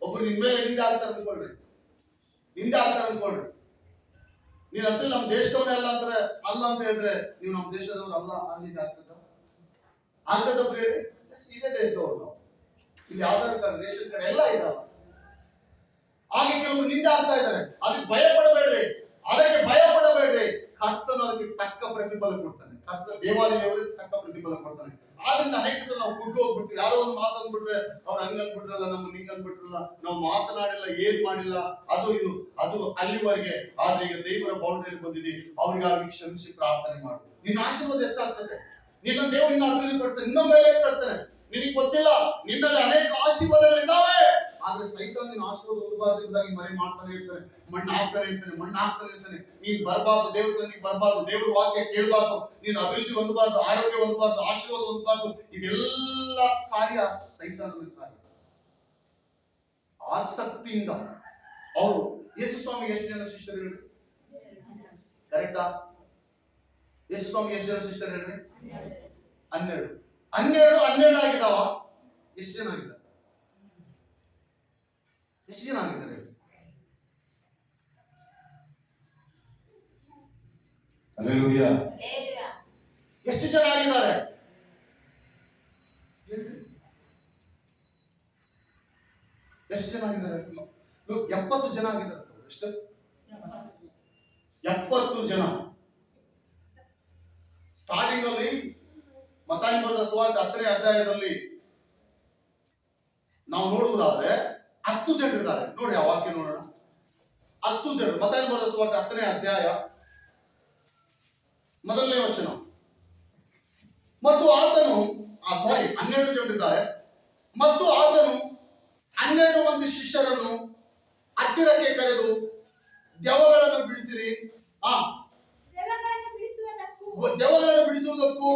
ಒಬ್ರು ನಿಮ್ ಮೇಲೆ ನಿಂದೆ ಆಗ್ತಾರೆ ಅನ್ಕೊಳ್ರಿ, ನೀನ್ ಅಸಲ್ ನಮ್ ದೇಶದವನೇ ಅಲ್ಲ ಅಂತ ಹೇಳಿದ್ರೆ ನೀವು ನಮ್ ದೇಶದವ್ರು ಅಲ್ಲ ಅಲ್ಲಿಗೆ ಆಗ್ತದ ಪ್ರಿಯರೇ? ಇದೇ ದೇಶದವ್ರು ನಾವು. ಇಲ್ಲಿ ಆಧಾರ್ ಕಾರ್ಡ್, ರೇಷನ್ ಕಾರ್ಡ್ ಎಲ್ಲ ಇದಾವ. ಹಾಗೆ ಕೆಲವರು ನಿಂದೆ ಆಗ್ತಾ ಇದ್ದಾರೆ. ಅದಕ್ಕೆ ಭಯ ಪಡಬೇಡ್ರಿ. ಕರ್ತನು ಅದಕ್ಕೆ ತಕ್ಕ ಪ್ರತಿಫಲ ಕೊಡ್ತಾನೆ. ದೇವಾಲಯದವರಿಗೆ ತಕ್ಕ ಪ್ರತಿಫಲ ಕೊಡ್ತಾನೆ. ಆದ್ರಿಂದ ಅನೇಕ ಸಲ ನಾವು ಕುಗ್ಗಿ ಹೋಗ್ಬಿಡ್ತೀವಿ. ಯಾರೋ ಒಂದು ಮಾತಂದ್ಬಿಟ್ರೆ ಅವ್ರು ಹಂಗಂದ್ಬಿಟ್ರಲ್ಲ, ನಮ್ಮನ್ನ ಹಿಂಗಂದ್ಬಿಟ್ರಲ್ಲ, ನಾವು ಮಾತನಾಡಿಲ್ಲ, ಏನ್ ಮಾಡಿಲ್ಲ, ಅದು ಅಲ್ಲಿವರೆಗೆ. ಆದ್ರೆ ಈಗ ದೇವರ ಬೌಂಡ್ರಿಯಲ್ಲಿ ಬಂದಿದೆ, ಅವ್ರಿಗಾಗಿ ಕ್ಷಮಿಸಿ ಪ್ರಾರ್ಥನೆ ಮಾಡು. ನಿನ್ನ ಆಶೀರ್ವಾದ ಹೆಚ್ಚಾಗ್ತದೆ. ನಿನ್ನ ದೇವರು ನಿನ್ನ ಅಭಿವೃದ್ಧಿ ಪಡ್ತಾನೆ, ಇನ್ನೂ ಮೇಲೆ ತರ್ತಾನೆ. ನಿನಗೆ ಗೊತ್ತಿಲ್ಲ, ನಿನ್ನಲ್ಲಿ ಅನೇಕ ಆಶೀರ್ವಾದಗಳಿದ್ದಾವೆ. ಆದ್ರೆ ಸೈತಾನ್ ನಿನ್ನ ಆಶೀರ್ವಾದ ಹೊಂದಬಾರ್ದಾಗಿ ಮರೆ ಮಾಡ್ತಾನೆ ಇರ್ತಾನೆ, ಮಣ್ಣು ಹಾಕ್ತಾನೆ ಇರ್ತಾನೆ. ನೀನ್ ಬರಬಾರ್ದು, ದೇವ್ರ ಸನ್ನಿಧಿಗೆ ಬರಬಾರ್ದು, ದೇವ್ರ ವಾಕ್ಯ ಕೇಳಬಾರ್ದು, ನೀನು ಅಭಿವೃದ್ಧಿ ಹೊಂದಬಾರ್ದು, ಆರೋಗ್ಯ ಹೊಂದಬಾರ್ದು, ಆಶೀರ್ವಾದ ಹೊಂದಬಾರ್ದು. ಇದೆಲ್ಲ ಕಾರ್ಯ ಸೈತಾನನ ಕಾರ್ಯ. ಆಸಕ್ತಿಯಿಂದ ಅವರು ಯೇಸು ಸ್ವಾಮಿಗೆ ಎಷ್ಟು ಜನ ಶಿಷ್ಯರು ಹೇಳ್ರಿ? ಕರೆಕ್ಟಾ? ಯೇಸು ಸ್ವಾಮಿಗೆ ಎಷ್ಟು ಜನ ಶಿಷ್ಯರು ಹೇಳ್ರಿ? 12 ಆಗಿದಾವ. ಎಷ್ಟು ಜನ ಆಗಿದ್ದಾರೆ? ಎಷ್ಟು ಜನ ಆಗಿದ್ದಾರೆ? ಹಲ್ಲೆಲೂಯಾ. ಎಷ್ಟು ಜನ ಆಗಿದ್ದಾರೆ? ಎಷ್ಟು ಜನ ಆಗಿದ್ದಾರೆ? 70 ಜನ ಆಗಿದ್ದಾರೆ. ಎಷ್ಟು? 70 ಜನ. ಸ್ಟಾರ್ಟಿಂಗ್ ಅಲ್ಲಿ ಮತ್ತಾಯ ಬರೆದ ಸುವಾರ್ತೆ 10ನೇ ಅಧ್ಯಾಯದಲ್ಲಿ ನಾವು ನೋಡುವುದಾದ್ರೆ 10 ಜನರಿದ್ದಾರೆ. ನೋಡಿ ಆ ವಾಕ್ಯ ನೋಡೋಣ. 10 ಜನರು. ಮತ್ತಾಯ ಬರೆದ ಸುವಾರ್ತೆ 10ನೇ ಅಧ್ಯಾಯ 1ನೇ ವಚನ. ಮತ್ತು ಆತನು 12 ಜನರಿದ್ದಾರೆ. ಮತ್ತು ಆತನು 12 ಮಂದಿ ಶಿಷ್ಯರನ್ನು ಹತ್ತಿರಕ್ಕೆ ಕರೆದು ದೆವ್ವಗಳನ್ನು ಬಿಡಿಸಿರಿ, ದೆವ್ವಗಳನ್ನು ಬಿಡಿಸುವುದಕ್ಕೂ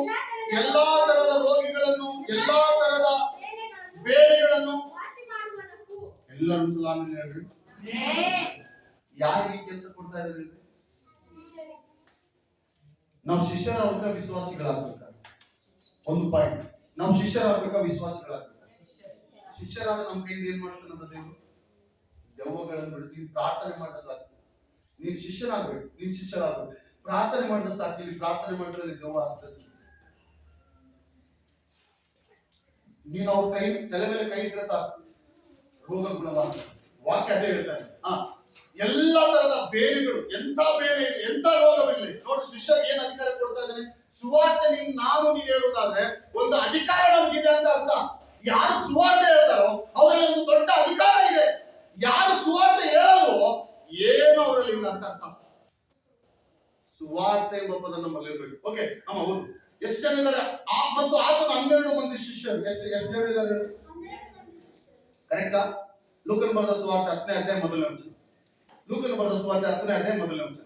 ಎಲ್ಲಾ ತರದ ರೋಗಿಗಳನ್ನು, ಎಲ್ಲಾ ತರದ ಬೇಳೆಗಳನ್ನು ಎಲ್ಲರೂ ಸಲಾಮಿ ಹೇಳ್ರಿ. ಯಾರಿಗೆ ಕೆಲಸ ಕೊಡ್ತಾ ಇದ್ದಾರೆ? ನಾವು ಶಿಷ್ಯರಾಗಬೇಕಾ ವಿಶ್ವಾಸಿಗಳಾಗಬೇಕಾ? ಒಂದು ಪಾಯಿಂಟ್. ನಾವು ಶಿಷ್ಯರಾಗಬೇಕಾ ವಿಶ್ವಾಸಿಗಳಾಗಬೇಕಾ? ಶಿಷ್ಯರಾದ ನಮ್ಮ ಕೈಯಿಂದ ಏನ್ ಮಾಡ್ತಾನೆ ನಮ್ಮ ದೇವರು? ದೆವ್ವಗಳನ್ನು ಬಿಡ್ತೀವಿ. ಪ್ರಾರ್ಥನೆ ಮಾಡಿದ್ರೆ ಸಾಕು. ನೀನ್ ಶಿಷ್ಯರಾಗಬೇಕು. ಪ್ರಾರ್ಥನೆ ಮಾಡಿದ್ರೆ ಸಾಕು. ಇಲ್ಲಿ ಪ್ರಾರ್ಥನೆ ಮಾಡಿದ್ರೆ ದೆವ್ವ ಆಗ್ತದೆ. ನೀನು ಅವ್ರ ತಲೆ ಮೇಲೆ ಕೈ ಇಟ್ರೆ ಸಾಕು, ರೋಗ ಗುಣವಾಗ್ತದೆ. ವಾಕ್ಯ ಅದೇ ಹೇಳ್ತಾನೆ. ಎಲ್ಲಾ ತರದ ಬೇರೆಗಳು, ಎಂತ ಬೇರೆ, ಎಂತ ರೋಗವಿರಲಿ. ನೋಡಿ ಶಿಷ್ಯರಿಗೆ ಏನ್ ಅಧಿಕಾರ ಕೊಡ್ತಾ ಇದ್ದಾನೆ? ಸುವಾರ್ತೆ ನಾನು ಹೇಳುವುದಾದ್ರೆ ಒಂದು ಅಧಿಕಾರ ನಮಗಿದೆ ಅಂತ ಅರ್ಥ. ಯಾರು ಸುವಾರ್ತೆ ಹೇಳ್ತಾರೋ ಅವರಲ್ಲಿ ಒಂದು ದೊಡ್ಡ ಅಧಿಕಾರ ಇದೆ. ಯಾರು ಸುವಾರ್ತೆ ಹೇಳಲ್ವೋ ಏನೋ ಅವರಲ್ಲಿ ಇಲ್ಲ ಅಂತ ಅರ್ಥ. ಸುವಾರ್ತೆ ಎಂಬ ಪದ ನಮ್ಮಲ್ಲಿ ಇರಬೇಕು. ಓಕೆ, ಹೌದು. ಎಷ್ಟು ಜನ ಇದ್ದಾರೆ? ಮತ್ತು ಆತನು 12 ಮಂದಿ ಶಿಷ್ಯರು. ಎಷ್ಟು ಜನ ಇದ್ದಾರೆ? ಕರೆಕ್ಟಾ? ಲೂಕನ ಬರೆದ ಸುವಾರ್ತೆ 10ನೇ ಅಧ್ಯಾಯ 1ನೇ ವಚನ. ಲೂಕನ ಬರೆದ ಸುವಾರ್ತೆ 10ನೇ ಅಧ್ಯಾಯ 1ನೇ ವಚನ.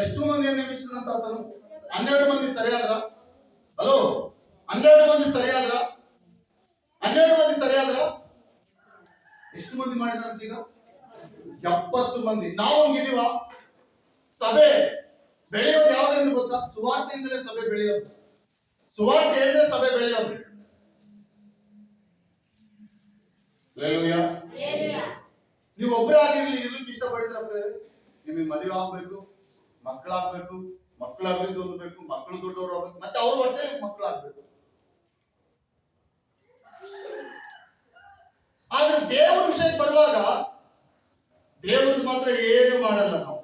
ಎಷ್ಟು ಮಂದಿಯನ್ನು ನೇಮಿಸಿದಂತ ಆತನು? 12 ಮಂದಿ ಸರಿಯಾದ್ರ? ಹಲೋ, 12 ಮಂದಿ ಸರಿಯಾದ್ರ? 12 ಮಂದಿ ಸರಿಯಾದ್ರ? ಎಷ್ಟು ಮಂದಿ ಮಾಡಿದಂತ ಈಗ? 70 ಮಂದಿ. ನಾವು ಹಂಗಿದೀವ? ಸಭೆ ಬೆಳೆಯೋದು ಯಾವ್ದ್ರಿಂದ ಗೊತ್ತಾ? ಸುವಾರ್ತೆಯಿಂದಲೇ ಸಭೆ ಬೆಳೆಯೋದು. ಸುವಾರ್ತೆ ಹೇಳಿದ್ರೆ ಸಭೆ ಬೆಳೆಯೋದು. ನೀವು ಒಬ್ಬರೇ ಆಗಿರ್ಲಿ ಇರ್ಲಿಕ್ಕೆ ಇಷ್ಟಪಡ್ತೀರ? ನಿಮಗೆ ಮದುವೆ ಆಗ್ಬೇಕು, ಮಕ್ಕಳಾಗ್ಬೇಕು, ಮಕ್ಕಳ ಅಭಿವೃದ್ಧಿ ಹೊಂದಬೇಕು, ಮಕ್ಕಳು ದೊಡ್ಡವರು ಆಗ್ಬೇಕು, ಮತ್ತೆ ಅವ್ರ ಹೊಟ್ಟೆ ಮಕ್ಕಳಾಗ್ಬೇಕು. ಆದ್ರೆ ದೇವರ ವಿಷಯಕ್ಕೆ ಬರುವಾಗ ದೇವರದ್ದು ಮಾತ್ರ ಏನು ಮಾಡಲ್ಲ. ನಾವು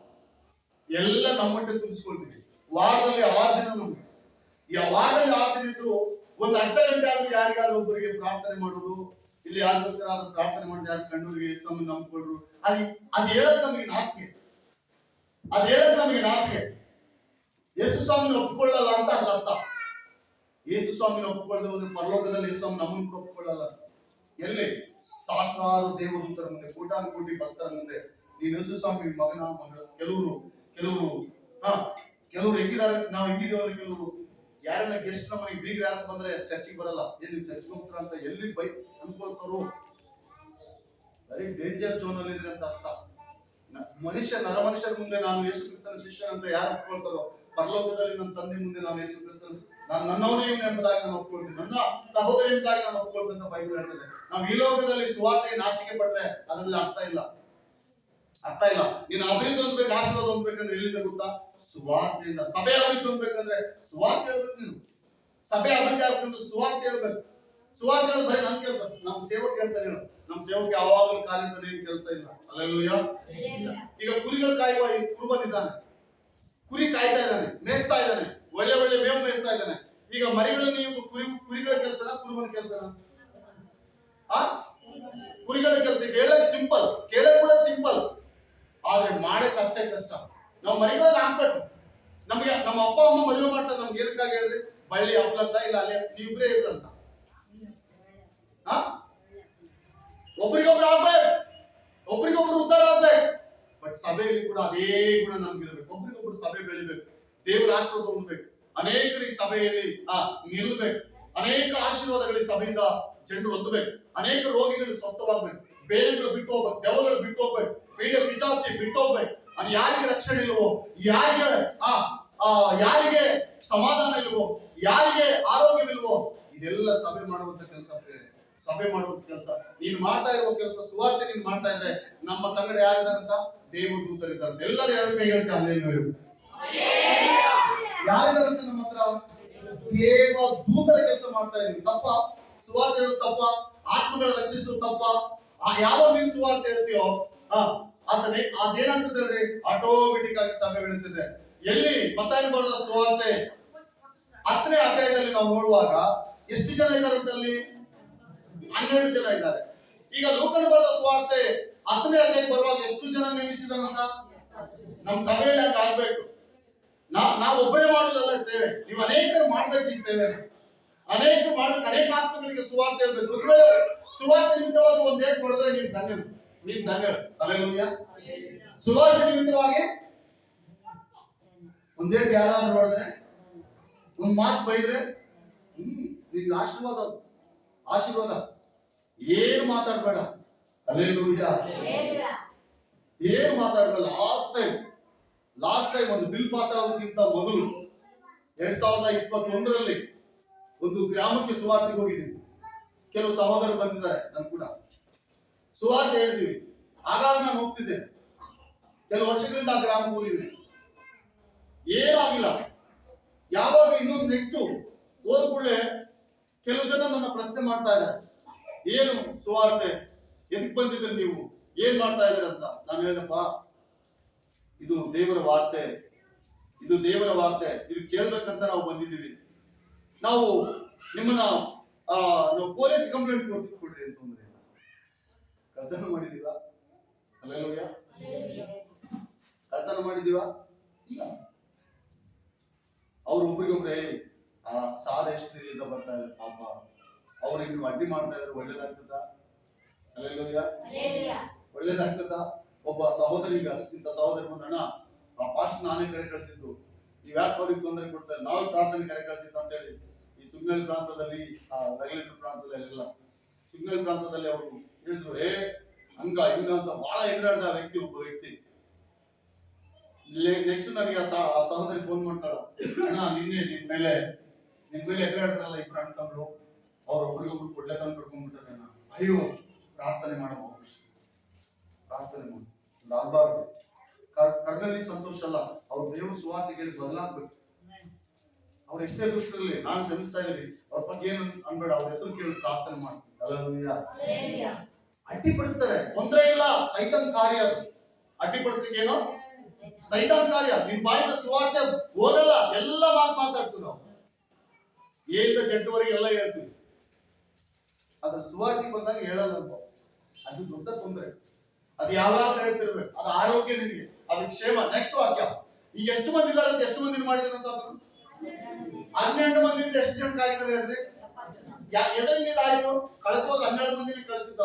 ಎಲ್ಲ ನಮ್ಮಟ್ಟೆ ತುಂಬಿಸ್ಕೊಳ್ತೀವಿ. ವಾರದಲ್ಲಿ 6 ದಿನ ನಮ್ಗೆ. ಈ ವಾರದಲ್ಲಿ 6 ದಿನ ಇದ್ರು ಒಂದು ಅರ್ಧ ಗಂಟೆ ಆದ್ರೂ ಯಾರಿಗಾದ್ರೂ ಒಬ್ಬರಿಗೆ ಪ್ರಾರ್ಥನೆ ಮಾಡೋದು, ಇಲ್ಲಿ ಯಾರಿಗೋಸ್ಕರ ಆದ್ರೂ ಪ್ರಾರ್ಥನೆ ಮಾಡಿದ್ರೆ ಯಾರು ಕಣ್ಣೂರಿಗೆ ಸ್ವಾಮಿ ನಂಬ್ಕೊಳ್ರು. ಅದು ಹೇಳಕ್ ನಮಗೆ ನಾಚಿಕೆ. ಯೇಸು ಸ್ವಾಮಿನ ಒಪ್ಪಿಕೊಳ್ಳಲ್ಲ ಅಂತ ಅದ್ರ ಅರ್ಥ. ಯೇಸು ಸ್ವಾಮಿನ ಒಪ್ಪಿಕೊಳ್ಳದೆ ಹೋದ್ರೆ ಪರಲೋಕದಲ್ಲಿ ಯೇಸು ಸ್ವಾಮಿ ನಮ್ಮನ್ನು ಒಪ್ಪಿಕೊಳ್ಳಲ್ಲ. ಎಲ್ಲಿ? ಸಹಸ್ರಾರು ದೇವದೂತರ ಮುಂದೆ, ಕೋಟಿ ಭಕ್ತರ ಮುಂದೆ ನೀನು ಯೇಸು ಸ್ವಾಮಿ ಮಗನ ಕೆಲವರು ಹೆಂಗಿದ್ದಾರೆ, ನಾವು ಹೆಂಗಿದ್ದೇವೆ. ಕೆಲವರು ಯಾರನ್ನ ಗೆಸ್ಟ್ ನಮ್ಮನೆಗೆ ಬೀಗ್ರ ಯಾರು ಬಂದ್ರೆ ಚರ್ಚಿಗೆ ಬರಲ್ಲ. ಏನು ಚರ್ಚ್ಗೆ ಹೋಗ್ತಾರ ಅಂತ ಎಲ್ಲಿ ಬೈ ಅನ್ಕೊಳ್ತಾರೋ. ಬರೀ ಡೇಂಜರ್ ಝೋನ್ ಅಲ್ಲಿ ಇದ್ರೆ ಅಂತ ಅರ್ಥ. ನರ ಮನುಷ್ಯರ ಮುಂದೆ ನಾನು ಯೇಸು ಕ್ರಿಸ್ತನ ಶಿಷ್ಯ ಅಂತ ಯಾರು ಒಪ್ಕೊಳ್ತಾರೋ, ಪರಲೋಕದಲ್ಲಿ ನನ್ನ ತಂದೆ ಮುಂದೆ ನಾನು ಯೇಸು ಕ್ರಿಸ್ತನ ನನ್ನವನೇ ಎಂಬುದಾಗಿ ನಾನು ಒಪ್ಕೊಳ್ತೀನಿ, ನನ್ನ ಸಹೋದರಿ ಎಂಬುದಾಗಿ ನಾನು ಒಪ್ಕೊಳ್ತೀನಿ ಅಂತ ಬೈಬಲ್ ಹೇಳ್ತದೆ. ನಾವು ಈ ಲೋಕದಲ್ಲಿ ಸುವಾರ್ತೆಗೆ ನಾಚಿಕೆ ಪಟ್ರೆ ಅದರಲ್ಲಿ ಅರ್ಥ ಇಲ್ಲ. ನೀನು ಅಭಿವೃದ್ಧಿ ಹೊಂದಬೇಕು, ಆಶೀರ್ವಾದ ಹೊಂದಬೇಕಂದ್ರೆ ಎಲ್ಲಿಂದ ಗೊತ್ತಾ? ಸುವಾರ್ತೆಯಿಂದ. ಸಭೆ ಅಭಿವೃದ್ಧಿ ಹೊಂದಬೇಕಂದ್ರೆ ಸುವಾರ್ತೆ ಹೇಳ್ಬೇಕು. ನೀನು ಸಭೆ ಅಭಿವೃದ್ಧಿ ಆಗ್ಬೇಕಂದ್ರೆ ಸುವಾರ್ತೆ ಹೇಳ್ಬೇಕು. ಸುವಾರ್ತೆ ಹೇಳೋದು ಬರೀ ನನ್ನ ಕೆಲಸ. ನಮ್ಮ ಸೇವಕ ಹೇಳ್ತಾನೆ, ನಮ್ಮ ಸೇವಕ ಯಾವಾಗಲೂ ಕಾಲಿಂದನೇ ಏನು ಕೆಲಸ ಇಲ್ಲ. ಹಲ್ಲೆಲೂಯಾ. ಈಗ ಕುರಿಗಳು ಕಾಯುವ ಈ ಕುರುಬನ್ ಇದ್ದಾನೆ, ಕುರಿ ಕಾಯ್ತಾ ಇದ್ದಾನೆ, ಮೇಯಿಸ್ತಾ ಇದ್ದಾನೆ, ಒಳ್ಳೆ ಒಳ್ಳೆ ಮೇವು ಮೇಯಿಸ್ತಾ ಇದ್ದಾನೆ. ಈಗ ಮರಿಗಳು ನೀವು ಕುರಿಗಳ ಕೆಲಸನ ಕುರುಬನ ಕೆಲಸನ? ಕುರಿಗಳ ಕೆಲಸ. ಇದು ಹೇಳಕ್ ಸಿಂಪಲ್, ಕೇಳಕ್ ಕೂಡ ಸಿಂಪಲ್, ಆದ್ರೆ ಮಾಡಕ್ ಅಷ್ಟೇ ಕಷ್ಟ. ನಾವು ಮರಿಗಳನ್ನ ಹಾಕ್ಬೇಕು. ನಮ್ಗೆ ನಮ್ಮ ಅಪ್ಪ ಅಮ್ಮ ಮದುವೆ ಮಾಡ್ತಾರೆ, ನಮ್ಗೆ ಏನಕ್ಕಾಗಿ ಹೇಳ್ರಿ? ಬಳ್ಳಿ ಹಪ್ಲಂತ, ಇಲ್ಲ ಅಲ್ಲೇ ನೀವಿಬ್ರೇ ಇದ್ರಂತ. ಒಬ್ರಿಗೊಬ್ರು ಆಗ್ಬೇಕು, ಒಬ್ರಿಗೊಬ್ರು ಉದ್ಧಾರ ಆಗ್ಬೇಕು. ಬಟ್ ಸಭೆಯಲ್ಲಿ ಕೂಡ ಅದೇ ಗುಣ ನಮ್ಗಿರ್ಬೇಕು. ಒಬ್ರಿಗೊಬ್ರು ಸಭೆ ಬೆಳಿಬೇಕು, ದೇವರ ಆಶೀರ್ವಾದ ಹೊಂದಬೇಕು, ಅನೇಕರಿಗೆ ಸಭೆಯಲ್ಲಿ ನಿಲ್ಲಬೇಕು, ಅನೇಕ ಆಶೀರ್ವಾದಗಳಿಗೆ ಸಭೆಯಿಂದ ಜನರು ಹೊಂದಬೇಕು, ಅನೇಕ ರೋಗಿಗಳು ಸ್ವಸ್ಥವಾಗ್ಬೇಕು, ಬೇರೆಗಳು ಬಿಟ್ಟು ಹೋಗ್ಬೇಕು, ದೆವ್ವಗಳು ಬಿಟ್ಟು ಹೋಗ್ಬೇಕು, ಪೀಡೆ ಪಿಚಾಚಿ ಬಿಟ್ಟು ಹೋಗ್ಬೇಕು. ಅದು ಯಾರಿಗೆ ರಕ್ಷಣೆ ಇಲ್ವೋ, ಯಾರಿಗೆ ಸಮಾಧಾನ ಇಲ್ವೋ, ಯಾರಿಗೆ ಆರೋಗ್ಯವಿಲ್ವೋ, ಇದೆಲ್ಲ ಸಭೆ ಮಾಡುವಂತ ಕೆಲಸ. ಸಭೆ ಮಾಡುವಂತ ಕೆಲಸ ನೀನ್ ಮಾಡ್ತಾ ಇರುವ ಕೆಲಸ. ಸುವಾರ್ತೆ ನೀನ್ ಮಾಡ್ತಾ ಇದ್ರೆ ನಮ್ಮ ಸಂಗಡ ಯಾರಿದಾರಂತ? ದೇವದೂತರಿದ್ದಾರೆ. ಎಲ್ಲರೂ ಎರಡು ಕೈ ಹೇಳ್ತಾರೆ ಹಲ್ಲೆಲೂಯಾ. ಯಾರಿದಾರಂತ ನಮ್ಮ ಹತ್ರ? ದೇವದೂತರ ಕೆಲಸ ಮಾಡ್ತಾ ಇದೀವಿ. ತಪ್ಪ? ಸುವಾರ್ತೆ ಹೇಳೋದು ತಪ್ಪ? ಆತ್ಮಗಳ ರಕ್ಷಿಸೋದು ತಪ್ಪ? ಯಾವಾಗ ನೀವು ಸುವಾರ್ತೆ ಹೇಳ್ತೀಯೋ ಅದೇನಾಗ್ತದೆ, ಆಟೋಮೆಟಿಕ್ ಆಗಿ ಸಭೆ ಬೆಳೀತದೆ. ಎಲ್ಲಿ ಮತ್ತಾಯ ಬರೆದ ಸುವಾರ್ತೆ 10ನೇ ಅಧ್ಯಾಯದಲ್ಲಿ ನಾವು ನೋಡುವಾಗ ಎಷ್ಟು ಜನ ಇದ್ದಾರೆ ಅಲ್ಲಿ? 12 ಜನ ಇದ್ದಾರೆ. ಈಗ ಲೂಕನ ಬರೆದ ಸುವಾರ್ತೆ 10ನೇ ಅಧ್ಯಾಯಕ್ಕೆ ಬರುವಾಗ ಎಷ್ಟು ಜನ ನೇಮಿಸಿದಾನಂತ? ನಮ್ಮ ಸಭೆಯಲ್ಲಿ ಹಂಗ ಆಗ್ಬೇಕು. ನಾವು ಒಬ್ಬರೇ ಮಾಡೋದಲ್ಲ ಸೇವೆ, ನೀವು ಅನೇಕರು ಮಾಡ್ಬೇಕು ಈ ಸೇವೆ. ಅನೇಕ ಮಾಡ್ಬೇಕು, ಅನೇಕ ಆತ್ಮಗಳಿಗೆ ಸುವಾರ್ತೆ ಹೇಳ್ಬೇಕು. ಒಂದು ವೇಳೆ ಸುವಾರ್ತೆ ನಿಮಿತ್ತವಾಗಿ ಒಂದೇಟ್ ನೋಡಿದ್ರೆ ನೀನ್ ಧನ್ಯನು, ನೀನ್ ಧನ್ಯಳು. ಹಲ್ಲೆಲೂಯಾ. ಸುವಾರ್ತೆ ನಿಮಿತ್ತವಾಗಿ ಒಂದೇಟ್ ಯಾರಾದ್ರೂ ನೋಡಿದ್ರೆ, ಒಂದ್ ಮಾತು ಬೈದ್ರೆ, ನಿನ್ಗೆ ಆಶೀರ್ವಾದ, ಆಶೀರ್ವಾದ. ಏನು ಮಾತಾಡ್ಬೇಡ. ಹಲ್ಲೆಲೂಯಾ. ಏನು ಮಾತಾಡ್ಬೇಡ. ಲಾಸ್ಟ್ ಟೈಮ್ ಒಂದು ಬಿಲ್ ಪಾಸ್ ಆಗೋದಕ್ಕಿಂತ ಮೊದಲು 2021ರಲ್ಲಿ ಒಂದು ಗ್ರಾಮಕ್ಕೆ ಸುವಾರ್ತೆಗೆ ಹೋಗಿದ್ದೀವಿ. ಕೆಲವು ಸಹೋದರರು ಬಂದಿದ್ದಾರೆ, ನಾನು ಕೂಡ ಸುವಾರ್ತೆ ಹೇಳಿದ್ವಿ. ಆಗಾಗ ನಾನು ಹೋಗ್ತಿದ್ದೆ. ಕೆಲವು ವರ್ಷಗಳಿಂದ ಆ ಗ್ರಾಮಕ್ಕೆ ಹೋಗಿದ್ದೀನಿ, ಏನಾಗಿಲ್ಲ. ಯಾವಾಗ ಇನ್ನೊಂದು ನೆಕ್ಸ್ಟ್ ಹೋದ ಕೂಡಲೇ ಕೆಲವು ಜನ ನನ್ನ ಪ್ರಶ್ನೆ ಮಾಡ್ತಾ ಇದ್ದಾರೆ, ಏನು ಸುವಾರ್ತೆ, ಎದಕ್ ಬಂದಿದ್ದೀರಿ ನೀವು, ಏನ್ ಮಾಡ್ತಾ ಇದ್ದೀರ ಅಂತ. ನಾನು ಹೇಳಿದಪ್ಪ, ಇದು ದೇವರ ವಾರ್ತೆ, ಇದು ದೇವರ ವಾರ್ತೆ, ಇದು ಕೇಳ್ಬೇಕಂತ ನಾವು ಬಂದಿದ್ದೀವಿ. ನಾವು ನಿಮ್ಮನ್ನ ಪೊಲೀಸ್ ಕಂಪ್ಲೇಂಟ್ ಕೊಡ್ರಿ ಅಂತಂದ್ರೆ ಕರ್ತನ ಮಾಡಿದೀವ? ಹಲ್ಲೆಲೂಯಾ. ಕರ್ತನ ಮಾಡಿದೀವ? ಇಲ್ಲ. ಅವ್ರು ಒಬ್ರಿಗೊಬ್ರೆ ಸಾಲ ಎಷ್ಟು ಇಲ್ಲಿಂದ ಬರ್ತಾ ಇದೆ ಪಾಪ, ಅವ್ರಿಗೆ ನೀವು ಅಡ್ಡಿ ಮಾಡ್ತಾ ಇದ್ರೆ ಒಳ್ಳೇದಾಗ್ತದ? ಹಲ್ಲೆಲೂಯಾ. ಒಳ್ಳೇದಾಗ್ತದ? ಒಬ್ಬ ಸಹೋದರಿಗೆ ಇಂಥ ಸಹೋದರಿ ಬಂದಣ್ಣ, ಆ ಪಾಸ್ಟ್ ನಾನೇ ಕರೆ ಕಳಿಸಿದ್ದು, ನೀವ್ ಯಾಕೆ ಅವ್ರಿಗೆ ತೊಂದರೆ ಕೊಡ್ತಾರೆ, ನಾವು ಪ್ರಾರ್ಥನೆ ಕರೆ ಕಳಿಸಿದ್ದು ಅಂತ ಹೇಳಿ ಈ ಸುಗ್ನಲ್ ಪ್ರಾಂತದಲ್ಲಿ, ಲಗಲೇಟರ್ ಪ್ರಾಂತದಲ್ಲೆಲ್ಲ ಸುಗ್ನಲ್ ಪ್ರಾಂತದಲ್ಲಿ ಅವರು ಹೇಳಿದ್ರು, ಹಂಗ ಹಿಂಗ ಅಂತ ಬಹಳ ಎದುರಾಡ್ದ ಒಬ್ಬ ವ್ಯಕ್ತಿ. ನೆಕ್ಸ್ಟ್ ನನಗೆ ಆ ಸಹೋದರಿ ಫೋನ್ ಮಾಡ್ತಾಳ, ಅಣ್ಣ ನಿನ್ನೆ ನಿನ್ ಮೇಲೆ ಎದುರಾಡ್ತಾರಲ್ಲ ಇಬ್ರು ಅಣ್ತಂದ್ರು, ಅವ್ರು ಒಬ್ರಿಗೊಬ್ರು ಕೊಡ್ಲೆ ತಂದು ಕರ್ಕೊಂಡ್ಬಿಟ್ಟಾರೆ. ಅಯ್ಯೋ, ಪ್ರಾರ್ಥನೆ ಮಾಡಬಹುದು, ಪ್ರಾರ್ಥನೆ ಮಾಡಿ ಲಾಭಾರ್ದು. ಕರ್ದಲ್ಲಿ ಸಂತೋಷ ಅಲ್ಲ, ಅವ್ರ ದೇವ್ರ ಸುವಾರ್ತೆ ಕೇಳಿ ಬದಲಾಗ್ಬೇಕು. ಅವ್ರು ಎಷ್ಟೇ ದುಷ್ಟರಲ್ಲಿ ನಾನು ಶ್ರಮಿಸ್ತಾ ಇದ್ದೀನಿ, ಅವ್ರ ಬಗ್ಗೆ ಏನು ಅನ್ಬೇಡ, ಅವ್ರ ಹೆಸರು ಕೇಳಿ ಪ್ರಾರ್ಥನೆ ಮಾಡಿ. ಹಲ್ಲೆಲೂಯಾ. ಅಡ್ಡಿಪಡಿಸ್ತಾರೆ, ತೊಂದರೆ ಇಲ್ಲ, ಸೈತಾನ್ ಕಾರ್ಯ ಅದು. ಅಡ್ಡಿಪಡಿಸ್ಲಿಕ್ಕೆ ಏನೋ ಸೈತಾನ್ ಕಾರ್ಯ. ನಿಮ್ ಬಾಯಿಂದ ಸುವಾರ್ತೆ ಹೋಗಲ್ಲ, ಎಲ್ಲ ಮಾತಾಡ್ತೀವಿ ನಾವು, ಏಯಿಂದ ಜಡ್ಡುವರೆಗೆ ಎಲ್ಲ ಹೇಳ್ತೀವಿ. ಅದ್ರ ಸುವಾರ್ತೆ ಬಂದಾಗ ಹೇಳಲ್ಲ ಅಂತ, ಅದು ದೊಡ್ಡ ತೊಂದರೆ. ಅದು ಯಾವಾಗ ಹೇಳ್ತಿರ್ಬೇಕು, ಅದು ಆರೋಗ್ಯ ನಿನಗೆ, ಅದು ಕ್ಷೇಮ. ನೆಕ್ಸ್ಟ್ ವಾಕ್ಯ. ಈಗ ಎಷ್ಟು ಮಂದಿ ಇದಾರೆ ಅಂತ, ಎಷ್ಟು ಮಂದಿ ಮಾಡಿದ್ರು ಅಂತ? 12 ಮಂದಿಯಿಂದ ಎಷ್ಟು ಜನಕ್ಕಾಗಿದ್ದಾರೆ ಹೇಳ್ರಿ? ಎದರಿಂದ ಆಯ್ತು? ಕಳಿಸುವಾಗ 12 ಮಂದಿನ ಕಳಿಸಿದ್ದ.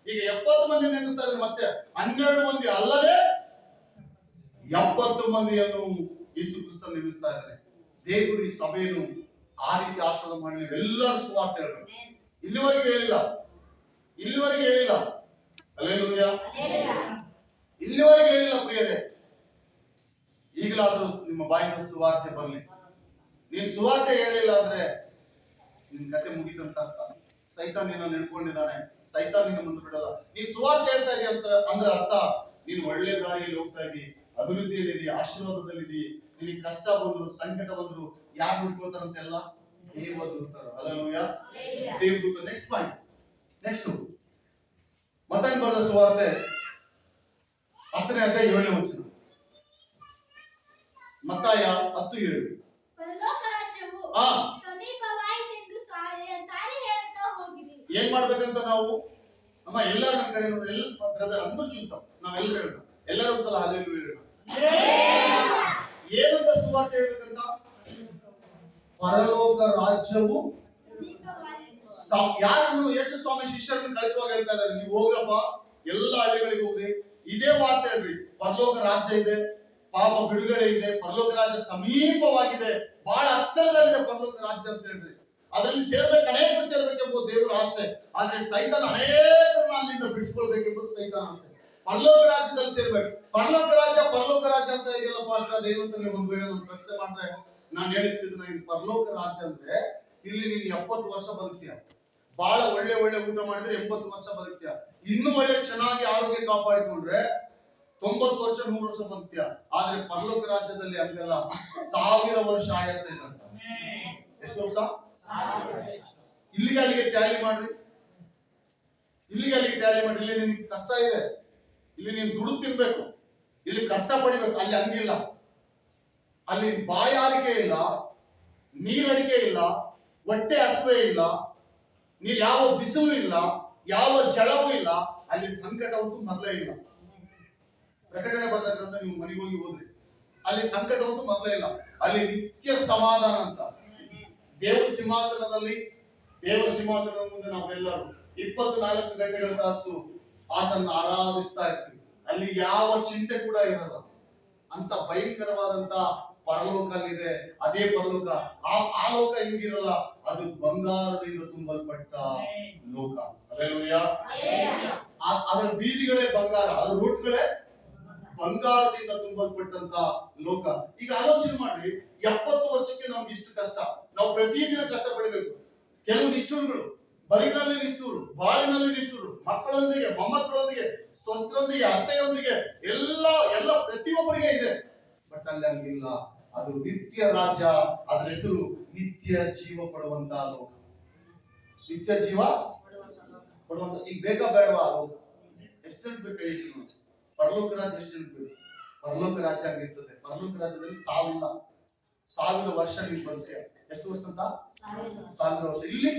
ಈಗ 70 ಮಂದಿ ನೆನೆಸ್ತಾ ಇದ್ರೆ ಮತ್ತೆ 12 ಮಂದಿ ಅಲ್ಲದೆ 70 ಮಂದಿಯನ್ನು ಯೇಸು ಕ್ರಿಸ್ತ ನೇಮಿಸ್ತಾ ಇದ್ದಾರೆ. ದೇವರು ಈ ಸಭೆಯನ್ನು ಆ ರೀತಿ ಆಶೀರ್ವಾದ ಮಾಡಿ ಎಲ್ಲರೂ ಸುವಾರ್ತೆ ಹೇಳಬೇಕು. ಇಲ್ಲಿವರೆಗೆ ಹೇಳಿಲ್ಲ. ಹಲ್ಲೆಲೂಯಾ. ಇಲ್ಲಿವರೆಗೆ ಹೇಳಿಲ್ಲ ಪ್ರಿಯರೇ. ಈಗಲಾದ್ರೂ ನಿಮ್ಮ ಬಾಯಿಂದ ಸುವಾರ್ತೆ ಬರಲಿ. ನೀನ್ ಸುವಾರ್ತೆ ಹೇಳಿಲ್ಲ ಅಂದ್ರೆ ನಿನ್ ಕತೆ ಮುಗಿದಂತ ಅರ್ಥ. ಸೈತಾನ್ ನಿನ್ನ ಹಿಡ್ಕೊಂಡಿದ್ದಾನೆ, ಸೈತಾನ್ ನಿನ್ನ ಮುಂದೆ ಬಿಡಲ್ಲ. ನೀನ್ ಸುವಾರ್ತೆ ಹೇಳ್ತಾ ಇದೀಯ ಅಂದ್ರೆ ಅರ್ಥ ನೀನ್ ಒಳ್ಳೆ ದಾರಿಯಲ್ಲಿ ಹೋಗ್ತಾ ಇದೀ, ಅಭಿವೃದ್ಧಿಯಲ್ಲಿ ಇದೀ, ಆಶೀರ್ವಾದದಲ್ಲಿ ಇದೀ. ನಿನಗೆ ಕಷ್ಟ ಬಂದ್ರು, ಸಂಕಟ ಬಂದ್ರು ಯಾರು ಬಿಟ್ಕೊಳ್ತಾರಂತೆಲ್ಲ? ದೇವದೂತರು. ಹಲ್ಲೆಲೂಯಾ. ದೇವದೂತರು. Next point. ನೆಕ್ಸ್ಟ್ ಮತ್ತಾಯನ ಬರೆದ ಸುವಾರ್ತೆ 10ನೇ ಅಧ್ಯಾಯ 7ನೇ ವಚನ. ಮತ್ತಾಯ 10:7. ಪರಲೋಕ ರಾಜ್ಯವು ಆ. ಸಮೀಪವಾಯಿತೆಂದು ಸಾರಿ ಹೇಳುತ್ತಾ ಹೋಗಿರಿ. ಏನ್ ಮಾಡ್ಬೇಕಂತ ನಾವು ಅಮ್ಮ ಎಲ್ಲರೂ ನಮ್ಮ ಕಡೆ ನೋಡಿ, ಎಲ್ಲ ಬ್ರದರ್ అందరూ చూస్తాం. ನಾವೆಲ್ಲರೂ ಹೇಳೋಣ, ಎಲ್ಲರೂ ಒಂದ್ಸಲ ಹಲ್ಲೆಲೂಯಾ ಹೇಳೋಣ. ಏನಂತ ಸುವಾರ್ತೆ ಹೇಳ್ಬೇಕಂತ? ಪರಲೋಕ ರಾಜ್ಯವು ಸಮೀಪವಾಯಿತು. ಯಾರನ್ನು ಯೇಸು ಸ್ವಾಮಿ ಶಿಷ್ಯರನ್ನು ಕಳಿಸುವಾಗ ಹೇಳ್ತಾ ಇದ್ದಾರೆ, ನೀವು ಹೋಗ್ರಪ್ಪ ಎಲ್ಲ ಹಳ್ಳಿಗಳಿಗೆ ಹೋಗ್ರಿ, ಇದೇ ವಾರ್ತೆ ಹೇಳ್ರಿ, ಪರಲೋಕ ರಾಜ್ಯ ಇದೆ, ಪಾಪ ಬಿಡುಗಡೆ ಇದೆ, ಪರಲೋಕ ರಾಜ್ಯ ಸಮೀಪವಾಗಿದೆ, ಬಹಳ ಹತ್ತಿರದಲ್ಲಿದೆ ಪರಲೋಕ ರಾಜ್ಯ ಅಂತ ಹೇಳ್ರಿ. ಅದರಲ್ಲಿ ಸೇರ್ಬೇಕು, ಅನೇಕರು ಸೇರ್ಬೇಕೆಂಬುದು ದೇವರ ಆಸೆ. ಆದ್ರೆ ಸೈತಾನ ಅನೇಕರನ್ನ ಅಲ್ಲಿಂದ ಬಿಡಿಸ್ಕೊಳ್ಬೇಕೆಂಬುದು ಸೈತಾನ ಆಸೆ. ಪರಲೋಕ ರಾಜ್ಯದಲ್ಲಿ ಸೇರ್ಬೇಕು. ಪರಲೋಕ ರಾಜ್ಯ ಅಂತ ಇದೆಯಲ್ಲ ಪಾಸ್ಟರ್, ಅದೇನಂತ ನೀವು ಒಂದು ವೇಳೆ ನಾನು ಪ್ರಶ್ನೆ ಮಾಡ್ರೆ ನಾನು ಹೇಳಿಸಿದ್ರೆ, ಇದು ಪರಲೋಕ ರಾಜ್ಯ ಅಂದ್ರೆ ಇಲ್ಲಿ ನೀನು 70 ವರ್ಷ ಬದುಕ್ತೀಯ, ಬಹಳ ಒಳ್ಳೆ ಊಟ ಮಾಡಿದ್ರೆ 80 ವರ್ಷ ಬದುಕ್ತೀಯ, ಇನ್ನೂ ಒಳ್ಳೆ ಚೆನ್ನಾಗಿ ಆರೋಗ್ಯ ಕಾಪಾಡಿಕೊಂಡ್ರೆ 90 ವರ್ಷ 100 ವರ್ಷ ಬದುಕ್ತೀಯ. ಆದ್ರೆ ಪರಲೋಕ ರಾಜ್ಯದಲ್ಲಿ ಹಂಗಲ್ಲ, 1000 ವರ್ಷ ಆಯಾಸ ಇದೆ ಅಂತ. ಎಷ್ಟು ವರ್ಷ? ಇಲ್ಲಿಗೆ ಅಲ್ಲಿಗೆ ಟ್ಯಾಲಿ ಮಾಡ್ರಿ, ಇಲ್ಲಿ ನಿನಗೆ ಕಷ್ಟ ಇದೆ, ಇಲ್ಲಿ ನೀನು ದುಡ್ಡು ತಿನ್ಬೇಕು, ಇಲ್ಲಿ ಕಷ್ಟ ಪಡಿಬೇಕು. ಅಲ್ಲಿ ಹಂಗಿಲ್ಲ, ಅಲ್ಲಿ ಬಾಯಾರಿಕೆ ಇಲ್ಲ, ನೀರಡಿಕೆ ಇಲ್ಲ, ಹೊಟ್ಟೆ ಹಸುವೆ ಇಲ್ಲ, ನೀರು ಯಾವ ಬಿಸಿಲು ಇಲ್ಲ, ಯಾವ ಜಲವೂ ಇಲ್ಲ, ಅಲ್ಲಿ ಸಂಕಟ ಅಂತೂ ಮೊದಲೇ ಇಲ್ಲ. ಪ್ರಕಟಣೆ ಬರ್ತಕ್ಕಂಥ ನೀವು ಮನೆಗೆ ಹೋಗಿ ಹೋದ್ರಿ, ಅಲ್ಲಿ ಸಂಕಟ ಅಂತೂ ಮೊದಲೇ ಇಲ್ಲ, ಅಲ್ಲಿ ನಿತ್ಯ ಸಮಾಧಾನ ಅಂತ. ದೇವರ ಸಿಂಹಾಸನದ ಮುಂದೆ ನಾವೆಲ್ಲರೂ 24 ಗಂಟೆಗಳ ತಾಸು ಆತನ್ನ ಆರಾಧಿಸ್ತಾ ಇರ್ತೀವಿ. ಅಲ್ಲಿ ಯಾವ ಚಿಂತೆ ಕೂಡ ಇರಲ್ಲ. ಅಂತ ಭಯಂಕರವಾದಂತ ಪರಲೋಕ ಅಲ್ಲಿದೆ. ಅದೇ ಪರಲೋಕ. ಆ ಲೋಕ ಹಿಂಗಿರಲ್ಲ, ಅದು ಬಂಗಾರದಿಂದ ತುಂಬಲ್ಪಟ್ಟ ಲೋಕ. ಹಲ್ಲೆಲೂಯಾ. ಅದರ ಬೀದಿಗಳೇ ಬಂಗಾರ, ಅದರ ರೂಟ್ಗಳೇ ಬಂಗಾರದಿಂದ ತುಂಬಲ್ಪಟ್ಟಂತ ಲೋಕ. ಈಗ ಆಲೋಚನೆ ಮಾಡ್ರಿ, 70 ವರ್ಷಕ್ಕೆ ನಮ್ಗೆ ಇಷ್ಟು ಕಷ್ಟ, ನಾವು ಪ್ರತಿದಿನ ಕಷ್ಟ ಪಡಬೇಕು. ಕೆಲವು ನಿಷ್ಠುರಗಳು ಬದುಕಿನಲ್ಲಿ ನಿಷ್ಠುರು, ಬಾಳಿನಲ್ಲಿ ನಿಷ್ಠುರು, ಮಕ್ಕಳೊಂದಿಗೆ, ಮೊಮ್ಮಕ್ಕಳೊಂದಿಗೆ, ಸ್ವಸ್ಥರೊಂದಿಗೆ, ಅತ್ತೆಯೊಂದಿಗೆ ಎಲ್ಲ ಪ್ರತಿಯೊಬ್ಬರಿಗೆ ಇದೆ. ಬಟ್ ಅಲ್ಲಿ ಹಂಗಿಲ್ಲ. ಅದು ನಿತ್ಯ ರಾಜ್ಯ, ಅದರ ಹೆಸರು ನಿತ್ಯ ಜೀವ ಕೊಡುವಂತ ಲೋಕ. ನಿತ್ಯ ಜೀವ ಕೊಡುವಂತ. ಈಗ ಬೇಕಾ ಬೇಡವಾ ಲೋಕ? ಎಷ್ಟು ಬೇಕಾಗಿತ್ತು? ಪರಲೋಕ ರಾಜ್ಯ ಎಷ್ಟು ಬೇಕು? ಪರಲೋಕ ರಾಜ್ಯ ಆಗಿರ್ತದೆ. ಪರಲೋಕ ರಾಜ್ಯದಲ್ಲಿ ಸಾವಿಲ್ಲ, 1000 ವರ್ಷ ನೀವು ಬರುತ್ತೆ. ಎಷ್ಟು ವರ್ಷ ಅಂತ? 1000 ವರ್ಷ. ಇಲ್ಲಿ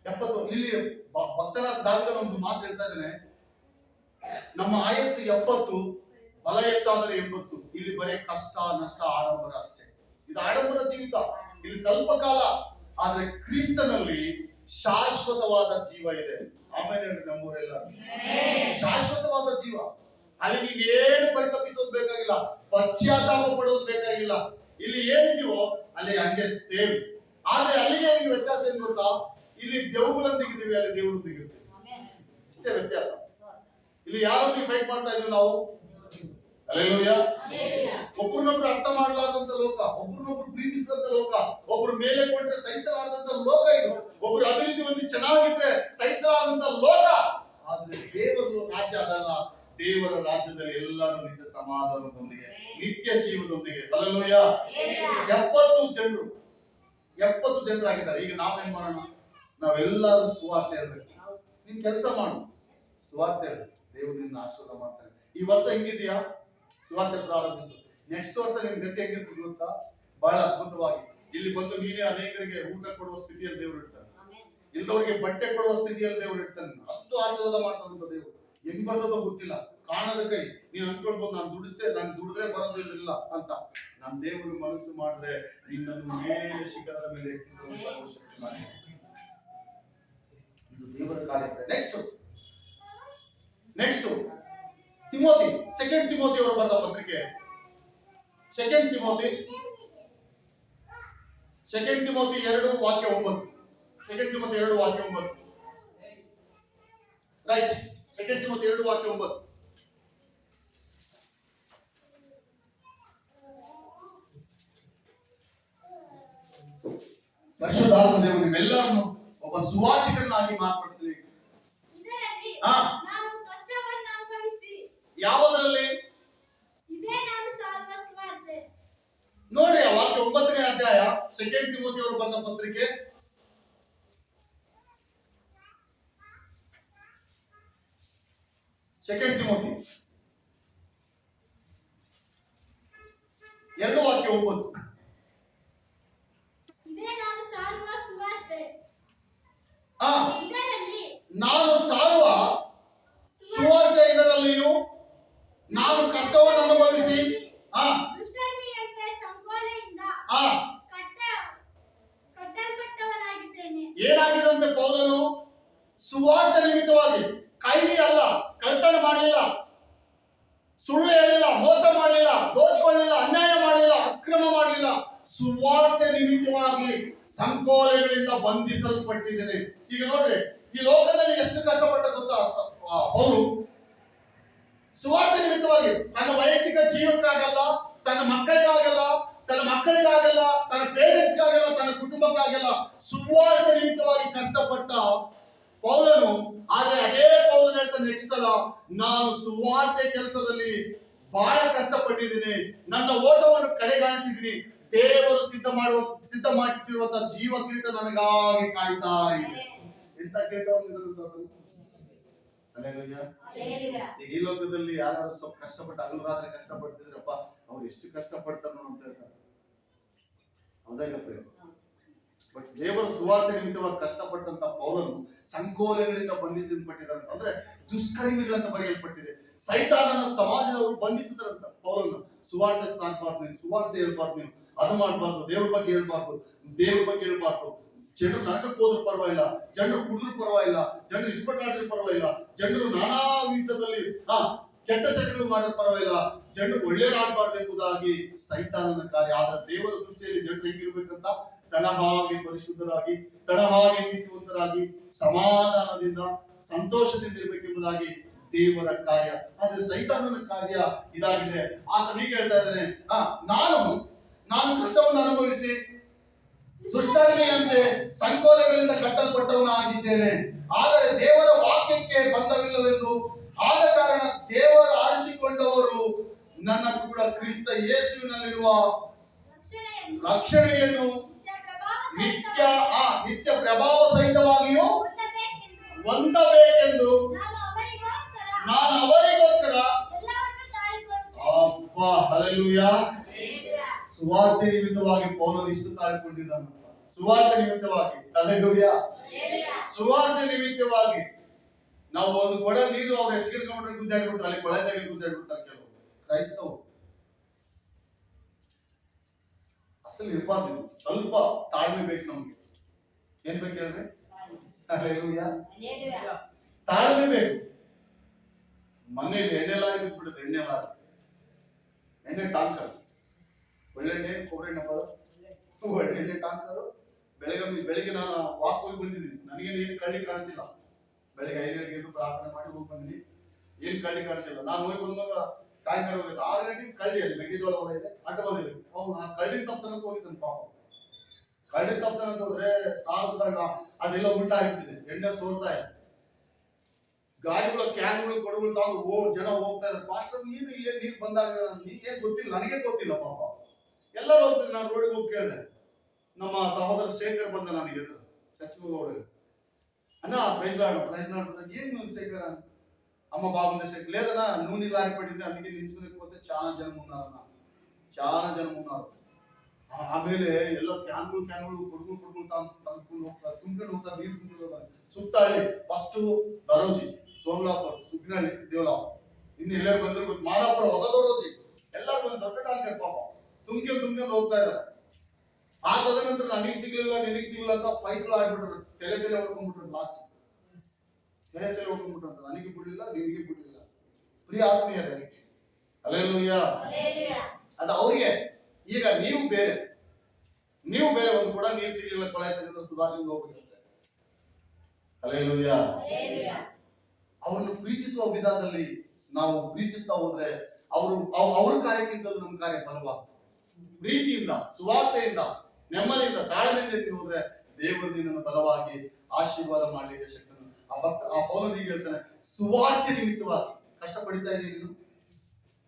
70. ಇಲ್ಲಿ ಭಕ್ತನ ದಾವಿದನ ಒಂದು ಮಾತು ಹೇಳ್ತಾ ಇದ್ದೇನೆ, ನಮ್ಮ ಆಯಸ್ಸು 70, ಬಲ ಹೆಚ್ಚಾದರೆ 80. ಇಲ್ಲಿ ಬರೀ ಕಷ್ಟ, ನಷ್ಟ, ಆಡಂಬರ ಅಷ್ಟೇ. ಇದು ಆಡಂಬರ ಜೀವಿತ, ಇಲ್ಲಿ ಸ್ವಲ್ಪ ಕಾಲ. ಆದ್ರೆ ಕ್ರಿಸ್ತನಲ್ಲಿ ಶಾಶ್ವತವಾದ ಜೀವ ಇದೆ. ಆಮೇಲೆ ನಮ್ಮೂರೆಲ್ಲ ಶಾಶ್ವತವಾದ ಜೀವ. ಅಲ್ಲಿ ನೀವೇನು ಪರಿತಪಿಸೋದು ಬೇಕಾಗಿಲ್ಲ, ಪಶ್ಚಾತ್ತಾಪ ಪಡೋದು ಬೇಕಾಗಿಲ್ಲ. ಇಲ್ಲಿ ಏನಿದೀವೋ ಅಲ್ಲಿ ಹಂಗೆ ಸೇಮ್. ಆದ್ರೆ ಅಲ್ಲಿಗೆ ವ್ಯತ್ಯಾಸ ಏನ್ ಗೊತ್ತಾ? ಇಲ್ಲಿ ದೇವಗಳೊಂದಿಗಿದ್ದೀವಿ, ಅಲ್ಲಿ ದೇವರೊಂದಿಗೆ ಇಷ್ಟೇ ವ್ಯತ್ಯಾಸ. ಇಲ್ಲಿ ಯಾರೊಂದಿಗೆ ಫೈಟ್ ಮಾಡ್ತಾ ಇದೀವಿ ನಾವು? ಹಲ್ಲೆಲೂಯಾ. ಒಬ್ರನ್ನೊಬ್ರು ಅರ್ಥ ಮಾಡಲಾರ್ದಂತ ಲೋಕ, ಒಬ್ರನ್ನೊಬ್ರು ಪ್ರೀತಿಸಿದಂತ ಲೋಕ, ಒಬ್ರು ಮೇಲೆ ಕೊಂಡ್ರೆ ಸಹಿಸಲಾರದಂತ ಲೋಕ ಇದು. ಒಬ್ರು ಅಭಿವೃದ್ಧಿ ಹೊಂದಿ ಚೆನ್ನಾಗಿದ್ರೆ ಸಹಿಸಲಾರದಂತ ಲೋಕ. ಆದ್ರೆ ದೇವರ ರಾಜ್ಯ ಅದಲ್ಲ. ದೇವರ ರಾಜ್ಯದಲ್ಲಿ ಎಲ್ಲರೂ ನಿತ್ಯ ಸಮಾಧಾನದೊಂದಿಗೆ, ನಿತ್ಯ ಜೀವದೊಂದಿಗೆ. ಹಲ್ಲೆಲೂಯಾ. 70 ಜನರಾಗಿದ್ದಾರೆ. ಈಗ ನಾವೇನ್ ಮಾಡೋಣ? ನಾವೆಲ್ಲರೂ ಸುವಾರ್ತೆ ಹೇಳ್ಬೇಕು. ನೀನ್ ಕೆಲಸ ಮಾಡು, ಸುವಾರ್ತೆ ಹೇಳು, ದೇವರು ನಿನ್ನ ಆಶೀರ್ವಾದ ಮಾಡ್ತಾನೆ. ಈ ವರ್ಷ ಹೆಂಗಿದ್ಯಾ? ಸುವಾರ್ತೆ ಪ್ರಾರಂಭಿಸು. ನೆಕ್ಸ್ಟ್ ವರ್ಷ ನಿನ್ ಗತಿ ಹೆಂಗಿರ್ತದೆ ಗೊತ್ತಾ? ಬಹಳ ಅದ್ಭುತವಾಗಿ ಇಲ್ಲಿ ಬಂದು ನೀನೇ ಅನೇಕರಿಗೆ ಊಟ ಕೊಡುವ ಸ್ಥಿತಿಯಲ್ಲಿ ದೇವರು ಇರ್ತಾನೆ, ಇಲ್ಲದವರಿಗೆ ಬಟ್ಟೆ ಕೊಡುವ ಸ್ಥಿತಿಯಲ್ಲಿ ದೇವರು ಇರ್ತಾನೆ. ಅಷ್ಟು ಆಶೀರ್ವಾದ ಮಾಡ್ತಾನಂತ ದೇವರು. ಹೆಂಗ್ ಬರ್ತದೋ ಗೊತ್ತಿಲ್ಲ, ಕಾಣದ ಕೈ. ನೀನ್ ಅನ್ಕೊಳ್ಬಹುದು, ನಾನು ದುಡಿದ್ರೆ ಬರೋದಿಲ್ಲ ಅಂತ. ನನ್ನ ದೇವರು ಮನಸ್ಸು ಮಾಡಿದ್ರೆ ನಿನ್ನನ್ನು ಮೇಲೆ ಶಿಖರದ ಮೇಲೆ ಎತ್ತಿಸುವ ಸರ್ವಶಕ್ತಿ ಮಾಡಿ. ಇದು ದೇವರ ಕಾರ್ಯ. ನೆಕ್ಸ್ಟ್ ತಿಮೋತಿ, 2 ತಿಮೋತಿ ಅವರು ಬರೆದ ಪತ್ರಿಕೆ, 2 ತಿಮೋತಿ 2:9. 2 ತಿಮೋತಿ 2:9. ರೈಟ್. 2 ತಿಮೋತಿ 2:9. ಪರಿಶುದ್ಧಾತ್ಮ ದೇವರು ನಿಮ್ಮೆಲ್ಲರನ್ನು ಒಬ್ಬ ಸುವಾರ್ತಿಕರನ್ನಾಗಿ ಮಾರ್ಪಡಿಸಲಿ. ಇದರಲ್ಲಿ ನಾನು ಕಷ್ಟವನ್ನು ಅನುಭವಿಸಿ. ಯಾವುದರಲ್ಲಿ? ಇದೇ ನಾನು ಸಾರುವ ಸುವಾರ್ತೆ. ನೋಡಿ ಆ ವಾಕ್ಯ 9ನೇ ಅಧ್ಯಾಯ 2 ತಿಮೋಥಿ ಅವರು ಬರೆದ ಪತ್ರಿಕೆ 2 ತಿಮೋಥಿ 2:9. ಇದೇ ನಾನು ಸಾರುವ ಸುವಾರ್ತೆ. ಆ ಇದರಲ್ಲಿ ನಾನು ಸಾರುವ ಸುವಾರ್ತೆ, ಇದರಲ್ಲಿಯೂ ನಾನು ಕಷ್ಟವನ್ನು ಅನುಭವಿಸಿ ದುಷ್ಕರ್ಮಿಯಂತೆ ಸಂಕೋಲೆಯಿಂದ ಕಟ್ಟಲ್ಪಟ್ಟವನಾಗಿದ್ದೇನೆ. ಏನಾಗಿದಂತೆ ಪೌಲನು ಸುವಾರ್ತೆ ನಿಮಿತ್ತವಾಗಿ ಕೈದಿ ಅಲ್ಲ, ಕಳ್ತನ ಮಾಡಲಿಲ್ಲ, ಸುಳ್ಳು ಹೇಳಿಲ್ಲ, ಮೋಸ ಮಾಡಲಿಲ್ಲ, ದೋಚಿಕೊಳ್ಳಲಿಲ್ಲ, ಅನ್ಯಾಯ ಮಾಡಲಿಲ್ಲ, ಅಕ್ರಮ ಮಾಡಲಿಲ್ಲ. ಸುವಾರ್ತೆ ನಿಮಿತ್ತವಾಗಿ ಸಂಕೋಲೆಗಳಿಂದ ಬಂಧಿಸಲ್ಪಟ್ಟಿದ್ದೇನೆ. ಈಗ ನೋಡ್ರಿ, ಈ ಲೋಕದಲ್ಲಿ ಎಷ್ಟು ಕಷ್ಟಪಟ್ಟ ಗೊತ್ತಾ ಪೌಲು? ಸುವಾರ್ತೆ ನಿಮಿತ್ತವಾಗಿ ತನ್ನ ವೈಯಕ್ತಿಕ ಜೀವಕ್ಕಾಗಲ್ಲ, ತನ್ನ ಮಕ್ಕಳಿಗಾಗಲ್ಲ, ತನ್ನ ಪೇರೆಂಟ್ಸ್ಗಾಗಲ್ಲ, ತನ್ನ ಕುಟುಂಬಕ್ಕಾಗಲ್ಲ, ಸುವಾರ್ತೆ ನಿಮಿತ್ತವಾಗಿ ಕಷ್ಟಪಟ್ಟ ಪೌಲನು. ಆದ್ರೆ ಅದೇ ಪೌಲನು ಹೇಳ್ತಾನೆ ನೆಕ್ಸ್ಟ್ ಸಲ, ನಾನು ಸುವಾರ್ತೆ ಕೆಲಸದಲ್ಲಿ ಬಹಳ ಕಷ್ಟಪಟ್ಟಿದ್ದೀನಿ, ನನ್ನ ಓಟವನ್ನು ಕಡೆಗಾಣಿಸಿದ್ದೀನಿ, ದೇವರು ಸಿದ್ಧ ಮಾಡಿಟ್ಟಿರುವಂತಹ ಜೀವ ಕಿರೀಟ ನನಗಾಗಿ ಕಾಯ್ತಾ ಇದೆ. ಎಂತ ಕಿರೀಟವನ್ನು ಈಗ ಈ ಲೋಕದಲ್ಲಿ ಯಾರಾದ್ರೂ ಸ್ವಲ್ಪ ಕಷ್ಟಪಟ್ಟು ಹಗಲು ರಾತ್ರಿ ಕಷ್ಟಪಡ್ತಿದ್ರಪ್ಪ, ಅವ್ರು ಎಷ್ಟು ಕಷ್ಟಪಡ್ತಾರ ಅಂತ ಹೇಳ್ತಾರೆ. ಹೌದಾಗಪ್ಪ? ಬಟ್ ದೇವರ ಸುವಾರ್ತೆ ನಿಮಿತ್ತವಾಗಿ ಕಷ್ಟಪಟ್ಟಂತ ಪೌಲನು ಸಂಕೋಲೆಗಳಿಂದ ಬಂಧಿಸಲ್ಪಟ್ಟಿದ್ದಾರೆ. ಅಂದ್ರೆ ದುಷ್ಕರ್ಮಿಗಳಂತ ಬರೆಯಲ್ಪಟ್ಟಿದೆ. ಸೈತಾನನ ಸಮಾಜದವರು ಬಂಧಿಸಿದ್ರಂತ ಪೌಲನ. ಸುವಾರ್ತೆ ಸಾಕ್ಬಾರ್ದು ನೀನು, ಸುವಾರ್ತೆ ಹೇಳ್ಬಾರ್ದು ನೀನು, ಅದು ಮಾಡ್ಬಾರ್ದು, ದೇವ್ರ ಬಗ್ಗೆ ಹೇಳ್ಬಾರ್ದು, ಜನರು ನರಕಕ್ಕೆ ಹೋದ್ರೂ ಪರವಾಗಿಲ್ಲ, ಜನರು ಕುಡಿದ್ರು ಪರವಾಗಿಲ್ಲ, ಜನರು ಇಸ್ಪಟಾಡಿದ್ರು ಪರವಾಗಿಲ್ಲ, ಜನರು ನಾನಾ ವಿಧದಲ್ಲಿ ಕೆಟ್ಟ ಚಟಗಳು ಮಾಡಿದ್ರು ಪರವಾಗಿಲ್ಲ, ಜನರು ಒಳ್ಳೆಯರಾಗಬಾರ್ದು ಎಂಬುದಾಗಿ ಸೈತಾನನ ಕಾರ್ಯ. ಆದ್ರೆ ದೇವರ ದೃಷ್ಟಿಯಲ್ಲಿ ಜನರು ಹೇಗಿರ್ಬೇಕಂತ ತನ್ನ ಹಾಗೆ ಪರಿಶುದ್ಧರಾಗಿ, ತನ್ನ ಹಾಗೆ ನೀತಿವಂತರಾಗಿ, ಸಮಾಧಾನದಿಂದ ಸಂತೋಷದಿಂದ ಇರಬೇಕೆಂಬುದಾಗಿ ದೇವರ ಕಾರ್ಯ. ಆದ್ರೆ ಸೈತಾನನ ಕಾರ್ಯ ಇದಾಗಿದೆ. ಆತನಿಗೆ ಹೇಳ್ತಾ ಇದ್ದಾನೆ, ನಾನು ಕಷ್ಟವನ್ನು ಅನುಭವಿಸಿ ದುಷ್ಕರ್ಮಿಯಂತೆ ಸಂಕೋಲೆಗಳಿಂದ ಕಟ್ಟಲ್ಪಟ್ಟವನಾಗಿದ್ದೇನೆ. ಆದರೆ ದೇವರ ವಾಕ್ಯಕ್ಕೆ ಬಂಧವಿಲ್ಲವೆಂದು, ಆದ ಕಾರಣ ದೇವರ ಆರಿಸಿಕೊಂಡವರು ನನ್ನ ಕೂಡ ಕ್ರಿಸ್ತ ಯೇಸುವಿನಲ್ಲಿರುವ ರಕ್ಷಣೆಯನ್ನು ನಿತ್ಯ ಪ್ರಭಾವ ಸಹಿತವಾಗಿಯೂ ಹೊಂದಬೇಕೆಂದು ನಾನು ಅವರಿಗೋಸ್ಕರ ಹಲ್ಲೆಲೂಯಾ. ಸುವಾರ್ತೆ ನಿಮಿತ್ತವಾಗಿ ಪೌಲನು ಇಷ್ಟು ತಾಳಿಕೊಂಡಿದ್ದಾನೆ. ಸುವಾರ್ತೆ ನಿಮಿತ್ತವಾಗಿ, ಹಲ್ಲೆಲೂಯಾ, ಸುವಾರ್ತೆ ನಿಮಿತ್ತವಾಗಿ. ನಾವು ಒಂದು ಕೊಡ ನೀರು ಅವ್ರು ಹೆಚ್ಚಿಗಿಡ್ಕೊಂಡ್ರೆ ಗುದ್ದಾಡ್ಬಿಡ್ತಾರೆ, ಅಲ್ಲಿ ಕೊಳೆ ತೆಗೆ ಗುದ್ದಾಡ್ಬಿಡ್ತಾರೆ ಕೆಲವು ಕ್ರೈಸ್ತವು. ಅಸಲು ಇರ್ಬಾರ್ದು. ಸ್ವಲ್ಪ ತಾಳ್ಮೆ ಬೇಕು ನಮ್ಗೆ. ಏನ್ ಬೇಕು ಹೇಳ್ರಿ? ಹಲ್ಲೆಲೂಯಾ, ತಾಳ್ಮೆ ಬೇಕು. ಮನೇಲಿ ಎಣ್ಣೆಲಾರಿ ಬಿಟ್ಬಿಡುತ್ತೆ, ಎಣ್ಣೆ ಟಾಂಕರ್, ಒಳ್ಳೆಣ್ಣೆ, ಕೊಬ್ಬರಿ ಎಣ್ಣೆ ಒಳ್ಳೆಣ್ಣೆ ಟಾಂಕರು. ಬೆಳಿಗ್ಗೆ ನಾನು ವಾಕ್ ಹೋಗಿ ಬಂದಿದ್ದೀನಿ, ನನಗೇನು ಏನು ಕಳ್ಳಿ ಕಾಣಿಸಿಲ್ಲ. ಬೆಳಿಗ್ಗೆ 5 ಗಂಟೆಗೆ ಎದ್ದು ಪ್ರಾರ್ಥನೆ ಮಾಡಿ ಹೋಗಿ ಬಂದಿನಿ, ಏನ್ ಕಳ್ಳಿ ಕಾಣಿಸಿಲ್ಲ. ನಾನು ಹೋಗಿ ಬಂದಾಗ ಟ್ಯಾಂಕರ್ ಹೋಗಿತ್ತು. 6 ಗಂಟೆಗೆ ಕಳ್ಳಿ ಅಲ್ಲಿ ಮೆಕ್ಕೆಜೋಳ ಹೊಲ ಇದೆ, ಅಡ್ಡ ಬಂದಿದೆ. ಅವ್ನು ಕಳ್ಳಿನ ತಪ್ಸನ ಅಂತ ಹೋಗಿದ್ದಾನೆ ಪಾಪ. ಕಳ್ಳಿನ ತಪ್ಸನ ಅಂತ ಹೋದ್ರೆ ಕಾಣಿಸಿದಾಗ ಅದೆಲ್ಲ ಉಲ್ಟಾ ಆಗಿಬಿಟ್ಟಿದೆ, ಎಣ್ಣೆ ಸೋರ್ತಾ ಇದೆ. ಗಾಡಿಗಳು, ಕ್ಯಾನ್ಗಳು, ಕೊಡಗಳು ತಗೊಂಡು ಜನ ಹೋಗ್ತಾ ಇದ್ದಾರೆ. ಪಾಸ್ಟರ್ ಏನು ಇಲ್ಲೇ ನೀರು ಬಂದಾಗ ಏನ್ ಗೊತ್ತಿಲ್ಲ, ನನಗೆ ಗೊತ್ತಿಲ್ಲ ಪಾಪ. ಎಲ್ಲರೂ ಹೋಗ್ತಿದ್ರು. ನಾನು ರೋಡಿಗೆ ಹೋಗಿ ಕೇಳಿದೆ, ನಮ್ಮ ಸಹೋದರ ಶೇಖರ್ ಬಂದ ನನಗೆ ಸಚಿವರಿಗೆ, ಅಣ್ಣ ಪ್ರೈಸ್ ಲಾರ್ಡ್ ಏನು ಶೇಖರ అమ్మ బాగుంది సార్ లేదన్నా నూనె లారి పడింది అందుకే నిల్చుకోలేకపోతే చాలా జనం ఉన్నారు ಆಮೇಲೆ ಎಲ್ಲ ಕ್ಯಾನ್ಗಳು ಕೊಡುಗಳು ತಂದ್ಕೊಂಡು ಹೋಗ್ತಾರೆ, ತುಂಬಿಕೊಂಡು ಹೋಗ್ತಾರೆ, ನೀರು ತುಂಬಿಕೊಂಡು ಹೋಗ್ತಾರೆ. ಸುತ್ತಾಳಿ ಫಸ್ಟ್ ದರೋಜಿ, ಸೋಮಲಾಪುರ, ಸುಗ್ನಹಳ್ಳಿ, ದೇವಲಾಪುರ, ಇನ್ನು ಎಲ್ಲರೂ ಬಂದ್ರೆ ಗೊತ್ತು, ಮಾದಾಪುರ, ಹೊಸ ದರೋಜಿ, ಎಲ್ಲರೂ ಬಂದು ದೊಡ್ಡ ಟಾಂಕರ್ ಪಾಪ ತುಂಬಿಕೊಂಡು ಹೋಗ್ತಾ ಇದ್ದಾರೆ. ಆ ತದನಂತರ ನಿನಗೆ ಸಿಗ್ಲಿಲ್ಲ ಅಂತ ಫೈಟ್ಗಳು ಆಗ್ಬಿಟ್ರು, ತಲೆ ಹೊಡ್ಕೊಂಡ್ಬಿಟ್ರು. ಲಾಸ್ಟ್ ತಲೆ ಹೊಡ್ಕೊಂಡ್ಬಿಟ್ರು, ನನಗೆ ಬಿಡ್ಲಿಲ್ಲ, ನಿನಗೆ ಬಿಡ್ಲಿಲ್ಲ. ಪ್ರಿಯ ಆತ್ಮೀಯರೇ, ಹಲ್ಲೆಲೂಯಾ, ಅದು ಅವ್ರಿಗೆ. ಈಗ ನೀವು ಬೇರೆ ಒಂದು ಕೂಡ ನೀರು ಸಿಗಲಿಲ್ಲ, ಕೊಳೆ ತೆಗೆದು ಸುಧಾರಿಸಿಕೊಂಡು ಹೋಗ್ಬೇಕಷ್ಟೇ. ಹಲ್ಲೆಲೂಯಾ. ಅವರನ್ನು ಪ್ರೀತಿಸುವ ವಿಧಾನದಲ್ಲಿ ನಾವು ಪ್ರೀತಿಸ್ತಾ ಹೋದ್ರೆ ಅವ್ರ ಕಾರ್ಯಕ್ಕಿಂತಲೂ ನಮ್ಮ ಕಾರ್ಯ ಬಲವಾಗ್ತದೆ. ಪ್ರೀತಿಯಿಂದ, ಸುವಾರ್ತೆಯಿಂದ, ನೆಮ್ಮದಿಯಿಂದ, ತಾಳ್ಮೆಯಿಂದ ಹೋದ್ರೆ ದೇವರು ನಿನ್ನನ್ನು ಬಲವಾಗಿ ಆಶೀರ್ವಾದ ಮಾಡಲಿಕ್ಕೆ ಶಕ್ತನು. ಆ ಪೌಲನು ಹೀಗೆ ಹೇಳ್ತಾನೆ, ಸುವಾರ್ತೆ ನಿಮಿತ್ತವಾಗಿ ಕಷ್ಟ ಪಡಿತಾ ಇದ್ದೀನಿ ನೀನು,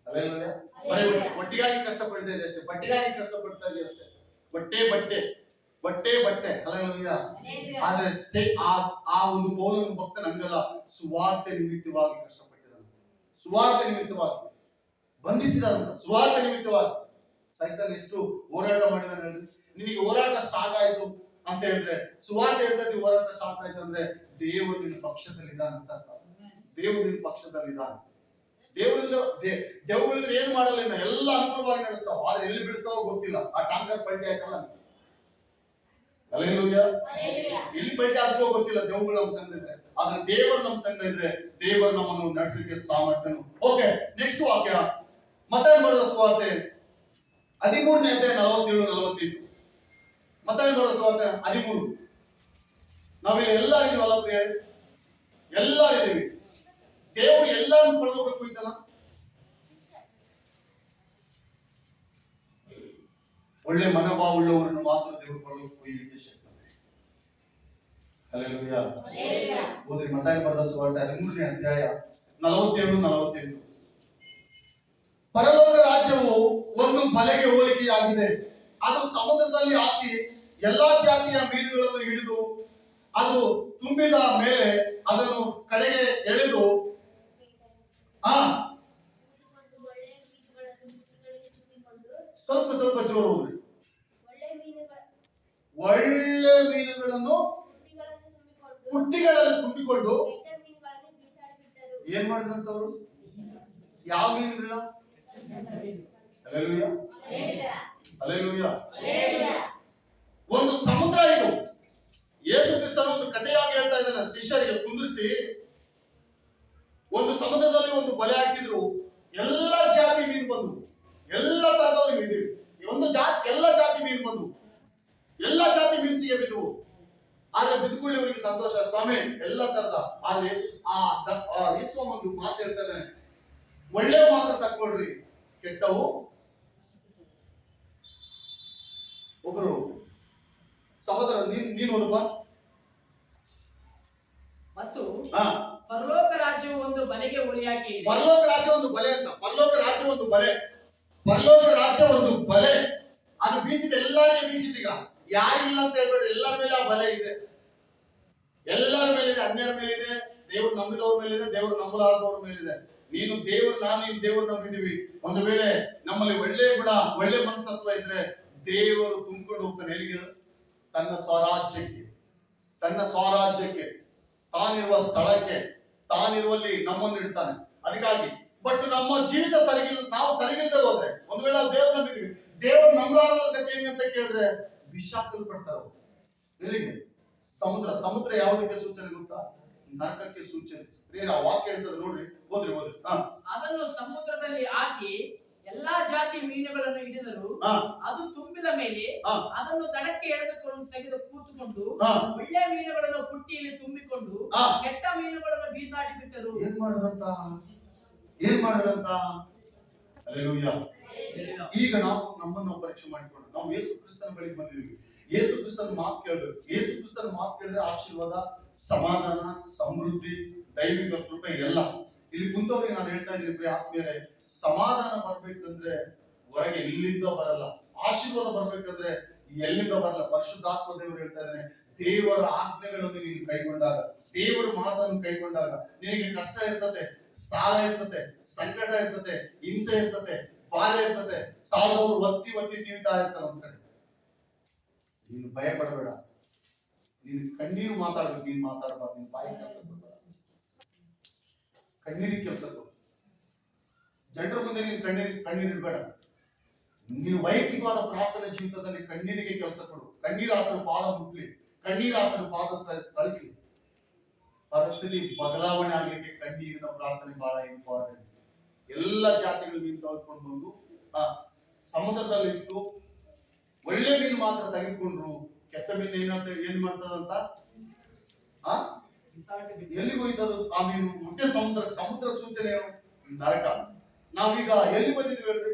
ಅಲ್ಲೇಲೂಯಾ. ಬರೀ ಒಟ್ಟಿಗಾಗಿ ಕಷ್ಟಪಡ್ತಾ ಇದೆ ಅಷ್ಟೇ, ಬಟ್ಟೆಗಾಗಿ ಕಷ್ಟಪಡ್ತಾ ಇದೆ ಅಷ್ಟೇ. ಬಟ್ಟೆ ಬಟ್ಟೆ ಬಟ್ಟೆ ಬಟ್ಟೆ ಅಲ್ಲೇಲೂಯಾ. ಆದ್ರೆ ಆ ಒಂದು ಪೌಲನ ಭಕ್ತ ನಂಗಲ್ಲ, ಸುವಾರ್ತೆ ನಿಮಿತ್ತವಾಗಿ ಕಷ್ಟಪಟ್ಟಿದ್ದಾನೆ. ಸುವಾರ್ತೆ ನಿಮಿತ್ತವಾಗಿ ಬಂಧಿಸಿದಾರಂತ, ಸುವಾರ್ತೆ ನಿಮಿತ್ತವಾಗಿ. ಸೈತಾನ್ ಎಷ್ಟು ಹೋರಾಟ ಮಾಡಿದಾನೆ ಹೇಳಿ. ನಿನಗೆ ಹೋರಾಟ ಸ್ಟಾರ್ಟ್ ಆಯ್ತು ಅಂತ ಹೇಳಿದ್ರೆ, ಸುವಾರ್ತೆ ಹೇಳ್ತದೆ ಹೋರಾಟ ಸ್ಟಾರ್ಟ್ ಆಯ್ತು ಅಂದ್ರೆ ದೇವರು ನಿನ್ನ ಪಕ್ಷದಲ್ಲಿದ್ದಾನೆ ಅಂತ ಅರ್ಥ. ದೇವರು ನಿನ್ನ ಪಕ್ಷದಲ್ಲಿದ್ದಾನೆ. ದೇವಗಳಿದ್ರೆ ಏನ್ ಮಾಡಲ್ಲ, ಇನ್ನ ಎಲ್ಲ ಅನುಕೂಲವಾಗಿ ನಡೆಸ್ತಾವ, ಆದ್ರೆ ಎಲ್ಲಿ ಬಿಡಿಸ್ತಾವ ಗೊತ್ತಿಲ್ಲ. ಆ ಟ್ಯಾಂಕರ್ ಪಲ್ಟಿ ಆಯ್ತಲ್ಲ, ಅಲ್ಲೇಲೂಯಾ, ಎಲ್ಲಿ ಪಲ್ಟಿ ಆಗ್ತೋ ಗೊತ್ತಿಲ್ಲ. ದೇವಗಳು ನಮ್ಮ ಸಂಘ ಇದ್ರೆ, ಆದ್ರೆ ದೇವರು ನಮ್ಮ ಸಂಘ ಇದ್ರೆ ದೇವರು ನಮ್ಮನ್ನು ನಡೆಸಲಿಕ್ಕೆ ಸಾಮರ್ಥ್ಯನು. ಓಕೆ, ನೆಕ್ಸ್ಟ್ ವಾಕ್ಯ ಮತ್ತಾಯ ಬರೆದ ಸುವಾರ್ತೆ 13ನೇ ಅಧ್ಯಾಯ 47-48. ಮತ್ತಾಯ ಬರೆದ ಸುವಾರ್ತೆ 13. ನಾವೀಗ ಎಲ್ಲ ಇದೀವಲ್ಲ ಪ್ರಿಯ, ಎಲ್ಲರೂ ಇದೀವಿ. ದೇವರು ಎಲ್ಲರನ್ನು ಪಡೆದೋಗ್ಬೇಕು ಅಂತಲ್ಲ. ಒಳ್ಳೆ ಮನೋಭಾವ ಉಳ್ಳವರನ್ನು ಮಾತ್ರ ದೇವರು ಪಡೆದೋಗ್ಬೇಕು ಒಯ್ಯಲಿಕ್ಕೆ ಶಕ್ತಿ. ಹಲ್ಲೆಲೂಯಾ. ಓದ್ರಿ ಮತ್ತಾಯ ಬರೆದ ಸುವಾರ್ತೆ 13ನೇ ಅಧ್ಯಾಯ 47-48. ಪರಲೋಕ ರಾಜ್ಯವು ಒಂದು ಬಲೆಗೆ ಹೋಲಿಕೆಯಾಗಿದೆ. ಅದು ಸಮುದ್ರದಲ್ಲಿ ಹಾಕಿ ಎಲ್ಲಾ ಜಾತಿಯ ಮೀನುಗಳನ್ನು ಹಿಡಿದು ಅದು ತುಂಬಿದ ಮೇಲೆ ಅದನ್ನು ಕಡೆಗೆ ಎಳೆದು ಸ್ವಲ್ಪ ಸ್ವಲ್ಪ ಜೋರು ಹೋಗ್ರಿ. ಒಳ್ಳೆ ಮೀನುಗಳನ್ನು ಪುಟ್ಟಿಗಳಲ್ಲಿ ತುಂಬಿಕೊಂಡು ಏನ್ ಮಾಡಿದ್ರಂತವ್ರು? ಯಾವ ಮೀನುಗಳನ್ನ? Hallelujah, hallelujah. ಒಂದು ಸಮುದ್ರ ಇದು. ಯೇಸು ಕ್ರಿಸ್ತನು ಒಂದು ಕಥೆಯಾಗಿ ಹೇಳ್ತಾ ಇದ್ದಾನೆ ಶಿಷ್ಯರಿಗೆ ಕುಂದಿರಿಸಿ. ಒಂದು ಸಮುದ್ರದಲ್ಲಿ ಒಂದು ಬಲೆ ಹಾಕಿದ್ರು, ಎಲ್ಲ ಜಾತಿ ಮೀನು ಬಂದು, ಎಲ್ಲ ತರದವ್ರು ಮೀನಿವೆ. ಒಂದು ಜಾತಿ ಎಲ್ಲ ಜಾತಿ ಮೀನು ಬಂದು, ಎಲ್ಲ ಜಾತಿ ಮೀನ್ಸಿಗೆ ಬಿದ್ದವು. ಆದ್ರೆ ಬಿದ್ದುಕೊಳ್ಳಿ ಅವರಿಗೆ ಸಂತೋಷ, ಸ್ವಾಮಿ ಎಲ್ಲ ತರದ. ಆದ್ರೆ ಯೇಸು ಒಂದು ಮಾತು ಹೇಳ್ತಾ ಇದ್ದಾನೆ, ಒಳ್ಳೆ ಮಾತ್ರ ತಕ್ಕೊಳ್ರಿ, ಕೆಟ್ಟವು. ಒಬ್ರು ಸಹೋದರ ನೀನು ಓದಪ್ಪ. ಮತ್ತು ಪರಲೋಕ ರಾಜ್ಯವು ಒಂದು ಬಲೆಗೆ ಹೋಲಿಯಾಗಿ ಇದೆ. ಪರಲೋಕ ರಾಜ್ಯ ಒಂದು ಬಲೆ ಅಂತ. ಪರಲೋಕ ರಾಜ್ಯ ಒಂದು ಬಲೆ, ಪರಲೋಕ ರಾಜ್ಯ ಒಂದು ಬಲೆ. ಅದು ಬೀಸಿದೆ, ಎಲ್ಲರಿಗೆ ಬೀಸಿದೆ. ಈಗ ಯಾರಿಲ್ಲ ಅಂತ ಹೇಳ್ಬೇಡ್ರಿ, ಎಲ್ಲರ ಮೇಲೆ ಆ ಬಲೆ ಇದೆ. ಎಲ್ಲರ ಮೇಲಿದೆ, ಅನ್ಯರ ಮೇಲಿದೆ, ದೇವರು ನಂಬಿದವ್ರ ಮೇಲಿದೆ, ದೇವರು ನಂಬಲಾರದವ್ರ ಮೇಲಿದೆ. ನೀನು ದೇವರು, ನಾನು ದೇವರು ನಂಬಿದೀವಿ. ಒಂದು ವೇಳೆ ನಮ್ಮಲ್ಲಿ ಒಳ್ಳೆ ಗುಣ, ಒಳ್ಳೆ ಮನಸ್ತತ್ವ ಇದ್ರೆ ದೇವರು ತುಂಬಿಕೊಂಡು ಹೋಗ್ತಾನೆ. ಎಲ್ಲಿಗೆ? ತನ್ನ ಸ್ವರಾಜ್ಯಕ್ಕೆ, ತನ್ನ ಸ್ವರಾಜ್ಯಕ್ಕೆ, ತಾನಿರುವ ಸ್ಥಳಕ್ಕೆ, ತಾನಿರುವಲ್ಲಿ ನಮ್ಮನ್ನು ಇಡ್ತಾನೆ. ಅದಕ್ಕಾಗಿ ಬಟ್ ನಮ್ಮ ಜೀವಿತ ನಾವು ಸರಿಗಿಲ್ದೆ ಹೋದ್ರೆ, ಒಂದು ವೇಳೆ ದೇವ್ರು ನಂಬಿದೀವಿ, ದೇವರು ನಂಬಲಾರದ ಗತಿ ಹೆಂಗೆ ಅಂತ ಕೇಳಿದ್ರೆ ವಿಷಾಕ್ತಲ್ಲಿ ಪಡ್ತಾರ. ಎಲ್ಲಿಗೆ? ಸಮುದ್ರ ಯಾವುದಕ್ಕೆ ಸೂಚನೆ ಗೊತ್ತಾ? ನರಕಕ್ಕೆ ಸೂಚನೆ. ಆ ವಾಕ್ಯ ಹೇಳ್ತಾರೆ ನೋಡ್ರಿ, ಓದ್ರಿ. ಅದನ್ನು ಸಮುದ್ರದಲ್ಲಿ ಹಾಕಿ ಎಲ್ಲಾ ಜಾತಿ ಮೀನುಗಳನ್ನು ಹಿಡಿದರು. ಅದು ತುಂಬಿದ ಮೇಲೆ ಅದನ್ನು ದಡಕ್ಕೆ ತೆಗೆದು ಕೂತುಕೊಂಡು ಒಳ್ಳೆ ಮೀನುಗಳನ್ನು ಪುಟ್ಟಿಯಲ್ಲಿ ತುಂಬಿಕೊಂಡು ಕೆಟ್ಟ ಮೀನುಗಳನ್ನು ಬೀಸಾಡಿ ಬಿಟ್ಟರು. ಏನ್ ಮಾಡಿದ್ರಂತ? ಹಲ್ಲೆಲೂಯಾ. ಈಗ ನಾವು ನಮ್ಮನ್ನು ಪರೀಕ್ಷೆ ಮಾಡಿಕೊಂಡು ನಾವು ಯೇಸು ಕ್ರಿಸ್ತನ ಬಳಿಗೆ ಬಂದಿದ್ದೀವಿ. ಯೇಸು ಕ್ರಿಸ್ತನ ಮಾತು ಕೇಳಬೇಕು. ಯೇಸು ಕ್ರಿಸ್ತನ ಮಾತು ಕೇಳಿದ್ರೆ ಆಶೀರ್ವಾದ, ಸಮಾಧಾನ, ಸಮೃದ್ಧಿ, ದೈವಿಕ ಕೃಪೆ ಎಲ್ಲ. ಇಲ್ಲಿ ಕುಂತವ್ರಿಗೆ ನಾನು ಹೇಳ್ತಾ ಇದ್ದೀನಿ ಆತ್ಮೀಯರೇ, ಸಮಾಧಾನ ಬರ್ಬೇಕಂದ್ರೆ ಹೊರಗೆ ಎಲ್ಲಿಂದ ಬರಲ್ಲ. ಆಶೀರ್ವಾದ ಬರ್ಬೇಕಂದ್ರೆ ಎಲ್ಲಿಂದ ಬರಲ್ಲ. ಪರಿಶುದ್ಧಾತ್ಮ ದೇವರು ಹೇಳ್ತಾ ಇದ್ದಾನೆ, ದೇವರ ಆಜ್ಞೆಗಳನ್ನು ನೀನು ಕೈಗೊಂಡಾಗ, ದೇವರ ಮಾತನ್ನು ಕೈಗೊಂಡಾಗ ನಿನಗೆ ಕಷ್ಟ ಇರ್ತದೆ, ಸಾಲ ಇರ್ತದೆ, ಸಂಕಟ ಇರ್ತದೆ, ಹಿಂಸೆ ಇರ್ತದೆ, ಬಾಧೆ ಇರ್ತದೆ, ಸಾಲದವರು ಒತ್ತಿ ತಿಂತಾ ಇರ್ತಾರೆ ಒಂದ್ ಕಡೆ. ನೀನು ಭಯ ಪಡಬೇಡ. ನೀನು ಕಣ್ಣೀರು ಮಾತಾಡ್ಬೇಕು. ನೀನು ಮಾತಾಡಬಾರ್ದು. ನೀನು ಬಾಯಿ ಕೆಲಸ ಕಣ್ಣೀರಿಗೆ ಕೆಲಸ ಕೊಡು. ಜನರ ಮುಂದೆ ನೀನು ಕಣ್ಣೀರು ಇಡಬೇಡ. ನೀನು ವೈಯಕ್ತಿಕವಾದ ಪ್ರಾರ್ಥನೆ ಜೀವಿತದಲ್ಲಿ ಕಣ್ಣೀರಿಗೆ ಕೆಲಸ ಕೊಡು. ಕಣ್ಣೀರು ಆತನ ಪಾದ ಮುಟ್ಲಿ, ಕಣ್ಣೀರು ಆತನ ಪಾದ ಕಳಿಸಿ. ಪರಿಸ್ಥಿತಿ ಬದಲಾವಣೆ ಆಗ್ಲಿಕ್ಕೆ ಕಣ್ಣೀರಿನ ಪ್ರಾರ್ಥನೆ ಬಹಳ ಇಂಪಾರ್ಟೆಂಟ್. ಎಲ್ಲ ಜಾತಿಗಳು ನೀನು ತೆಗೆದುಕೊಂಡು ಬಂದು ಸಮುದ್ರದಲ್ಲಿ ಇಟ್ಟು ಒಳ್ಳೆ ಮೀನು ಮಾತ್ರ ತೆಗೆದುಕೊಂಡ್ರು, ಕೆಟ್ಟ ಮೀನು ಏನ್ ಮಾಡ್ತದಂತ? ಎಲ್ಲಿಗೆ ಹೋಯ್ತದು ಆ ಮೀನು? ಮತ್ತೆ ಸಮುದ್ರ ಸೂಚನೆ ಏನು? ನರಕ. ನಾವೀಗ ಎಲ್ಲಿ ಬಂದಿದ್ವಿ ಹೇಳ್ರಿ?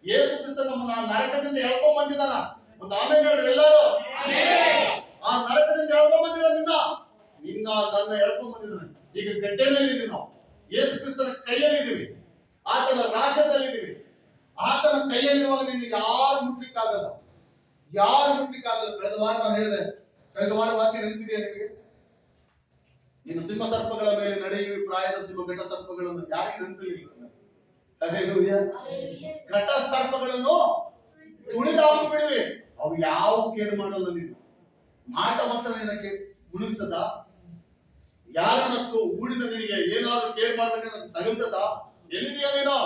ಯೇಸು ಕ್ರಿಸ್ತ ನಮ್ಮನ್ನ ನರಕದಿಂದ ಎಳ್ಕೊಂಡ್ ಬಂದಿದ್ದಾನ. ಒಂದು ಆಮೇಲೆ ಹೇಳ್ರಿ ಎಲ್ಲರೂ. ಆ ನರಕದಿಂದ ಎಳ್ಕೊಂಡ್ ಬಂದಿದ ನಿನ್ನ ನನ್ನ ಎಳ್ಕೊಂಡ್ ಬಂದಿದ್ದಾನೆ. ಈಗ ಗಡ್ಡೆ ಮೇಲೆ ಇದೀವಿ ನಾವು, ಯೇಸು ಕ್ರಿಸ್ತನ ಕೈಯಲ್ಲಿ ಇದೀವಿ. ಆತನ ರಾಜ್ಯದಲ್ಲಿದ್ದೀವಿ. ಆತನ ಕೈಯಲ್ಲಿರುವಾಗ ನಿನ್ಗೆ ಯಾರು ಮುಟ್ಲಿಕ್ಕಾಗಲ್ಲ, ಯಾರು ಮುಟ್ಲಿಕ್ಕಾಗಲ್ಲ. ಕಳೆದ ವಾರ ನಾನು ಹೇಳಿದೆ, ಕಳೆದ ವಾರ ವಾಕ್ಯ ನೆನಪಿದೆಯಾ ನಿಮಗೆ? ನೀನು ಸಿಂಹ ಸರ್ಪಗಳ ಮೇಲೆ ನಡೆಯುವ, ಪ್ರಾಯದ ಸಿಂಹ ಘಟ ಸರ್ಪಗಳನ್ನು ಯಾರಿಗೆ ನೆನಪಿಲ್ಲ? ಘಟ ಸರ್ಪಗಳನ್ನು ತುಳಿದು ಹಾಕಿ ಬಿಡುವೆ, ಅವು ಯಾವ ಕೇಡು ಮಾಡಲ್ಲ. ನೀನು ಮಾಟ ಮಾತ್ರ ನಿನಗೆ ಮುಳುಗಿಸದ, ಯಾರನ್ನತ್ತು ಊಡಿದ ನಿನಗೆ ಏನಾದ್ರು ಕೇಳು ಮಾಡ್ಬೇಕಂತ ತಗಲ್ತದ? ಎಲ್ಲಿದೆಯಾ ನೀನು?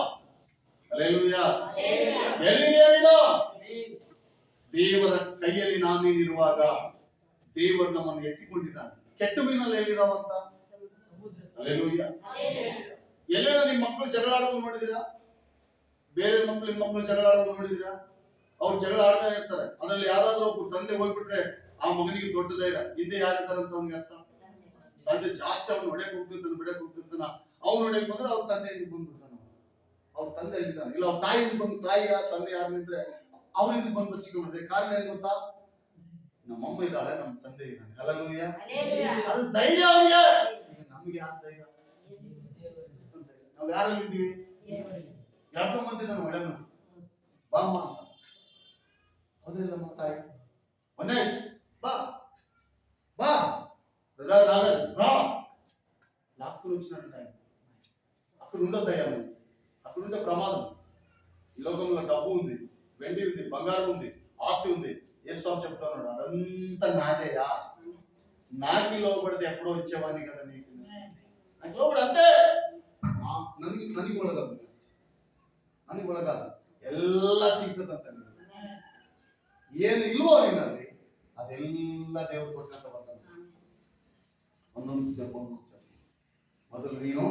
ಹಲ್ಲೆಲೂಯಾ. ಎಲ್ಲಿದೆಯಾ ನೀನು? ದೇವರ ಕೈಯಲ್ಲಿ ನಾನೇನಿರುವಾಗ ದೇವರು ನಮ್ಮನ್ನು ಎತ್ತಿಕೊಂಡಿದ್ದಾನೆ. ಕೆಟ್ಟ ಮೀನಲ್ಲಿ ಎಲ್ಲಿದಾವಂತ? ಹಲ್ಲೆಲೂಯಾ. ಎಲ್ಲೇನ ನಿಮ್ಮ ಮಕ್ಕಳು ಜಗಳ ಆಡುವಾಗ ನೋಡಿದಿರಾ? ಬೇರೆ ಮಕ್ಕಳು ನಿಮ್ಮ ಮಕ್ಕಳು ಜಗಳ ಆಡುವಾಗ ನೋಡಿದಿರಾ? ಅವ್ರು ಜಗಳ ಆಡ್ತಾ ಇರ್ತಾರೆ. ಅದ್ರಲ್ಲಿ ಯಾರಾದ್ರೂ ಒಬ್ರು ತಂದೆ ಹೋಗ್ಬಿಟ್ರೆ ಆ ಮಗನಿಗೆ ದೊಡ್ಡ ಧೈರ್ಯ. ಹಿಂದೆ ಯಾರಿದ್ದಾರಂತ ಅವ್ನಿಗೆ ಅರ್ಥ. ತಂದೆ ಜಾಸ್ತಿ ಅವ್ನು ಹೊಡೆಯಕ್ ಹೋಗ್ತಿರ್ತಾನೆ, ಬಿಡಕ್ ಹೋಗ್ತಿರ್ತಾನ. ಅವ್ನು ಹೊಡೆಯಕ್ ಬಂದ್ರೆ ಅವ್ರ ತಂದೆ ಬಂದ್ಬಿಡ್ತಾನ. ಅವ್ರ ತಂದೆ ಎಲ್ಲಿದ್ದಾನೆ? ಇಲ್ಲ ಅವ್ರ ತಾಯಿ ಬಂದು, ತಾಯಿಯ ತಂದೆ ಯಾರು ಇದ್ರೆ ಅವ್ರಿಗೆ ಬಂದು ಬಚ್ಚಿಕೊಂಡ್ರೆ ಕಾರಣ ಏನ್ ಗೊತ್ತಾ? ನಮ್ಮಮ್ಮ ಇದ್ದಾಳೆ, ನಮ್ಮ ತಂದೆ ಇದ್ದಾನೆ. ಹಲ್ಲೆಲೂಯಾ. ಅದು ಧೈರ್ಯ ಅವ್ರಿಗೆ. ನಮ್ಗೆ ಯಾರು ಧೈರ್ಯ? ನಾವು ಯಾರಲ್ಲಿದ್ದೀವಿ? ಯಾಕೋ ಬಂದಿದ್ದಾನೆ ಒಳಗ ಬಾಮ್ಮ, ಹೌದಿಲ್ಲಮ್ಮ ತಾಯಿ? ಮನೇಶ್ బా బా బ్రదర్ నాగల్ రా లాక్కుని వచ్చినట్టు టైం. అక్కడ ఉండొద్దయ్యా, అక్కడ ఉంటే ప్రమాదం. ఈ లోకంలో డబ్బు ఉంది, వెండి ఉంది, బంగారం ఉంది, ఆస్తి ఉంది. యేసు చెప్తున్నాడు, అదంతా నాదేయా. నాకు లోపడితే ఎప్పుడో వచ్చేవాడిని కదా నీకు. నాకు లోపడి అంతే. ನನಗೆ ಒಳಗಾದ ಅಷ್ಟೇ, ನನಗೆ ಒಳಗಾದ ಎಲ್ಲ ಸಿಗ್ತದಂತ. ಏನು ಇಲ್ವೋ ನಿನ್ನಲ್ಲಿ ಅದೆಲ್ಲ ದೇವರು ಕೊಟ್ಟಂತ ಬರ್ತಾನೆ. ಒಂದೊಂದು ಸ್ಟೆಪ್. ಮೊದಲು ನೀನು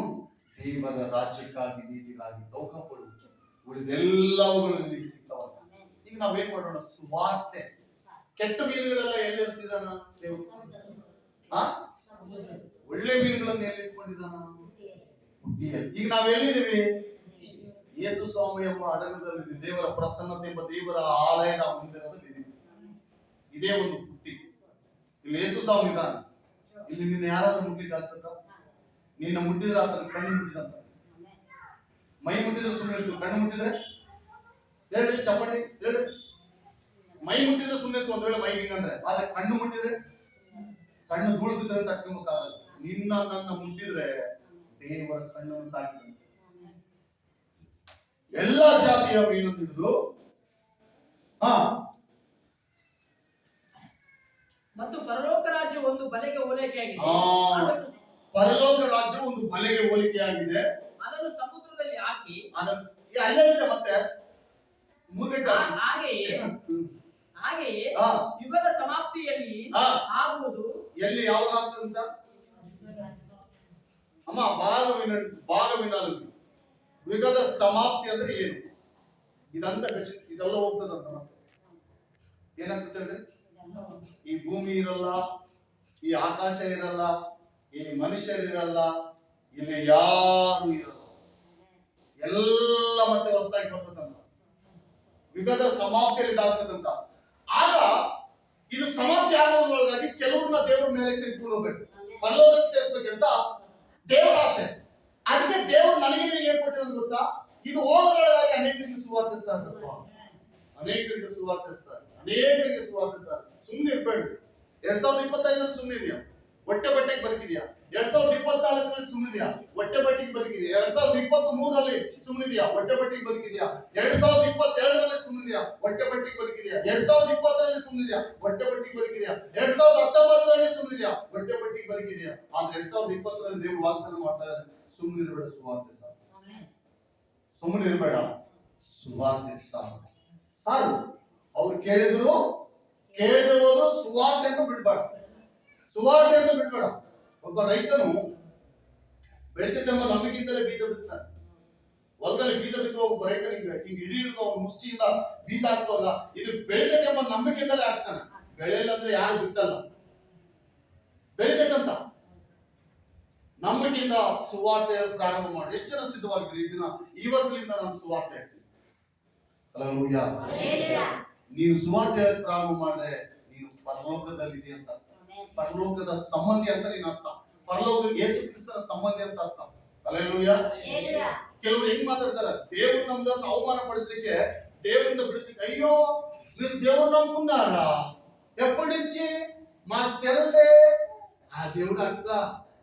ದೇವರ ರಾಜ್ಯಕ್ಕಾಗಿ, ನೀತಿಗಾಗಿ ತೌಕ ಪಡು, ಉಳಿದೆಲ್ಲವುಗಳು ನಿನಗೆ ಸಿಗ್ತಾವ. ಈಗ ನಾವೇನ್ ಮಾಡೋಣ? ಸುವಾರ್ತೆ. ಕೆಟ್ಟ ಮೀನುಗಳೆಲ್ಲ ಎಲ್ಲಿ ಎಸ್ತಿದಾನ ದೇವರು? ಒಳ್ಳೆ ಮೀನುಗಳನ್ನು ಎಲ್ಲಿ ಇಟ್ಕೊಂಡಿದ್ದಾನ? ಈಗ ನಾವೆಲ್ಲಿದ್ದೀವಿ? ಯೇಸು ಸ್ವಾಮಿ ಎಂಬ ಅಡಗದಲ್ಲಿ, ದೇವರ ಪ್ರಸನ್ನತೆ ಎಂಬ ದೇವರ ಆಲಯದ ಮಂದಿರದಲ್ಲಿ ಇದೇ ಒಂದು ಹುಟ್ಟಿ. ಇಲ್ಲಿ ಯೇಸು ಸ್ವಾಮಿ ಇದ್ದಾನೆ. ಇಲ್ಲಿ ನಿನ್ನ ಯಾರಾದ್ರೂ ಮುಟ್ಲಿಕ್ಕೆ ಆಗ್ತದ? ನಿನ್ನ ಮುಟ್ಟಿದ್ರೆ ಆತನ ಕಣ್ಣು ಮುಟ್ಟಿದಂತ. ಮೈ ಮುಟ್ಟಿದ್ರೆ ಸುಮ್ಮನೆ ಇರ್ತು, ಕಣ್ಣು ಮುಟ್ಟಿದ್ರೆ ಹೇಳ್ರಿ, ಚಪ್ಪಂಡಿ ಹೇಳ್ರಿ. ಮೈ ಮುಟ್ಟಿದ್ರೆ ಸುಮ್ಮನೆ ಇತ್ತು, ಒಂದ್ ವೇಳೆ ಮೈ ಹಿಂಗಂದ್ರೆ. ಆದ್ರೆ ಕಣ್ಣು ಮುಟ್ಟಿದ್ರೆ ಸಣ್ಣ ಧೂಳು ಬಿದ್ದರೆ ತಕ್ಕೊಂಬಕ್ಕಾಗಲ್ಲ. ನಿನ್ನ ನನ್ನ ಮುಟ್ಟಿದ್ರೆ ದೇವರ ಕಣ್ಣನ್ನು ತಾಕಿದಂತೆ. ಎಲ್ಲಾ ಜಾತಿಯ ಮೀನು ಹಿಡಿದು ಮತ್ತು ಪರಲೋಕ ರಾಜ್ಯ ಒಂದು ಬಲೆಗೆ ಹೋಲಿಕೆಯಾಗಿದೆ. ಪರಲೋಕ ರಾಜ್ಯ ಒಂದು ಬಲೆಗೆ ಹೋಲಿಕೆಯಾಗಿದೆ. ಅದನ್ನು ಸಮುದ್ರದಲ್ಲಿ ಹಾಕಿ ಅಲ್ಲೇ ಮತ್ತೆ ಹಾಗೆಯೇ ಯುಗದ ಸಮಾಪ್ತಿಯಲ್ಲಿ ಆಗುವುದು. ಎಲ್ಲಿ ಯಾವಾಗ ಆಗ್ತದಂತ? ಅಮ್ಮ ಭಾಗವಿನಾಲು ಯುಗದ ಸಮಾಪ್ತಿ ಅಂದ್ರೆ ಏನು? ಇದಂತ ಇದೆಲ್ಲ ಹೋಗ್ತದಂತ. ಮತ್ತೆ ಏನಾಗ್ತದೆ? ಈ ಭೂಮಿ ಇರಲ್ಲ, ಈ ಆಕಾಶ ಇರಲ್ಲ, ಈ ಮನುಷ್ಯರಿರಲ್ಲ, ಇಲ್ಲಿ ಯಾರು ಇರಲ್ಲ, ಎಲ್ಲ ಮತ್ತೆ ಹೊಸದಾಗಿ ಬರ್ತದಂತ. ಯುಗದ ಸಮಾಪ್ತಿಯಲ್ಲಿ ಇದಾಗ್ತದಂತ. ಆಗ ಇದು ಸಮಾಪ್ತಿ ಆಗೋದ್ರೊಳಗಾಗಿ ಕೆಲವ್ರನ್ನ ದೇವ್ರ ಮೇಲೆ ತೆಗೆದುಕೊಂಡು ಹೋಗ್ಬೇಕು, ಪರಲೋಕಕ್ಕೆ ಸೇರಿಸ್ಬೇಕಂತ ದೇವರ ಆಸೆ. ಅದಕ್ಕೆ ದೇವರು ನನಗೆ ನಿನಗೆ ಏನ್ ಕೊಟ್ಟಿರೋದು ಗೊತ್ತಾ? ಇದು ಹೋಗೋದ್ರೊಳಗಾಗಿ ಅನೇಕರಿಗೆ ಸುವಾರ್ತಿಸ್ತಾರೆ, ಅನೇಕರಿಗೆ ಸುವಾರ್ತಿಸ್ತಾರೆ. ಸುಮ್ಮನೆ ಇರ್ಬೇಡಿ. 2025 ಸುಮ್ಮನೆ ಇದೆಯಾ? ಹೊಟ್ಟೆ ಬಟ್ಟೆಗೆ ಬದುಕಿದ್ಯಾ? 2024 ಸುಮ್ಮನಿದ್ಯಾ? ಹೊಟ್ಟೆ ಬಟ್ಟೆಗೆ ಬದುಕಿದ್ಯಾ? 2023 ಸುಮ್ಮನಿದ್ಯಾ? ಹೊಟ್ಟೆ ಬಟ್ಟೆಗೆ ಬದುಕಿದ್ಯಾ? 2022 ಸುಮ್ಮನಿದ್ಯಾ? ಹೊಟ್ಟೆ ಬಟ್ಟೆಗೆ ಬದುಕಿದ್ಯಾ? 2020 ಸುಮ್ಮನಿದ್ಯಾ? ಹೊಟ್ಟೆ ಬಟ್ಟೆಗೆ ಬದುಕಿದ್ಯಾ? 2019 ಸುಮ್ಮನಿದ್ಯಾ? ಹೊಟ್ಟೆ ಬಟ್ಟೆಗೆ ಬದುಕಿದ್ಯಾ? ಆದ್ರೆ 2020 ದೇವರು ವಾಗ್ದಾನ ಮಾಡ್ತಾ ಇದ್ದಾರೆ, ಸುಮ್ಮನಿರಬೇಡ, ಸುವಾರ್ತೆ ಸಾಕು. ಸುಮ್ಮನಿರಬೇಡ, ಸುವಾರ್ತೆ ಸಾಕು. ಅವ್ರು ಕೇಳಿದ್ರು ಹೋದ್ರು, ಸುವಾರ್ತೆ ಅಂತ ಬಿಡ್ಬೇಡ, ಸುವಾರ್ತೆ ಅಂತ ಬಿಡ್ಬೇಡ. ಒಬ್ಬ ರೈತನು ಬೆಳೆದಿದ್ದೆಂಬ ನಂಬಿಕೆಯಿಂದಲೇ ಬೀಜ ಬಿತ್ತಾನೆ. ಹೊಲದಲ್ಲಿ ಬೀಜ ಬಿತ್ತುವ ಒಬ್ಬ ರೈತನಿಗೆ ಹಿಂಗ್ ಹಿಡಿ ಹಿಡಿದು ಅವ್ನ ಮುಷ್ಟಿಯಿಂದ ಬೀಜ ಹಾಕುವಾಗ ಇದು ಬೆಳೆದೆಂಬ ನಂಬಿಕೆಯಿಂದಲೇ ಹಾಕ್ತಾನೆ. ಬೆಳೆಯಲ್ಲ ಅಂದ್ರೆ ಯಾರು ಬಿತ್ತಲ್ಲ, ಬೆಳೆದಂತ ನಂಬಿಕೆಯಿಂದ ಸುವಾರ್ತೆ ಪ್ರಾರಂಭ ಮಾಡಿ. ಎಷ್ಟು ಜನ ಸಿದ್ಧವಾಗಿದ್ರಿ ಈ ದಿನ? ಇವತ್ತಿನಿಂದ ನಾನು ಸುವಾರ್ತೆ ಹೇಳ್ತೀನಿ. ನೀನು ಸುವಾರ್ತೆ ಪ್ರಾರಂಭ ಮಾಡಿದ್ರೆ ನೀನು ಪರಲೋಕದಲ್ಲಿದೆ ಅಂತ, ಪರಲೋಕದ ಸಂಬಂಧಿ ಅಂತ ನೀನು ಅರ್ಥ. ಪರಲೋಕ ಯೇಸು ಕ್ರಿಸ್ತನ ಸಂಬಂಧಿ ಅಂತ ಅರ್ಥ. ಹಲ್ಲೆಲೂಯಾ. ಕೆಲವರು ಹೆಂಗ್ ಮಾತಾಡ್ತಾರ, ದೇವ್ರು ನಮ್ದನ್ನ ಅವಮಾನ ಪಡಿಸ್ಲಿಕ್ಕೆ, ದೇವರಿಂದ ಬಿಡಿಸ್ಲಿಕ್ಕೆ, ಅಯ್ಯೋ మీరు దేవుడు నమ్ముకున్నారా ఎప్పటించి మాకు తెరలే, ఆ దేవుడు అట్లా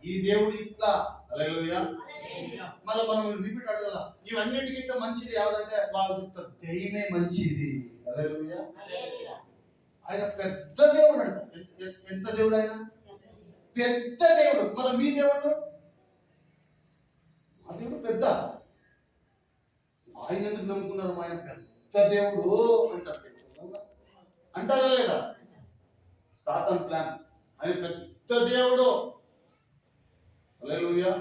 ఈ దేవుడు ఇట్లా. హల్లెలూయా. మళ్ళీ మనం రిపీట్ అడగల. ఇవన్నిటికంటే మంచిది యావదంటే వాళ్ళు చెప్తారు దైవమే మంచిది. హల్లెలూయా. ఆయన పెద్ద దేవుడు అంట. ఎంత దేవుడు ఆయన? పెద్ద దేవుడు. మళ్ళీ మీ దేవుడు, ఆ దేవుడు పెద్ద. ఆయన ఎందుకు నమ్ముకున్నారు? ఆయన పెద్ద దేవుడు అంటారా లేదా? సాతాన్ ప్లాన్. ఆయన పెద్ద దేవుడు. హల్లెలూయా.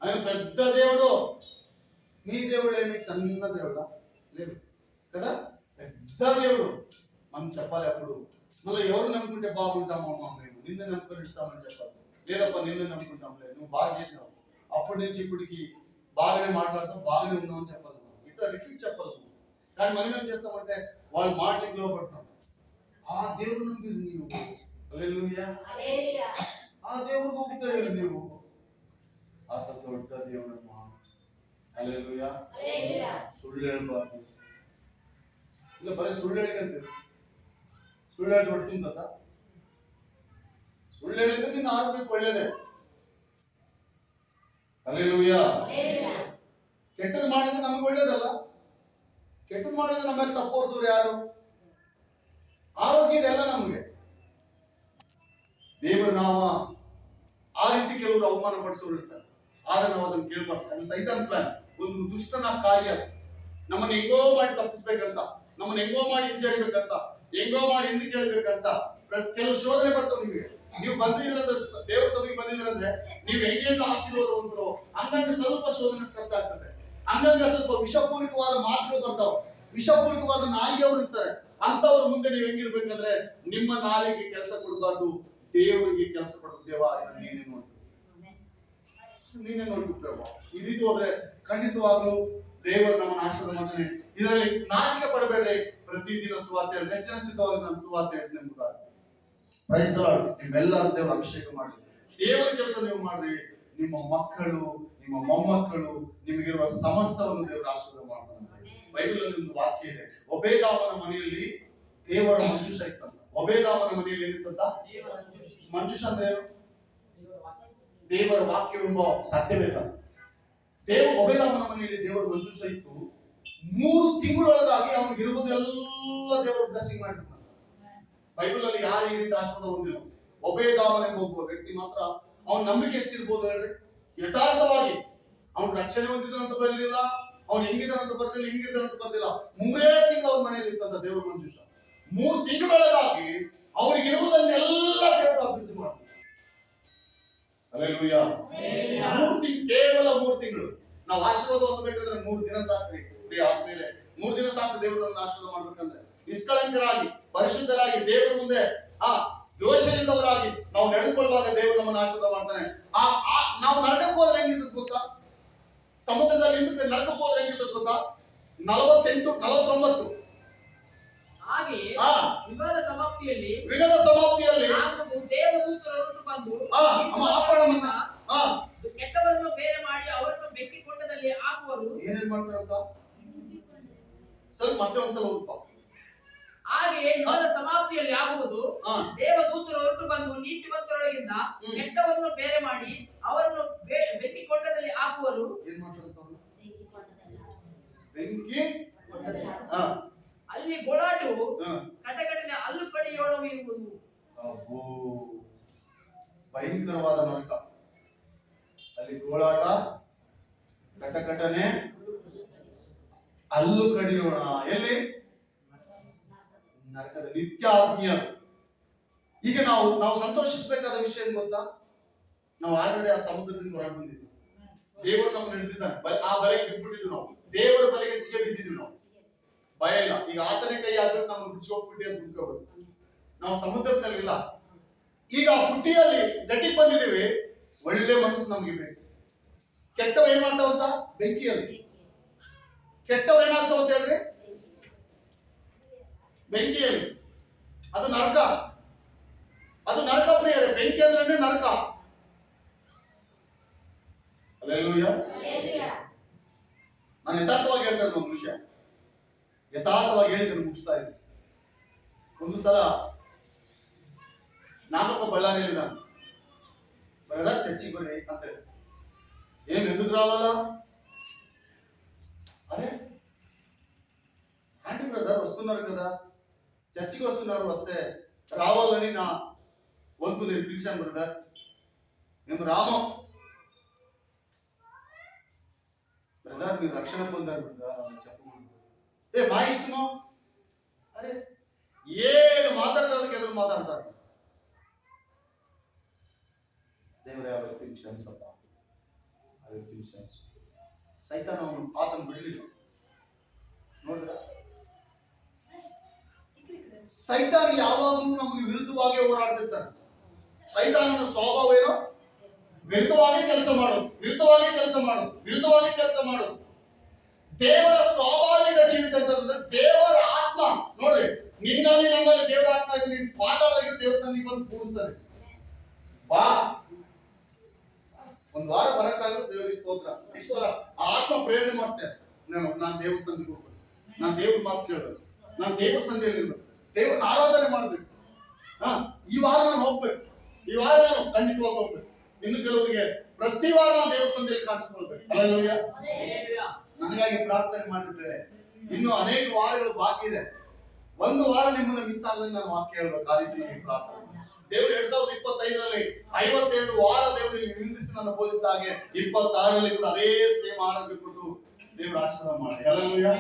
ఆయన పెద్ద దేవుడు. మీ దేవుడు ఏమి సన్న దేవుడా? లేదు కదా, పెద్ద దేవుడు. మనం చెప్పాలి అప్పుడు. మళ్ళీ ఎవరు నమ్ముకుంటే బాగుంటామమ్మా, మేము నిన్ను నమ్ముకొని ఇస్తామని చెప్పాలి. లేదప్ప నిన్ను నమ్ముకుంటాం, లేదు నువ్వు బాగా చేసినావు, అప్పటి నుంచి ఇప్పటికి బాగానే మాట్లాడతాం, బాగానే ఉన్నావు అని చెప్పాలి. ఇట్లా రిపీట్ చెప్పాలి. కానీ మనం ఏం చేస్తామంటే వాళ్ళ మాటలకు లోపడతాం. ఆ దేవుడు నమ్మి నీవు, హల్లెలూయా, ఆ దేవుడు నమ్ముతాడు నీవు, అంత దొడ్డ దేవుడమ్మా. హల్లెలూయా. ಸುಳ್ಳು ಹೇಳ್ಬಾರ್ದು. ಇಲ್ಲ ಬರೀ ಸುಳ್ಳು ಹೇಳಿಕಂತೀವಿ. ಸುಳ್ಳು ಹೇಳಿ ಹೊಡ್ತಿಂತ ಸುಳ್ಳು ಹೇಳಿದ್ರೆ ನಿನ್ನ ಆರೋಗ್ಯಕ್ಕೆ ಒಳ್ಳೇದೇ. ಹಲ್ಲೆಲೂಯಾ. ಕೆಟ್ಟದ್ದು ಮಾಡಿದ್ರೆ ನಮ್ಗೆ ಒಳ್ಳೇದಲ್ಲ. ಕೆಟ್ಟದ್ದು ಮಾಡಿದ್ರೆ ನಮ್ಮ ಮೇಲೆ ತಪ್ಪೋರ್ಸೋರು ಯಾರು? ಆರೋಗ್ಯ ಇದೆಲ್ಲ ನಮ್ಗೆ. ದೇವರ ನಾಮ ಆ ರೀತಿ ಕೆಲವರು ಅವಮಾನ ಪಡಿಸೋರು ಇರ್ತಾರೆ. ಆದ್ರೆ ನಾವು ಅದನ್ನು ಕೇಳ್ಬಾರ್ದು. ಅದು ಸೈತಾನ್ ಪ್ಲಾನ್, ಒಂದು ದುಷ್ಟನ ಕಾರ್ಯ. ನಮ್ಮನ್ನ ಹೆಂಗೋ ಮಾಡಿ ತಪ್ಪಿಸ್ಬೇಕಂತ, ನಮ್ಮನ್ನ ಹೆಂಗೋ ಮಾಡಿ ಹಿಂಜರಿಬೇಕಂತ, ಹೆಂಗೋ ಮಾಡಿ ಹಿಂದೆ ಕೇಳ್ಬೇಕಂತ ಕೆಲವು ಶೋಧನೆ ಬರ್ತಾವ. ನೀವು ಬಂದಿದ್ರಂದ್ರೆ, ದೇವ್ರ ಸಭೆಗೆ ಬಂದಿದ್ರಂದ್ರೆ ನೀವು ಹೆಂಗೆಂಗ ಆಶೀರ್ವಾದವಂತರು, ಹಂಗಂಗ ಸ್ವಲ್ಪ ಶೋಧನೆ ಖರ್ಚಾಗ್ತದೆ. ಹಂಗಂಗ ಸ್ವಲ್ಪ ವಿಷಪೂರಿತವಾದ ಮಾತುಗಳು ಬರ್ತಾವ, ವಿಷಪೂರಿತವಾದ ನಾಲಿಗೆಯವರು ಇರ್ತಾರೆ. ಅಂತವ್ರ ಮುಂದೆ ನೀವು ಹೆಂಗಿರ್ಬೇಕಂದ್ರೆ, ನಿಮ್ಮ ನಾಲಿಗೆ ಕೆಲಸ ಕೊಡಬಾರ್ದು, ದೇವರಿಗೆ ಕೆಲಸ ಕೊಡೋದು. ದೇವ ನೀನೇ ನೋಡ್ತು, ನೀನೇ ನೋಡ್ತು ಪ್ರಭು. ಈ ರೀತಿ ಹೋದ್ರೆ ಖಂಡಿತವಾಗ್ಲೂ ದೇವರು ನಮ್ಮನ್ನು ಆಶೀರ್ವಾದ ಮಾಡ್ತಾನೆ. ಇದರಲ್ಲಿ ನಾಚಿಕೆ ಪಡಬೇಡ್ರಿ. ಪ್ರತಿದಿನ ಸುವಾರ್ತೆ ಹೆಚ್ಚಿನ ಸಿದ್ಧವಾಗಿ ನಾನು ಸುವಾರ್ತೆ ಹೇಳ್ತೀನಿ ಎಂಬುದಾಗಿ. Price the lord. ನಿಮ್ಮೆಲ್ಲರೂ ದೇವರ ಅಭಿಷೇಕ ಮಾಡಿ, ದೇವರ ಕೆಲಸ ನೀವು ಮಾಡ್ರಿ. ನಿಮ್ಮ ಮಕ್ಕಳು, ನಿಮ್ಮ ಮೊಮ್ಮಕ್ಕಳು, ನಿಮಗಿರುವ ಸಮಸ್ತವನ್ನು ದೇವರ ಆಶೀರ್ವಾದ ಮಾಡ್ತಾನೆ. ಬೈಬಲ್ ಅಲ್ಲಿ ಒಂದು ವಾಕ್ಯ ಇದೆ, ಒಬೇದಾಮನ ಮನೆಯಲ್ಲಿ ದೇವರ ಮಂಜೂಷ ಇತ್ತಂತ. ಒಬೇದಾಮನ ಮನೆಯಲ್ಲಿ ಏನಿತ್ತಂತ? ಮಂಜೂಷ ಅಂದ್ರೆ ಏನು? ದೇವರ ವಾಕ್ಯವೆಂಬ ಸತ್ಯವೇದ. ಒಬೇದಾಮನ ಮನೆಯಲ್ಲಿ ದೇವರ ಮಂಜೂಷ ಇತ್ತು. 3 ತಿಂಗಳೊಳಗಾಗಿ ಅವನಿಗೆ ಇರುವುದೆಲ್ಲ ದೇವರು ಬ್ಲೆಸ್ಸಿಂಗ್ ಮಾಡಿಬಿಟ್ಟ. ಬೈಬಲ್ ಅಲ್ಲಿ ಯಾರು ಈ ರೀತಿ ಆಶೀರ್ವಾದ ಹೊಂದಿಲ್ಲ. ಒಬೇದಾಮನ ಎಂಬ ಒಬ್ಬ ವ್ಯಕ್ತಿ ಮಾತ್ರ. ಅವನ ನಂಬಿಕೆ ಎಷ್ಟಿರ್ಬೋದು ಹೇಳ್ರಿ? ಯಥಾರ್ಥವಾಗಿ ಅವನ ರಕ್ಷಣೆ ಹೊಂದಿದ್ದಾನಂತ ಬರಲಿಲ್ಲ, ಅವನು ಹೆಂಗಿದಾನಂತ ಬರ್ದಿಲ್ಲ, ಹಿಂಗಿದ್ದಾನಂತ ಬರ್ದಿಲ್ಲ. 3 ತಿಂಗಳು ಅವನ ಮನೆಯಲ್ಲಿ ಇರ್ತಂತ ದೇವರ ಮಂಜೂಷ. 3 ತಿಂಗಳೊಳಗಾಗಿ ಅವನಿಗೆ ಇರುವುದನ್ನೆಲ್ಲ ದೇವರು ಅಭಿವೃದ್ಧಿ ಮಾಡ್ತಾರೆ. ಹಲ್ಲೆಲೂಯಾ. 3 ತಿಂಗಳು, ಕೇವಲ 3 ತಿಂಗಳು. ನಾವು ಆಶೀರ್ವಾದ ಹೊಂದಬೇಕಂದ್ರೆ 3 ದಿನ ಸಾಕ್ರಿ. ಆದ್ಮೇಲೆ 3 ದಿನ ಸಾಕು ದೇವರನ್ನ ಆಶೀರ್ವಾದ ಮಾಡ್ಬೇಕಂದ್ರೆ. ನಿಷ್ಕಳಂಕರಾಗಿ, ಪರಿಶುದ್ಧರಾಗಿ, ದೇವರ ಮುಂದೆ ದೋಷವಿಲ್ಲದವರಾಗಿ ನಾವು ನಡೆದುಕೊಳ್ಳುವಾಗ ದೇವರು ನಮ್ಮನ್ನು ಆಶೀರ್ವಾದ ಮಾಡ್ತಾನೆ. ನಾವು ನರಕಕ್ಕೆ ಹೋದ್ರೆ ಹೆಂಗಿರ್ತದೆ ಗೊತ್ತಾ? ಸಮುದ್ರದಲ್ಲಿ ಹಿಂದಕ್ಕೆ ನರಕಕ್ಕೆ ಹೋದ್ರೆ ಹೆಂಗಿರ್ತದೆ ಗೊತ್ತಾ? 48, 49. ಹಾಗೆ ಯುಗದ ಸಮಾಪ್ತಿಯಲ್ಲಿ ದೇವದೂತರು ಹೊರಟು ಬಂದು ಕೆಟ್ಟವರನ್ನು ಬೇರೆ ಮಾಡಿ ಅವರನ್ನು ಬೆಂಕಿ ಕೊಂಡದಲ್ಲಿ ಹಾಕುವರು. ಏನೇನ್ ಮಾಡ್ತಾರಂತ ಸ್ವಲ್ಪ ಮತ್ತೆ ಒಂದ್ಸಲ ಓದಪ್ಪ. ಹಾಗೆ ಯುಗದ ಸಮಾಪ್ತಿಯಲ್ಲಿ ಆಗುವುದು, ದೇವದೂತರು ಹೊರಟು ಬಂದು ನೀತಿವಂತರೊಳಗಿಂದ ಕೆಟ್ಟವರನ್ನು ಬೇರೆ ಮಾಡಿ ಅವರನ್ನು ಬೆಂಕಿ ಕೊಂಡದಲ್ಲಿ ಹಾಕುವರು. ಏನ್ ಮಾಡ್ತಾರಂತ? ಬೆಂಕಿ. ಅಲ್ಲಿ ಗೋಳಾಟವು, ಕಟಕಟಿನ ಹಲ್ಲು ಕಡಿಯೋಣವು ಇರುವುದು. ಭಯಂಕರವಾದ ನರಕ. ಅಲ್ಲಿ ಗೋಳಾಟ, ಕಟಕಟನೆ, ಹಲ್ಲು ಕಡಿಯೋಣ. ಎಲ್ಲಿ? ನರಕದ ನಿತ್ಯ ಆತ್ಮೀಯ. ಈಗ ನಾವು ಸಂತೋಷಿಸಬೇಕಾದ ವಿಷಯ ಏನು ಗೊತ್ತಾ? ನಾವು ಆಲ್ರೆಡಿ ಆ ಸಮುದ್ರದಿಂದ ಹೊರಗೆ ಬಂದಿದ್ವಿ. ದೇವರು ನಮ್ಮನ್ನು ಹಿಡಿದಿದ್ದಾನೆ. ಆ ಬಲೆಗೆ ಬಿಟ್ಬಿಟ್ಟಿದ್ವಿ ನಾವು. ದೇವರ ಬಲೆಗೆ ಸಿಗ ಬಿದ್ದಿದ್ವಿ ನಾವು. ಭಯ ಇಲ್ಲ. ಈಗ ಆತನೇ ಕೈ ಹಾಕ್ಬೇಕು, ನಮ್ಮನ್ನು ಬಿಡಿಸ್ಕೋಗ್ಬಿಟ್ಟು ಅಂತ ಬಿಡಿಸ್ಕೋಬೇಕು. ನಾವು ಸಮುದ್ರದಲ್ಲಿ ಇಲ್ಲ. ಈಗ ಆ ಪುಟ್ಟಿಯಲ್ಲಿ ಗಟ್ಟಿಗೆ ಬಂದಿದ್ದೀವಿ. ಒಳ್ಳೆ ಮನಸ್ಸು ನಮ್ಗೆ ಬೇಕು. ಕೆಟ್ಟವ ಏನ್ ಮಾಡ್ತಾವಂತ? ಬೆಂಕಿಯಲ್ಲಿ. ಕೆಟ್ಟವ ಏನಾಗ್ತಾವ ಅಂತ ಹೇಳ್ರಿ? ಬೆಂಕಿಯಲ್ಲಿ. ಅದು ನರಕ. ಅದು ನರಕ ಪ್ರಿಯರೇ. ಬೆಂಕಿ ಅಂದ್ರೆ ನರಕ. ಹಲ್ಲೆಲೂಯಾ. ಯಥಾರ್ಥವಾಗಿ ಹೇಳಿದ್ದನ್ನು ಮುಗಿಸ್ತಾ ಇದ್ದೀನಿ. ಒಂದು ಸಲ ನಾಗಪ್ಪ ಬಳ್ಳಾರಿಯಲ್ಲಿ ನಾನು ಬ್ರದರ್ ಚರ್ಚಿಗೆ ಬರ್ರಿ ಅಂತ ಹೇಳಿ, ಏನ್ ఎందుకు రావాలా? అరే ఆంటీ బ్రదర్ వస్తున్నారు కదా, చర్చికి వస్తున్నారు, వస్తే రావాలని నా వంతు నేను పిలిచాను బ్రదర్, మేము రాము. బ్రదర్ మీరు రక్షణ పొందారు బ్రదర్ అని చెప్పకూడదు. మా ఇష్టము. అరే ಏನು ಮಾತಾಡೋದಕ್ಕೆ ಎದುರು ಮಾತಾಡ್ತಾರೆ. ದೇವರೇ ಆ ವ್ಯಕ್ತಿಗೆ ಕ್ಷಮಿಸಪ್ಪ, ಆ ವ್ಯಕ್ತಿಗೆ ಕ್ಷಮಿಸು. ಸೈತಾನ ಆತನ ಬಿಡಲಿಲ್ಲ. ನೋಡಿದ್ರ, ಸೈತಾನ ಯಾವಾಗಲೂ ನಮಗೆ ವಿರುದ್ಧವಾಗಿ ಹೋರಾಡ್ತಿರ್ತಾನೆ. ಸೈತಾನನ ಸ್ವಭಾವ ಏನೋ ವಿರುದ್ಧವಾಗಿ ಕೆಲಸ ಮಾಡೋದು, ವಿರುದ್ಧವಾಗಿ ಕೆಲಸ ಮಾಡೋದು, ವಿರುದ್ಧವಾಗಿ ಕೆಲಸ ಮಾಡೋದು. ದೇವರ ಸ್ವಾಭಾವಿಕ ಜೀವಿತ ಅಂತಂದ್ರೆ ದೇವರ ಆತ್ಮ. ನೋಡ್ರಿ, ನಿನ್ನಲ್ಲಿ ನನ್ನಲ್ಲಿ ದೇವರ ಆತ್ಮ ಇದೆ. ನೀನು ಪಾತಾಳದಲ್ಲಿ ದೇವರ ಸಂದಿಗೆ ಬಂದು ಕೂಡಿಸ್ತಾನೆ. ಬಾ, ಒಂದ್ ವಾರ ಬರಕ್ಕಾಗಲ್ಲ, ದೇವರಿಗೆ ಸ್ತೋತ್ರ. ಇಷ್ಟು ವಾರ ಆ ಆತ್ಮ ಪ್ರೇರಣೆ ಮಾಡ್ತೇನೆ. ನಾನು ದೇವ್ರ ಸಂದಿಗೆ ಹೋಗ್ಬೇಕು, ನಾನು ದೇವ್ರ ಮಾತು ಕೇಳಬೇಕು, ನಾನು ದೇವ್ರ ಸಂಧಿಯಲ್ಲಿ ಇರ್ಬೇಕು, ದೇವ್ರ ಆರಾಧನೆ ಮಾಡ್ಬೇಕು. ಈ ವಾರ ನಾನು ಹೋಗ್ಬೇಕು, ಈ ವಾರ ನಾನು ಖಂಡಿತವಾಗಿ ಹೋಗ್ಬೇಕು. ಇನ್ನು ಕೆಲವರಿಗೆ ಪ್ರತಿ ವಾರ ನಾನು ದೇವ್ರ ಸಂಧಿಯಲ್ಲಿ ಕಾಣಿಸ್ಕೊಳ್ಬೇಕು. ಹಲ್ಲೆಲೂಯಾ. ನನಗಾಗಿ ಪ್ರಾರ್ಥನೆ ಮಾಡಿಬಿಟ್ರೆ ಇನ್ನು ಅನೇಕ ವಾರಗಳು ಬಾಕಿ ಇದೆ. ಒಂದು ವಾರ ನಿಮ್ಮನ್ನ ಮಿಸ್ ಆಗದಂಗೆ ನಾನು ವಾಕ್ಯ ಹೇಳ್ಬೇಕು. ಆ ರೀತಿ ನನಗೆ ಪ್ರಾರ್ಥನೆ. ದೇವರು 2025ರಲ್ಲಿ 52 ವಾರ ದೇವರಿಗೆ ನಿಂದಿಸಿ ನನ್ನ ಬೋಧಿಸಿದ ಹಾಗೆ 26ರಲ್ಲಿ ಕೂಡ ಅದೇ ಸೇಮ್ ಆರೋಗ್ಯ ಕೊಟ್ಟು ದೇವರ ಆಶೀರ್ವಾದ ಮಾಡಿ. Hallelujah,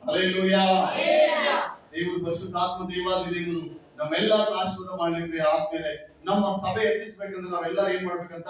hallelujah. ದೇವರು ಪರಿಶುದ್ಧಾತ್ಮ ದೇವಾದಿ ದೇವರು ನಮ್ಮೆಲ್ಲರನ್ನ ಆಶೀರ್ವಾದ ಮಾಡಲಿಕ್ಕೆ ಆದ್ಮೇಲೆ ನಮ್ಮ ಸಭೆ ಹೆಚ್ಚಿಸಬೇಕಂದ್ರೆ ನಾವೆಲ್ಲರೂ ಏನ್ ಮಾಡ್ಬೇಕಂತ